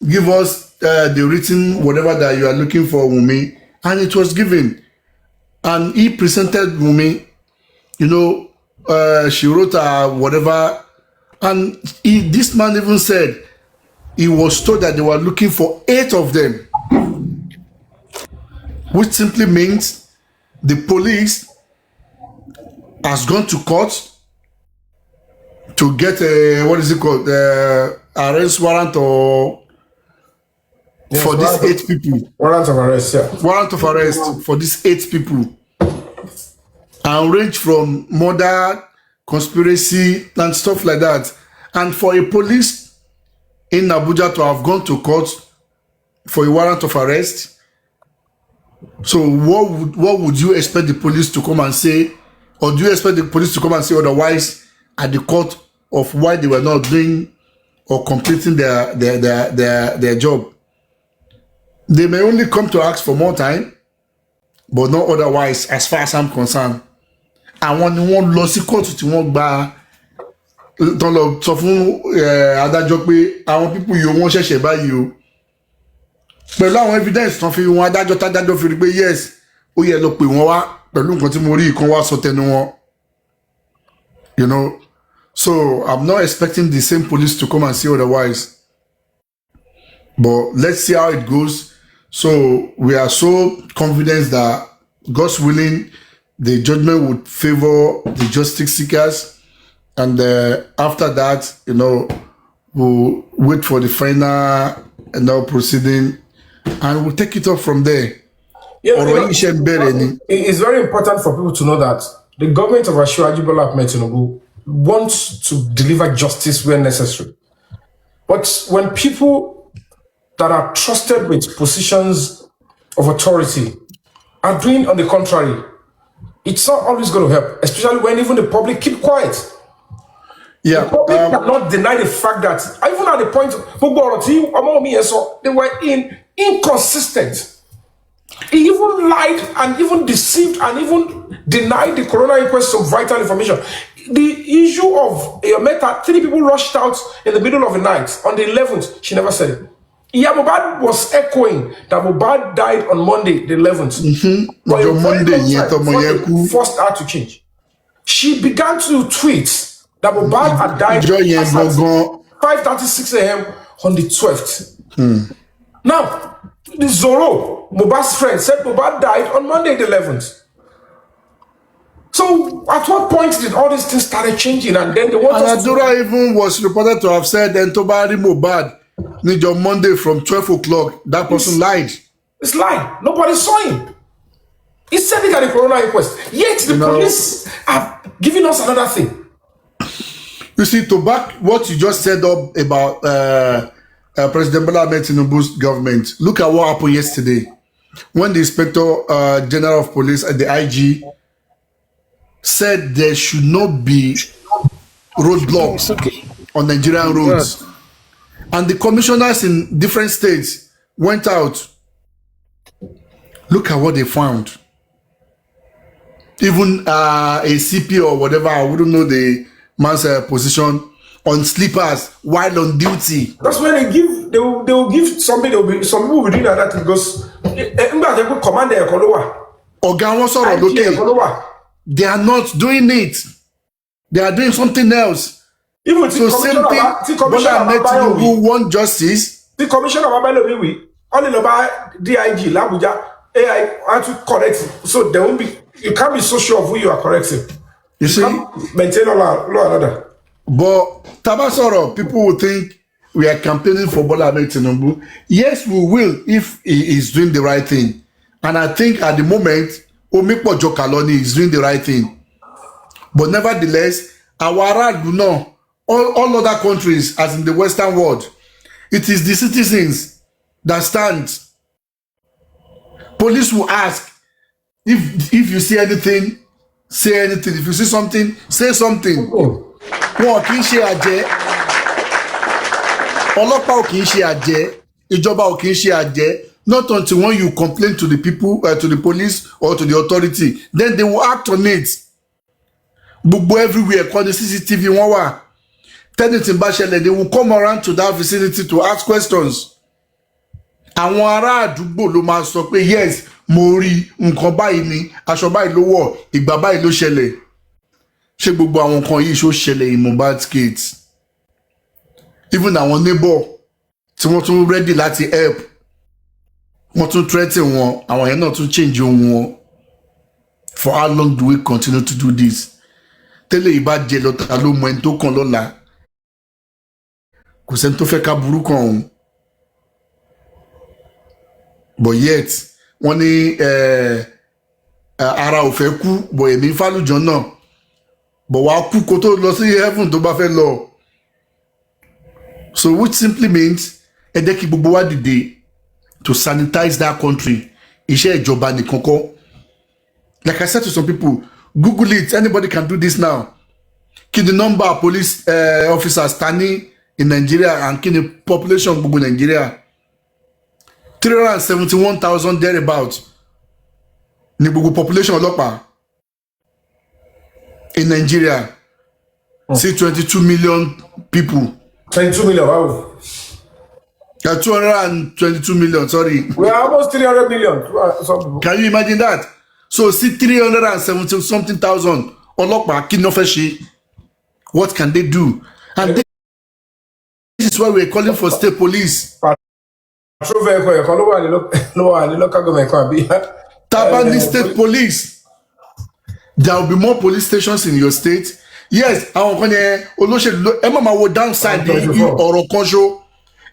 give us the written whatever that you are looking for, Wunmi. And it was given. And he presented Wunmi, you know, she wrote whatever. And this man even said he was told that they were looking for 8 of them. Which simply means the police has gone to court to get a, what is it called, arrest warrant or for these 8 people. Warrant of arrest, yeah. Warrant of arrest for these 8 people. And range from murder, conspiracy, and stuff like that. And for a police in Abuja to have gone to court for a warrant of arrest, so what would you expect the police to come and say? Or do you expect the police to come and say otherwise at the court of why they were not doing or completing their job? They may only come to ask for more time, but not otherwise, as far as I'm concerned. Àwọn ni wọ́n lọ sí kóòtù tí wọ́n gba tán lọ sọ fún adájọ́ pé àwọn pípù yìí wọ́n ṣẹ̀ṣẹ̀ báyìí o. Pẹ̀lú àwọn evidence tán fi wọn adájọ́ tádájọ́ fi rí pé yes, ó yẹ lọ pè wọ́n wá pẹ̀lú nǹkan tí mo rí ìkan wá sọ tẹnu wọn. You know, so I'm not expecting the same police to come and say otherwise. But let's see how it goes. So we are so confident that God's willing, the judgment would favor the justice seekers. And after that, you know, we'll wait for the final, you know, proceeding, and we'll take it up from there. Yeah, it's very important for people to know that the government of Asiwaju Bola Ahmed Tinubu wants to deliver justice where necessary. But when people that are trusted with positions of authority are doing on the contrary, it's not always going to help, especially when even the public keep quiet. Yeah, the public cannot deny the fact that even at the point they were inconsistent. He even lied and even deceived and even denied the coroner inquest some vital information. The issue of Meta, 3 people rushed out in the middle of the night on the 11th. She never said it. Yeah, Mohbad was echoing that Mohbad died on Monday, the 11th. But Monday, forced her to change. She began to tweet that Mohbad had died at 5:36 a.m. on the 12th. Now, the Zoro, Mohbad's friend, said Mohbad died on Monday, the 11th. So, at what point did all these things started changing? And then they wanted Adura even was reported to have said, then Tobari Mohbad need on Monday from 12 o'clock. That person lied. It's lying. Nobody saw him. He said it at the Corona inquest. Yet the police are giving us another thing. You see, to back what you just said up about President Bola Ahmed Tinubu's government, look at what happened yesterday when the Inspector General of Police and the IG said there should not be roadblocks on Nigerian roads. And the commissioners in different states went out. Look at what they found. Even a CP or whatever, I wouldn't know the man's position, on sleepers while on duty. That's when they will give something. Some people will do that because they will command their they are not doing it. They are doing something else. Even so same thing. Bola Ahmed Tinubu want justice. The commissioner of Abayomi, only about DIG, Labuja, AI, want to correct it. So there won't be. You can't be so sure of who you are correcting. You see, maintain law and order. But Tabasoro, people will think we are campaigning for Bola Ahmed Tinubu. Yes, we will if he is doing the right thing. And I think at the moment, Omipo Jokaloni is doing the right thing. But nevertheless, our do know all other countries, as in the Western world, it is the citizens that stand. Police will ask if you see anything, say anything. If you see something, say something. Wọn kì í ṣe àjẹ́, ọlọ́pàá ò kì í ṣe àjẹ́, ìjọba ò kì í ṣe àjẹ́. Not until when you complain to the people, to the police or to the authority, then they will act on it. Gbogbo everywhere, kọ́ ni CCTV wọn wà. Tẹ́nìtì bá ṣẹlẹ̀, they will come around to that vicinity to ask questions. Àwọn ará àdúgbò ló máa sọ pé yes, mo rí nǹkan báyìí ni, aṣọ báyìí ló wọ̀, ìgbà báyìí ló ṣẹlẹ̀. Ṣé gbogbo àwọn nǹkan yìí ṣó ṣẹlẹ̀ in Mohbad's case? Even àwọn neighbor tí wọ́n tún ready láti help, wọ́n tún threaten wọn, àwọn yẹn náà tún change ohun wọn. For how long do we continue to do this? Tẹ́lẹ̀ ìbá jẹ lọ́ta ló mọ ẹni tó kàn lọ́la. Kò sẹ́ni tó fẹ́ ká burú kan òun. But yet, wọ́n ní ara ò fẹ́ kú, but èmi fálùjọ náà. But wàá kú kó tó lọ sí heaven tó bá fẹ́ lọ. So which simply means ẹ jẹ́ kí gbogbo wa dìde to sanitize that country. Iṣẹ́ ìjọba nìkan kọ́. Like I said to some people, Google it, anybody can do this now. Kí ni number of police officers standing in Nigeria and kí ni population gbogbo Nigeria? 371,000 thereabout. Ni gbogbo population ọlọ́pàá in Nigeria. See 22 million people. 22 million, wow. 222 million, sorry. We are almost 300 million. Some people. Can you imagine that? So see 370 something thousand. Ọlọ́pàá kí ni wọ́n fẹ́ ṣe? What can they do? And this is why we're calling for state police. Tabani state police. There will be more police stations in your state. Yes, àwọn kan yẹn olóṣèlú ẹ má máa wo downside ọ̀rọ̀ kan ṣó.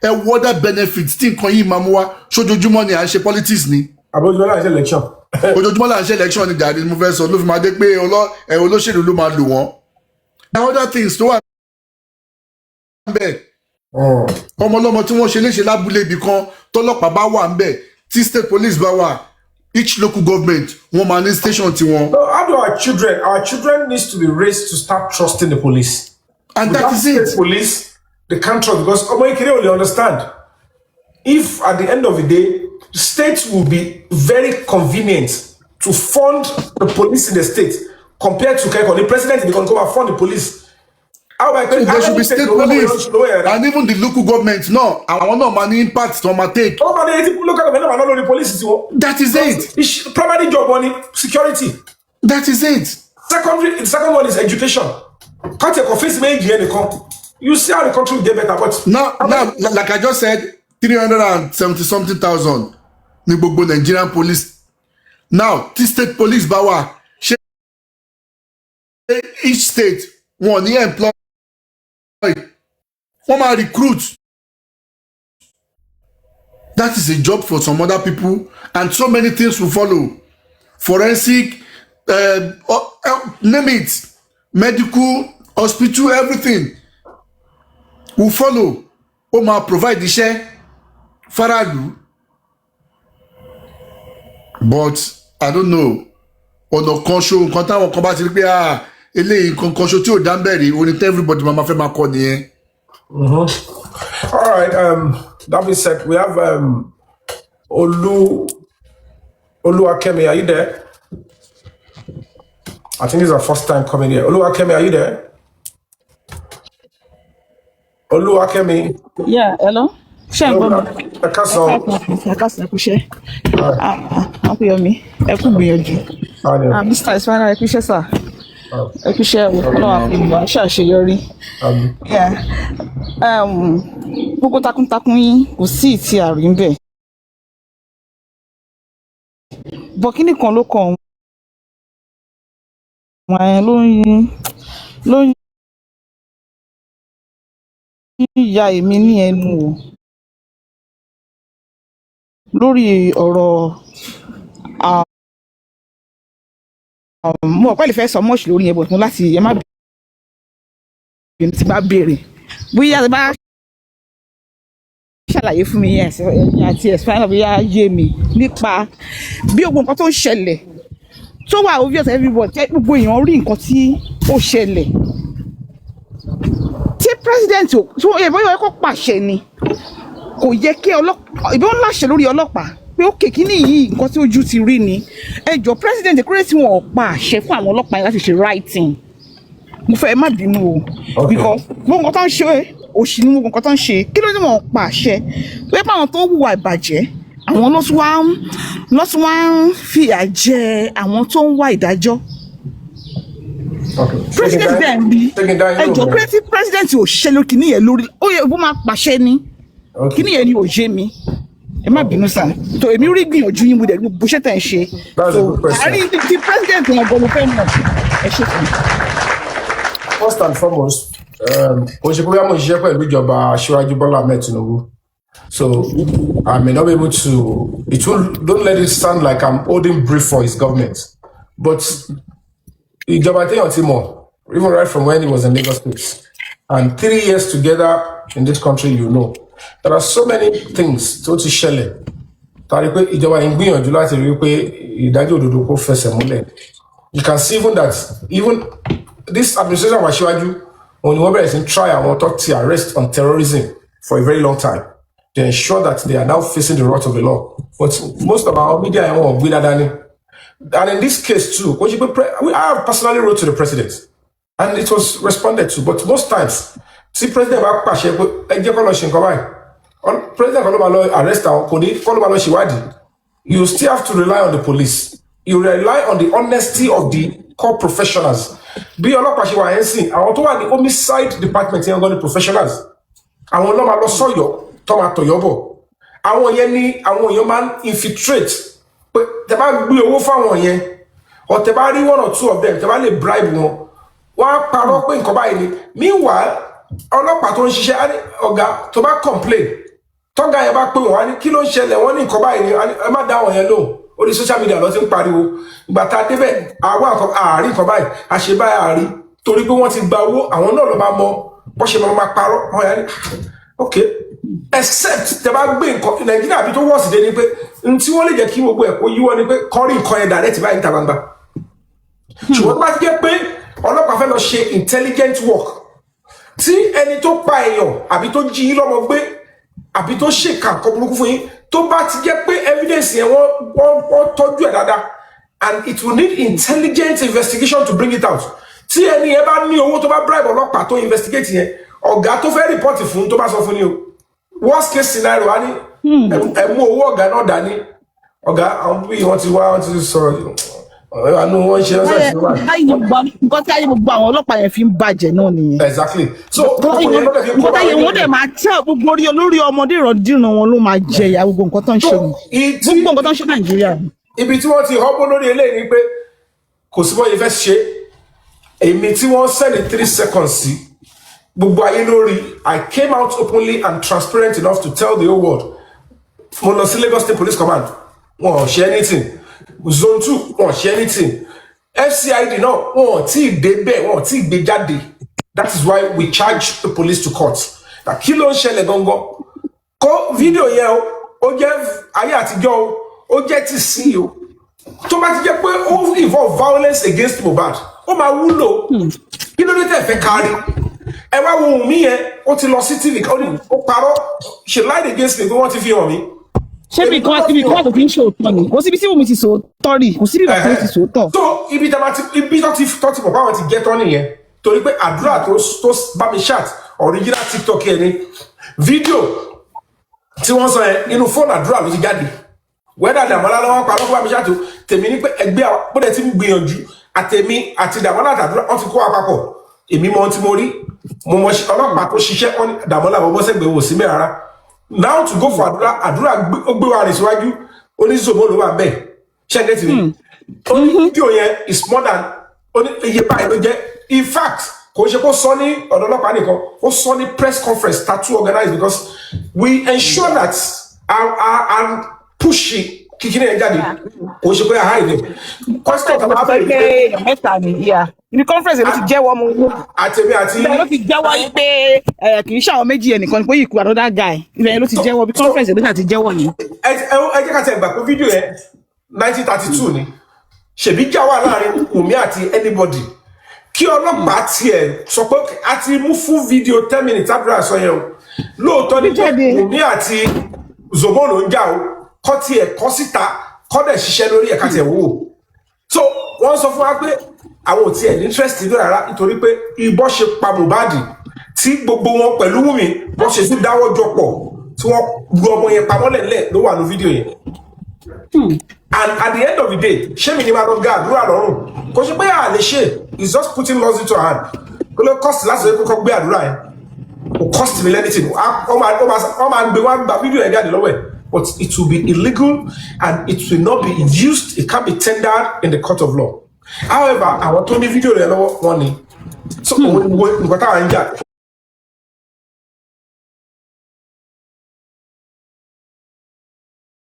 Ẹ wo other benefits tí nǹkan yìí máa mú wá ṣojoojúmọ́ ni à ń ṣe politics ni. Àbójúmọ́ là ń ṣe election. Ojoojúmọ́ là ń ṣe election ni gàdí mo fẹ́ sọ ló fi máa dé pé olóṣèlú ló máa lò wọ́n. There are other things tó wà níbẹ̀. Ọmọlọ́mọ tí wọ́n ṣe léṣe lábúlé ibì kan tọ́lọ́pàá bá wà níbẹ̀ tí state police bá wà. Each local government wọ́n máa ní station tiwọn. So how do our children needs to be raised to start trusting the police. And that is it. Police, they can't trust because Omo Ikere only understand. If at the end of the day, the state will be very convenient to fund the police in the state compared to Keko. The president is going to come and fund the police. So there should be state police and even the local government. No, I want no money impact on my take. Local government not the police. That is it. It's primary job money, security. That is it. The second one is education. Can't take office you see how the country will get better. But now, like I just said, 370 something thousand. Nigerian police. Now, this state police bawa. Each state one year employ. One recruit. That is a job for some other people, and so many things will follow. forensic, name it, medical, hospital, everything will follow. Ó máa provide iṣẹ́ faraàlú. But I don't know. Ọ̀nà kan ṣo nǹkan táwọn kan bá ti rí pé eléyìí nǹkan kan ṣo tí ò dá ń bẹ̀rẹ̀ orin tí everybody máa fẹ́ máa kọ nìyẹn. All right. That being said, we have Oluwakemi. Are you there? I think this is our first time coming here. Oluwakemi, are you there? Oluwakemi. Yeah, hello. Ṣé ń gbọ́ mi? Ẹ káàsán. Ẹ káàsán, ẹ kú iṣẹ́. Uncle Yomi, ẹ kú gbìyànjú. Mr. Ismaila, ẹ kú iṣẹ́ sà. Ẹ kú iṣẹ́ Ọlọ́run àfihàn ṣàṣeyọrí. Gbogbo takuntakun yín kò sí ìtì àrí ń bẹ̀. Bọ̀ kíní kan ló kàn wọ́n ló ń ya èmi ní ẹnu o. Lórí ọ̀rọ̀ mo ọ̀pẹ́ lè fẹ́ sọ mọ́ọ̀ṣì lórí yẹn bọ̀ fún láti ẹ má bínú tí bá béèrè bóyá ẹ bá ṣàlàyé fún mi yẹn àti ẹ̀sìpáyà bóyá yé mi nípa bí gbogbo nǹkan tó ń ṣẹlẹ̀ tó wà obvious everybody tẹ́ gbogbo èèyàn rí nǹkan tí ó ṣẹlẹ̀ tí president tó yẹ bóyá kó pàṣẹ ni kò yẹ kí ọlọ́pàá ìbí wọn láṣẹ lórí ọlọ́pàá pé ó kéèkì ní yìí nǹkan tí ojú ti rí ni ẹjọ́ president kúrẹ́ tí wọn ò pa àṣẹ fún àwọn ọlọ́pàá láti ṣe writing mo fẹ́ ẹ má bínú o because gbogbo nǹkan tó ń ṣe òṣì ní gbogbo nǹkan tó ń ṣe kí ló ní wọn ò pa àṣẹ pé báwọn tó ń hùwà ìbàjẹ́ àwọn ló tún wá ń fìyà jẹ àwọn tó ń wá ìdájọ́ president bẹ́ẹ̀ bí ẹjọ́ pé tí president ò ṣiṣẹ́ lórí kìíní yẹn lórí ó yẹ kó máa pàṣẹ ni kìíní yẹn ni ò yé mi ẹ má bínú sá tó èmi rí gbìyànjú yín mo dẹ̀ bó ṣe tẹ̀ ń ṣe so àárín ti president wọn gbọ́ mo fẹ́ mọ̀ ẹ ṣe fún mi. First and foremost kò ṣe pé bí wọ́n ṣiṣẹ́ pẹ̀lú ìjọba Aṣíwájú Bọ́lá Ahmed Tinubu so I may not be able to don't let it sound like I'm holding brief for his government but ìjọba téèyàn ti mọ̀ even right from when he was in Lagos State and 3 years together in this country there are so many things tó ti ṣẹlẹ̀ tàbí pé ìjọba yìí ń gbìyànjú láti rí pé ìdájọ́ òdodo kó fẹsẹ̀ múlẹ̀ you can see even this administration of Aṣíwájú òun ni wọ́n bẹ̀rẹ̀ sí try àwọn tó ti arrest on terrorism for a very long time to ensure that they are now facing the wrath of the law but most of our media wọn ò gbé dáadáa ni and in this case too I have personally wrote to the president and it was responded to but most times tí president bá pàṣẹ pé ẹ jẹ́ kó lọ ṣe nǹkan báyìí president kan ló máa lọ arrest àwọn kò ní kó ló máa lọ ṣèwádìí you still have to rely on the police you rely on the honesty of the core professionals bí ọlọ́pàá ṣe wà yẹn sìn àwọn tó wà ní homicide department yẹn gan ni professionals àwọn ló máa lọ sọ́yọ́ tó máa tọ̀yọ́ bọ̀ àwọn yẹn ni àwọn èèyàn máa ń infiltrate pé tẹ́ bá gbé owó fáwọn yẹn or tẹ́ bá rí one or two of them tẹ́ bá lè bribe wọn wọ́n á parọ́ pé nǹkan báyìí ni meanwhile ọlọ́pàá tó ń ṣiṣẹ́ á ní ọ̀gá tó bá complain tọ́gá yẹn bá pè wọ́n á ní kí ló ń ṣẹlẹ̀ wọ́n ní nǹkan báyìí ni ẹ má dá wọn yẹn lóhùn orí social media lọ ti ń pariwo ìgbà tá a débẹ̀ àwọn àárín nǹkan báyìí àṣebáyà àárí torí pé wọ́n ti gba owó àwọn náà ló máa mọ bọ́ ṣe máa parọ́ wọn yẹn ní ok except tẹ bá gbé nǹkan Nàìjíríà bí tó wọ́ọ̀sì dé ni pé n tí wọ́n lè jẹ́ kí gbogbo ẹ̀ kó yíwọ́ ni pé kọ́rí nǹkan yẹn direct báyìí níta gbangba ṣùgbọ́n bá jẹ́ pé ọlọ́pàá fẹ́ lọ ṣe intelligent work tí ẹni tó pa èèyàn àbí tó jí yín lọ́mọ gbé àbí tó ṣèkà nǹkan burúkú fún yín tó bá ti jẹ́ pé evidence yẹn wọ́n tọ́jú ẹ̀ dáadáa and it will need intelligent investigation to bring it out tí ẹni yẹn bá ní owó tó bá bribe ọlọ́pàá tó investigate yẹn ọ̀gá tó fẹ́ report fún tó bá sọ fún ni o worst case scenario á ní ẹ mú owó ọ̀gá náà dání ọ̀gá àwọn bí wọ́n ti wá wọ́n ti sọ̀rọ̀ àánú wọn ṣe ọsẹ ìṣúná. nǹkan tí ayé gbogbo àwọn ọlọ́pàá yẹn fi ń bàjẹ́ náà nìyẹn. Exactly. So nǹkan tí ayé wọn dẹ̀ máa tẹ́ gbogbo olórí ọmọdé ìrọ̀dìrán wọn ló máa jẹ ìyá gbogbo nǹkan tó ń ṣe gbogbo nǹkan tó ń ṣe Nàìjíríà. ibi tí wọ́n ti họ́bó lórí eléyìí ni pé kò sí bọ́ọ̀ yìí fẹ́ ṣe èmi tí wọ́n sẹ́ni 3 seconds sí gbogbo ayé lórí I came out openly and transparent enough to tell the whole world mo lọ sí Lagos State Police Command wọn ò ṣe anything zone 2 wọn ṣe anything FCID náà wọn tí ì débẹ̀ wọn tí ì gbé jáde. That is why we charge the police to court. Kí ló ń ṣẹlẹ̀ gangan? Kó fídíò yẹn ó jẹ́ ayé àtijọ́ ó jẹ́ ti sí o. Tó bá ti jẹ́ pé ó involve violence against Mohbad, ó máa wúlò. Kí ló dé tẹ̀ fẹ́ kárí? Ẹ wá wo Wunmi yẹn, ó ti lọ sí TV, ó parọ́, she lied against me pé wọ́n ti fi hàn mí. Ṣé bí kan tó fi ń ṣòótọ́ ni? Kò síbi tí Wunmi ti sòótọ́ rí, kò síbi ìgbà tó ti sòótọ́. So ibi tó ti mọ̀ báwọn ti jẹ́ tán nìyẹn. Torí pé àdúrà tó bá mi chat original TikTok yẹn ni fídíò tí wọ́n sọ yẹn inú fóònù àdúrà ló ti jáde. Wẹ́dà Dàmọ́lá lọ́wọ́ pa lọ́kọ́ bá mi chat o tèmi ní pé ẹgbẹ́ àpòdẹ tí ń gbìyànjú àtẹ̀mí àti Dàmọ́lá àtàdúrà wọ́n ti kó àpapọ̀. Èmi mọ ohun tí mo rí mo mọ ọlọ́pàá tó ṣiṣẹ́ wọn Dàmọ́lá bọ́ sẹ́gbẹ̀ẹ́ wò sí mẹ́ rárá. Now to go for àdúrà ó gbé wa rìn síwájú oníṣòwò ló wà bẹ́ẹ̀ ṣẹ́gẹ́tì ni. Fídíò yẹn is more than iye báyìí ló jẹ́. In fact, kò ṣe kó sọ ní ọ̀dọ̀ ọlọ́pàá nìkan, ó sọ ní press conference tattoo organized because we ensure that our pushing kìkìnì ẹ̀ jáde kò ṣe pé a hide it. Question kan máa bẹ̀rẹ̀ pé mẹ́ta ni ibi conference ló ti jẹ́wọ́ mo wó. Àtẹ̀mí àti. Ibẹ̀ ló ti jẹ́wọ́ yìí pé kì í ṣe àwọn méjì ẹnìkan ni pé you could another guy. Ibẹ̀ ló ti jẹ́wọ́ ibi conference ló ti jẹ́wọ́ yìí. Ẹ jẹ́ ká tẹ̀ gbà pé fídíò yẹn 1932 ni ṣèbí jà wà láàrin Wunmi àti anybody. Kí ọlọ́pàá tiẹ̀ sọ pé a ti mú fún fídíò 10 minutes àdúrà sọ yẹn o lóòótọ́ ní pé Wunmi àti Zomo ló ń jà o kọ́ tiẹ̀ kọ́ síta kọ́ dẹ̀ ṣiṣẹ́ lórí ẹ̀ka tiẹ̀ wò ó. So wọ́n sọ fún wa pé àwọn ò tiẹ̀ ní interest nínú rárá nítorí pé ìbọn ṣe pa Mohbad tí gbogbo wọn pẹ̀lú Wunmi wọ́n ṣe tún dáwọ́ jọ pọ̀ tí wọ́n lu ọmọ yẹn pamọ́ lẹ́lẹ̀ ló wà ní fídíò yẹn. And at the end of the day ṣé mi ni máa lọ ga àdúrà lọ́rùn kò ṣe pé à lè ṣe it's just putting laws into her hand kó ló cost láti ṣe kókó gbé àdúrà yẹn kò cost mi lẹ́nìtì wọ́n máa gbé wọ́n gba fídíò yẹn jáde lọ́wọ́ ẹ̀ but it will be illegal and it will not be used it can't be tendered in the court of law. However àwọn tó ní fídíò yẹn lọ́wọ́ wọn ni so nǹkan táwọn ń jà.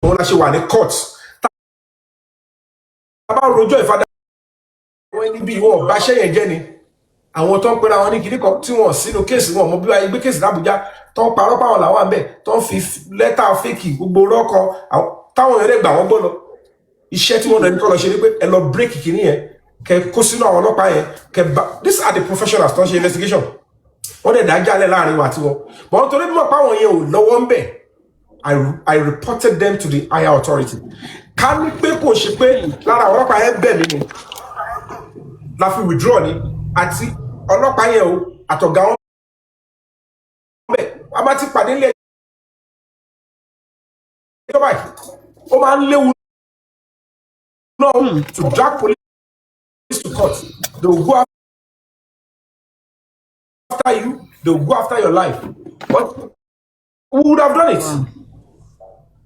Wọ́n la ṣe wà ní court bá rojọ́ ìfadà àwọn ẹni bí wọn bá ṣẹ́yẹ̀ jẹ́ ni àwọn tó ń pera wọn ní kìíní kan tí wọ́n sínú kéèsì wọn mọ bí wọ́n gbé kéèsì l'Àbújá tó ń parọ́ páwọn làwọn àbẹ̀ tó ń fi lẹ́tà fẹ́kì gbogbo rọ́kọ táwọn èèyàn lè gbà wọ́n gbọ́ lọ iṣẹ́ tí wọ́n lọ ní kọ́ lọ ṣe ni pé ẹ lọ bírèkì kìíní yẹn kẹ kó sínú àwọn ọlọ́pàá yẹn kẹ bá these are the professionals tó ń ṣe investigation wọ́n dẹ̀ dájà lẹ̀ láàrin wa tiwọn bọ́n nítorí mímọ̀ páwọn yẹn ò lọ́wọ́ ń bẹ̀ I reported them to the higher authority. Ká ní pé kò ṣe pé lára àwọn ọlọ́pàá yẹn bẹ̀ mí ni la fi withdraw ni àti ọlọ́pàá yẹn o àtọ̀gá wọn bẹ̀ a bá ti pàdé ilé ẹjọ́ báyìí ó máa ń léwu náà to drag police to court they will go after you they will go after your life but who would have done it?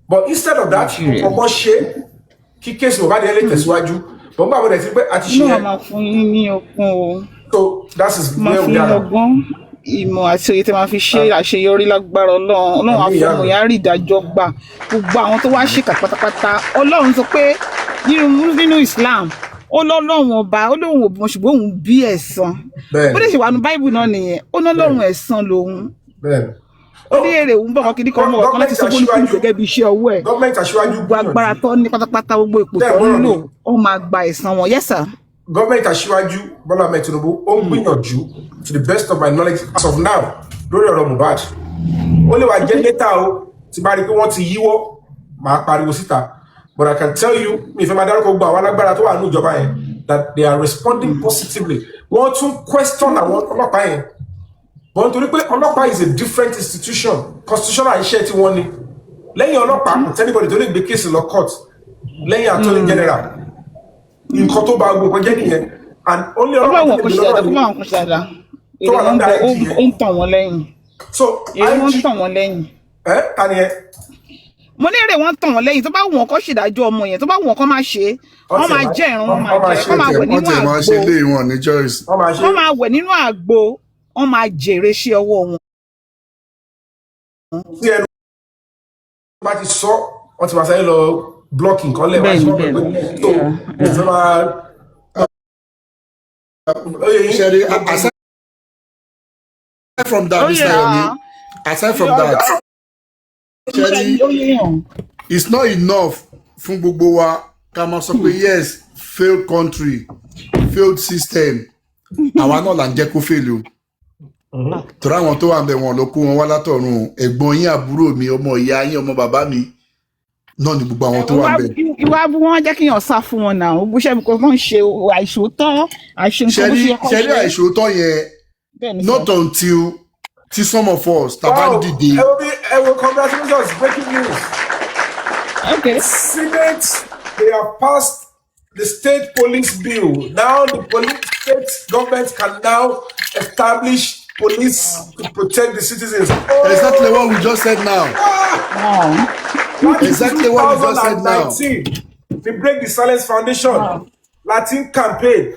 But instead of that ọmọ ṣe kí kéèsì Mohbad yẹn lè tẹ̀síwájú bọ́n bá wọlé sí pé a ti ṣe yẹn. Máa fún yín ní okun o. So that is where we are. Máa fi ọgbọ́n ìmọ̀ àti òye tí máa fi ṣe àṣeyọrí lágbára Ọlọ́run àfọmọ yẹn á rí ìdájọ́ gbà gbogbo àwọn tó wá ṣèkà pátápátá Ọlọ́run sọ pé nínú Islam ó lọ́lọ́run ọba ó lóun òbí wọn ṣùgbọ́n òun bí ẹ̀san bó lè ṣe wà ní Báíbù náà nìyẹn ó lọ́lọ́run ẹ̀san lòun. Ó ní èrè òun bọ̀ kan kìíní kan mọ̀ ọ̀kan láti sọ fún olùkú gẹ́gẹ́ bí iṣẹ́ ọwọ́ ẹ̀. Gọ́ọ̀mẹ̀ntì aṣíwájú gbogbo agbára tó ní pátápátá gbogbo ipò tó ń lò ó máa gba ẹ̀san wọn. Yes sir. Gọ́ọ̀mẹ̀ntì aṣíwájú Bọ́lá Ahmed Tinubu ó ń gbìyànjú to the best of my knowledge as of now lórí ọ̀rọ̀ Mohbad. Ó lè wá jẹ́ létà o tí bá rí pé wọ́n ti yíwọ́ máa pariwo síta but I can tell you mi ìfẹ́ máa dárúkọ gbogbo àwọn alágbára tó wà ní ìjọba yẹn that they are responding positively. Wọ́n tún question àwọn ọlọ́pàá yẹn. But nítorí pé ọlọ́pàá is a different institution constitutional iṣẹ́ tí wọ́n ní lẹ́yìn ọlọ́pàá kò tẹ́nibọ̀dì tó lè gbé kéèsì lọ court lẹ́yìn attorney general nǹkan tó bá gbogbo jẹ́ nìyẹn and only ọlọ́pàá tó lè lọ́wọ́ ni tó wà lọ́dà ẹ̀ jìyẹn ó ń tàn wọ́n lẹ́yìn so èrè wọ́n ń tàn wọ́n lẹ́yìn. Ta ni ẹ. Mo ní èrè wọ́n ń tàn wọ́n lẹ́yìn tó bá wù wọ́n kó ṣèdájọ́ ọmọ yẹn tó bá wù wọ́n kó máa ṣe wọ́n máa jẹ́ ìrún wọ́n máa jẹ́ wọ́n máa wẹ̀ nínú àgbo wọ́n máa wẹ̀ nínú àgbo wọ́n máa jèrè sí ọwọ́ wọn. Tí ẹnu bá ti sọ wọ́n ti máa sáré lọ blocking kan lẹ̀ wá ṣe wọ́n pẹ̀lú so ìfẹ́ máa. Sherry, aside from that, Mr. Yomi, aside from that, Sherry, it's not enough fún gbogbo wa ká máa sọ pé yes, failed country, failed system. Àwa náà là ń jẹ́ kó fail o. Torí àwọn tó wà ń bẹ̀ wọ́n ló kó wọn wá látọ̀run. Ẹ̀gbọ́n yín, àbúrò mi, ọmọ ìyá yín, ọmọ bàbá mi náà ni gbogbo àwọn tó wà ń bẹ̀. Ìwà bú wọn jẹ́ kí èèyàn sá fún wọn náà. Gbogbo iṣẹ́ mi kò kàn ṣe àìṣòótọ́, àìṣòótọ́ bó ṣe yẹ kó ṣe. Ṣẹ́rí àìṣòótọ́ yẹn not until some of us tàbá dìde. Congratulations, breaking news. Okay. Senate, they have passed the state police bill. Now the state government can now establish police to protect the citizens. Oh. Exactly what we just said now. Exactly what we just said now. They break the Silence Foundation. Latin campaign.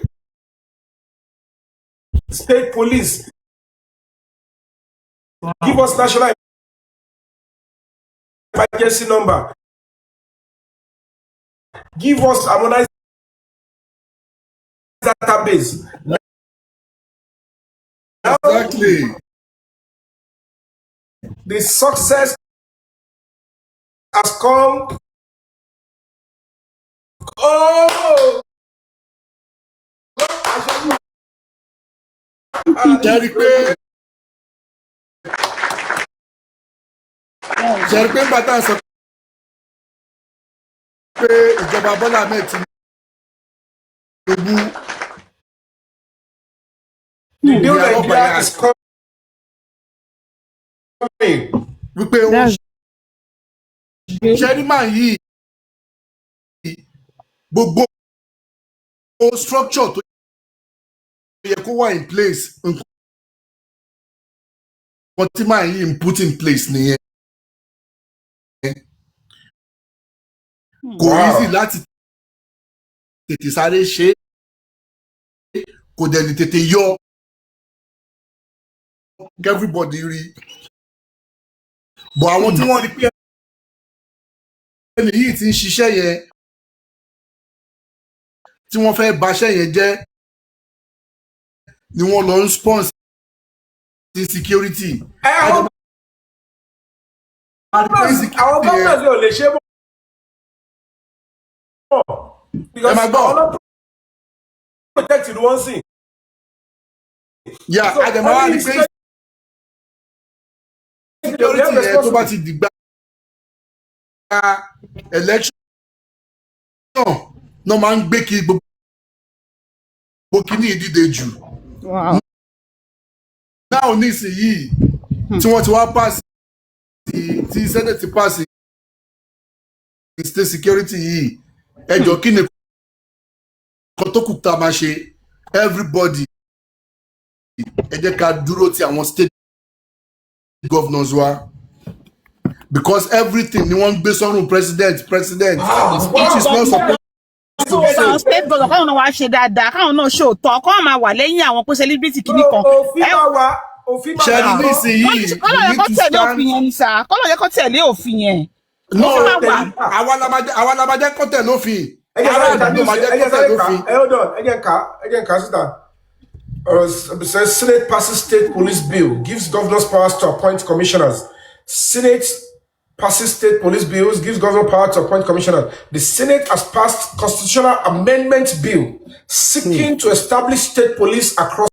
State police. Give us national emergency number. Give us harmonized database. Now, exactly. The success has come. Oh! Ṣé rí pé bàtà sọ pé ìjọba Bọ́lá Ahmed Tinubu the new Nigeria is coming. Wípé ó ṣe rí màá yìí gbogbo structure tó yẹ kó wà in place nǹkan tí màá yìí put in place nìyẹn. Kò easy láti tètè sáré ṣe kò dẹ̀ lè tètè yọ everybody rí bọ̀ àwọn tí wọ́n rí pé ẹni yìí ti ń ṣiṣẹ́ yẹn tí wọ́n fẹ́ baṣẹ́ yẹn jẹ́ ni wọ́n lọ ń sponsor security. Àwọn gómìnà ò lè ṣe mọ́. Because all protected one thing. Yeah, Adamawa rí pé security yẹn tó bá ti dìgbà election náà máa ń gbé kí gbogbo kíní ìdíje jù. Náà nísìnyí tí wọ́n ti wá pass tí Senate pass state security yìí ẹjọ́ kí ni kan tó kù tá a máa ṣe everybody ẹ jẹ́ ká dúró ti àwọn state governors wa because everything ni wọ́n ń gbé sọ́rùn president which is not supposed to be so. Àwọn state governors káwọn náà wá ṣe dáadáa káwọn náà ṣe òótọ́ kọ́ máa wà lẹ́yìn àwọn pé celebrity kìíní kan. Ṣẹ́ni nísìnyí kọ́lọ̀ yẹ kó tẹ̀lé òfin yẹn ní sáà kọ́lọ̀ yẹ kó tẹ̀lé òfin yẹn. No, àwa la máa jẹ́ kó tẹ̀lé òfin. Hold on, again, Kasita. Says Senate passes state police bill, gives governors powers to appoint commissioners. Senate passes state police bills, gives governor power to appoint commissioners. The Senate has passed constitutional amendment bill seeking to establish state police across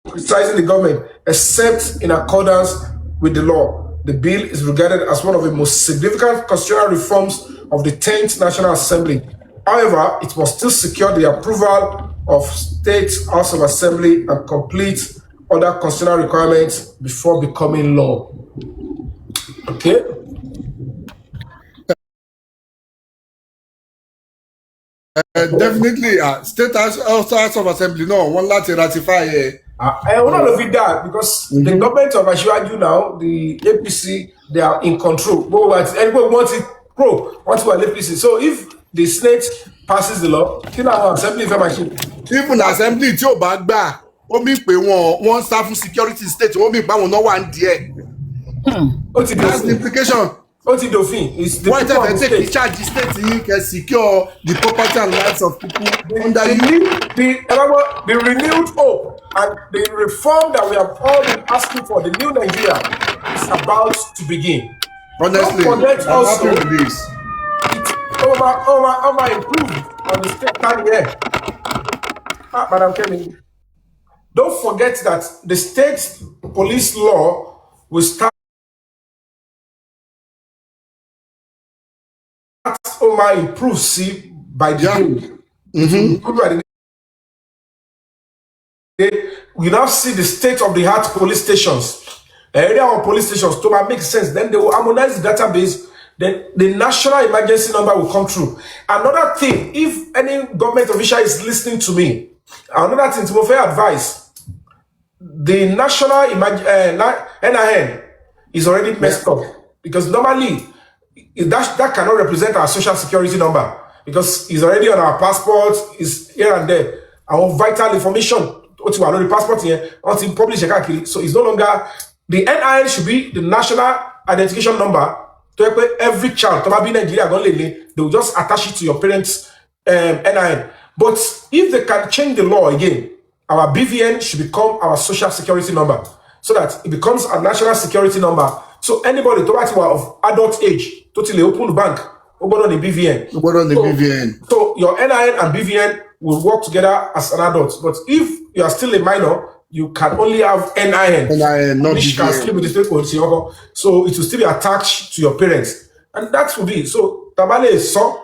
criticizing the government, except in accordance with the law. The bill is regarded as one of the most significant constitutional reforms of the 10th National Assembly. However, it must still secure the approval of State House of Assembly and complete other constitutional requirements before becoming law. Okay? Definitely, State House of Assembly, no, one láti ratify. We're not of that because the government of Asiwaju now, the APC, they are in control. Anybody wants it pro, wants to APC. So if the Senate passes the law, assembly even assembly tí ò bá gbà ó mì pé wọ́n sá fún security state ó mì pé àwọn náà wà ń díẹ̀. That's the implication. What is the It's the Why people of the take the state. charge the state you can secure the property and lives of people under you? The renewed hope and the reform that we have all been asking for, the new Nigeria, is about to begin. Honestly, Don't forget I'm also, happy with this. it's over improved on the state time here. Madam Kemi, don't forget that the state police law will start over improved, see, by the day. It will improve by the day. We now see the state of the art police stations. Area of police stations to make sense. Then they will harmonize the database. Then the national emergency number will come through. Another thing, if any government official is listening to me, another thing to offer advice, the national NIN is already messed up because normally that cannot represent our social security number because it's already on our passport, it's here and there. Our vital information, what you are on the passport here, until publish a so it's no longer the NIN should be the national identification number to every child. They will just attach it to your parents' NIN. But if they can change the law again, our BVN should become our social security number so that it becomes a national security number. So anybody of adult age, totally open the bank, open on the BVN. So your NIN and BVN will work together as an adult. But if you are still a minor, you can only have NIN, not which can still be the state policy. So it will still be attached to your parents. And that will be so Tabale is so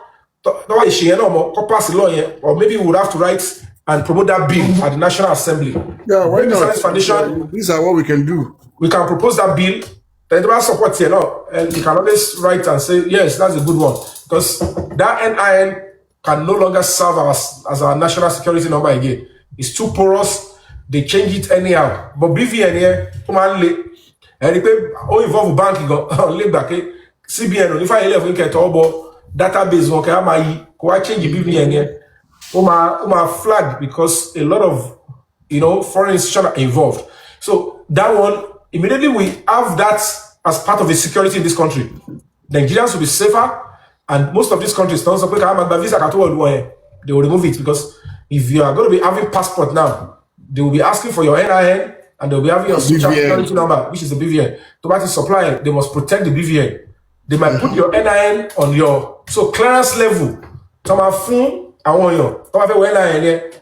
pass law here, or maybe we would have to write and promote that bill at the National Assembly. Yeah, why not? Foundation, these are what we can do. We can propose that bill. The support here, and you can always write and say, yes, that's a good one. Because that NIN can no longer serve as our national security number again. It's too porous. They change it anyhow. But BVN here, and they involve banking, CBN, if I leave, database, can change the BVN here. Flag because a lot of foreign institutions are involved. So that one, immediately we have that as part of the security in this country. Nigerians will be safer, and most of these countries they will remove it because if you are going to be having passport now, they will be asking for your NIN and they will be having your social security number, which is the BVN. To supply, they must protect the BVN. They might put your NIN on your clearance level. I want you. Come have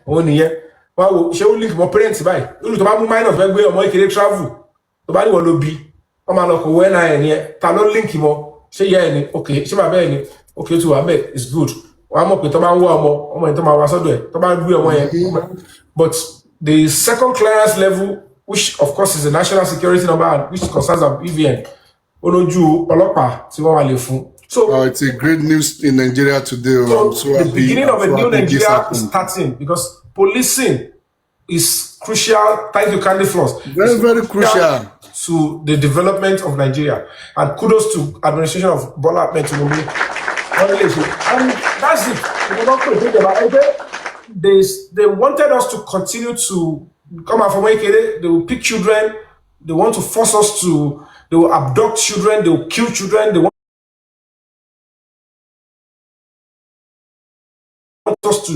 NIN here. Wow, she will link my parents by. You to buy minus when we are travel. The body will be. I'm not going NIN here. Cannot link him. Say yeah, okay. She my baby. Okay, to Ahmed it's good. I'm up with Toman Wamo. I'm into my wasado. Toman but the second clearance level, which of course is the national security number, which concerns our BVN. So it's a great news in Nigeria today. So the beginning of a new Nigeria is starting because policing is crucial. Thank you, Candy Floss. Very, very crucial to the development of Nigeria. And kudos to administration of Bola Ahmed Tinubu. And that's it. They wanted us to continue to come out from Ekere. They will pick children. They want to force us to. They will abduct children. They will kill children. They want us to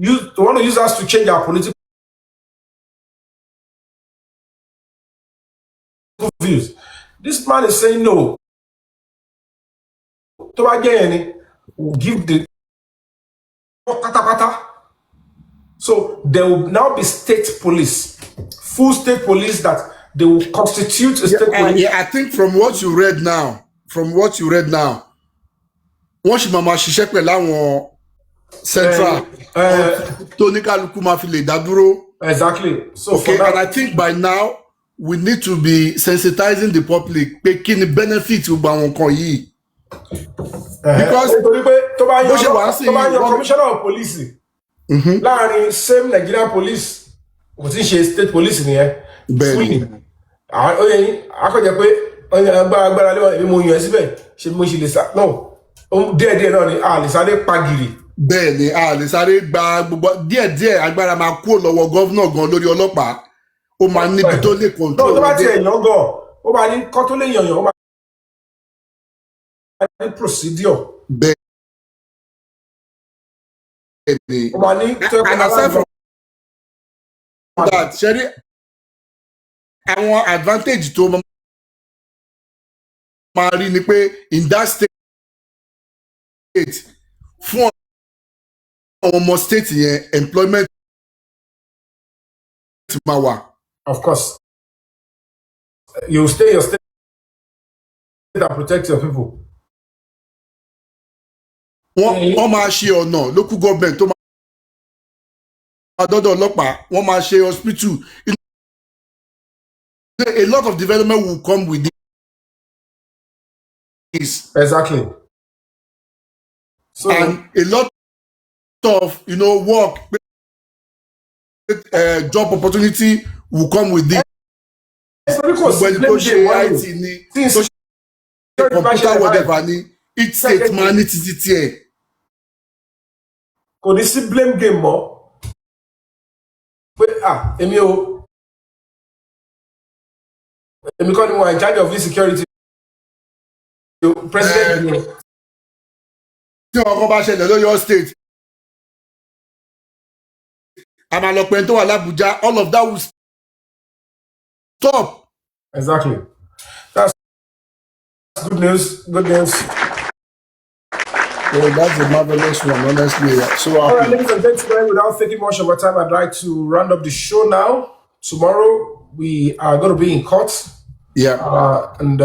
use. They want to use us to change our political views. This man is saying no. To again, will give the so there will now be state police, full state police that they will constitute a state police. Yeah, I think from what you read now, one should mama ṣiṣẹ́ pẹ̀lú àwọn central Tony Kaluku ma fi lè dá dúró. Exactly. So okay, and I think by now we need to be sensitizing the public pé kí ni benefit gbogbo àwọn nǹkan yìí. Because bó ṣe wá sí commissioner of police láàrin same Nigerian police kò tí ń ṣe state police nìyẹn fully akọ̀jẹ̀ pé agbára lé èmi mo yàn ẹ́ síbẹ̀ ṣe mo ṣe lè sá no díẹ̀díẹ̀ náà ni a lè sáré pagìrì. bẹ́ẹ̀ ni a lè sáré gba gbogbo díẹ̀díẹ̀ agbára máa kúrò lọ́wọ́ gọ́vnọ̀ gan lórí ọlọ́pàá ó máa níbi tó lè control. tó bá tiẹ̀ yàn gan ó máa ní kọ́ tó lè yàn ó máa ní procedure. bẹ́ẹ̀ ni Ó máa ní tó and aside from that ṣẹ́rí àwọn advantage tó máa rí ni pé in that state fún àwọn ọmọ state yẹn employment máa wà. Of course, you stay in your state and protect your people. wọ́n máa ṣe ọ̀nà local government tó máa dọ́dọ̀ ọlọ́pàá wọ́n máa ṣe hospital a lot of development will come with this. Exactly. So, and a lot of work job opportunity will come with this. When you ṣe IT ni tó ṣe computer whatever ni each state máa ní títí tiẹ̀. kò ní sí blame game mọ́ pé èmi kọ́ ni mo wà in charge of this security. President tí ọkọ bá ṣẹlẹ̀ lọ́yọ́ state àmàlọ́pẹ̀ tó wà l'Abuja all of that will stop. Exactly. That's good news. Good news. Yeah, that's a marvelous one, honestly. So all right, ladies and gentlemen, without taking much of our time, I'd like to round up the show now. Tomorrow, we are going to be in court. Yeah. And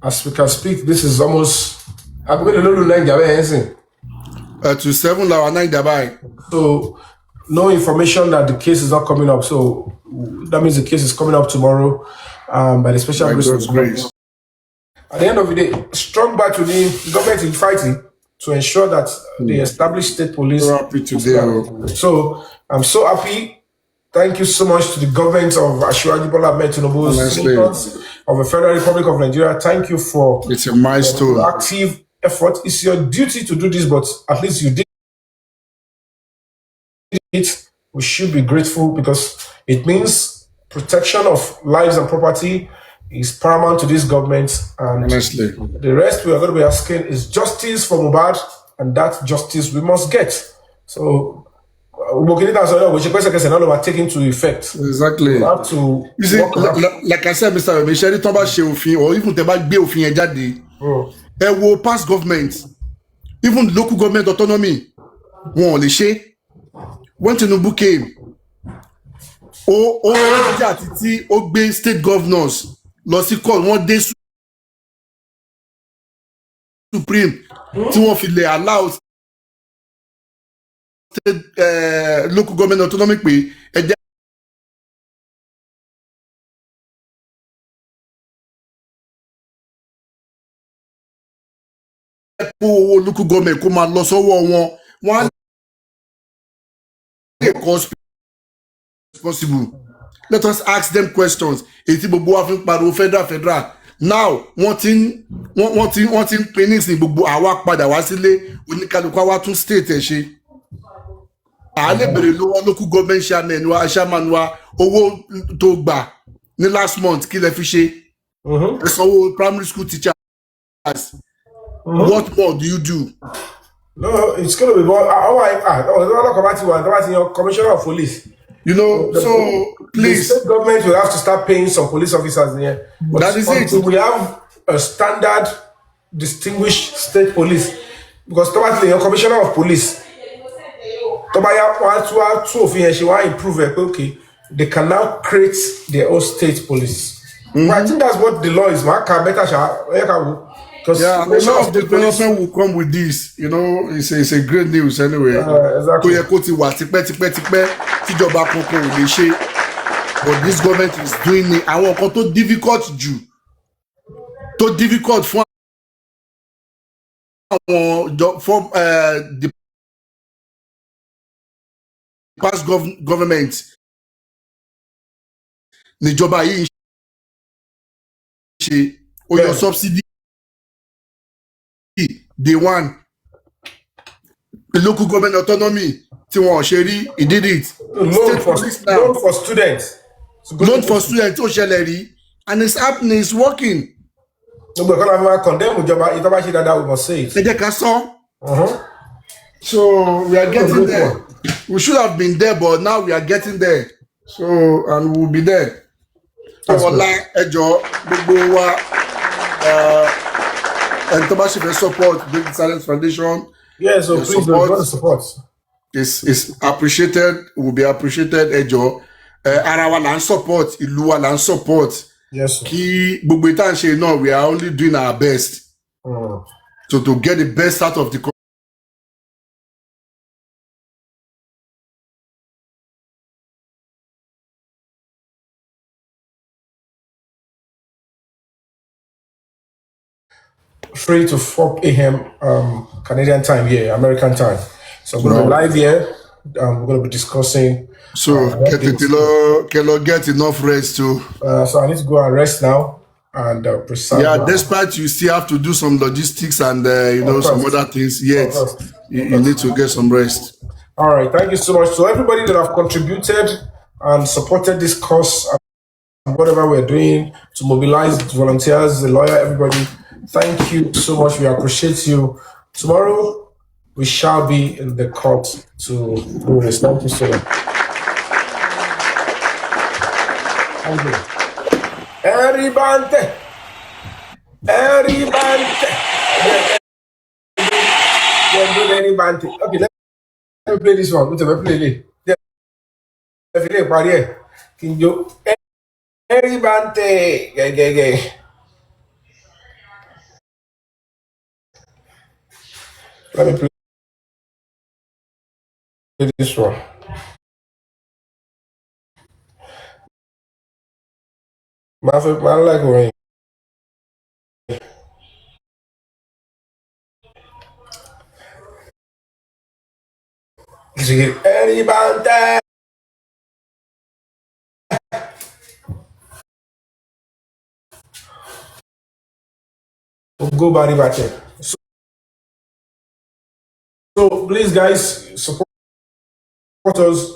as we can speak, this is almost... to 7 9 So, no information that the case is not coming up. So, that means the case is coming up tomorrow by the special grace. At the end of the day, strong battle, the government is fighting to ensure that they establish state police. So happy today. So, I'm so happy. Thank you so much to the government of Asiwaju Bola Ahmed Tinubu's of the Federal Republic of Nigeria. Thank you for it's a milestone. Active effort. It's your duty to do this, but at least you did it. We should be grateful because it means protection of lives and property is paramount to this government. And honestly, the rest we are going to be asking is justice for Mohbad, and that justice we must get. So, taken to effect. Exactly. We have to you see, like I said, Mr. Remesheri, tó bá ṣe òfin or even tẹ́ bá gbé òfin yẹn jáde. Ẹ wo past government, even local government autonomy, wọn ò lè ṣe. When Tinubu came, ó jà títí ó gbé state governors lọ sí court, wọ́n dé supreme tí wọ́n fi lè allow state local government autonomy pé ẹ jẹ́ kó owó local government kó máa lọ sọ́wọ́ wọn á lè cause responsible. Let us ask them questions. Èyí tí gbogbo wa fi ń pariwo federal now wọ́n ti ń pín nísìnyí gbogbo àwa padà wá sílé oníkálukú àwa tún state ẹ̀ ṣe. À lè bèrè lọ́wọ́ local government chairman wa owó tó gbà ní last month kí lẹ fi ṣe. Ẹ sanwó primary school teachers. What more do you do? No, it's going to be commissioner of police. You know, so please. The state government will have to start paying some police officers here. But that is it. We have a standard, distinguished state police. Because your commissioner of police, she want to improve it. Okay, they can now create their own state police. But I think that's what the law is. Yeah, a lot of development will come with this. You know, it's a great news anyway. Exactly. But this government is doing it. Àwọn nǹkan tó difficult jù, tó difficult fún the past government. Níjọba yìí ṣe ó yọ subsidy. Day one, the local government autonomy, he did it. Loan for students. Loan for students, and it's happening, it's working. No, because I'm condemn ìjọba ìjọba ṣe dáadáa, we must say it. ẹ jẹ́ ká sọ. So we are getting there. We should have been there, but now we are getting there. So and we'll be there. So ọlá ẹjọ gbogbo wa and tó bá ṣe fẹ́ support David Silence Foundation. Yeah, so please don't support. Is appreciated, will be appreciated ẹjọ. Ara wa là ń support, ìlú wa là ń support. Yes, sir. Kí gbogbo ìtàn ṣe náà, we are only doing our best. So to get the best out of the Three to 4 a.m. Canadian time here, American time. So we're going to be live here. We're going to be discussing. So get enough rest too. So I need to go and rest now and preserve. Yeah, despite you still have to do some logistics and some other things yet, you need to get some rest. All right, thank you so much to everybody that have contributed and supported this cause and whatever we're doing to mobilize volunteers, the lawyer, everybody. Thank you so much. We appreciate you. Tomorrow we shall be in the court to do this. Thank you so much. Thank you. Everybody. Okay, let me play this one. Play it. Can you? Everybody. Let me play this one. My like rain. Everybody. Go body back there. So please, guys, support us.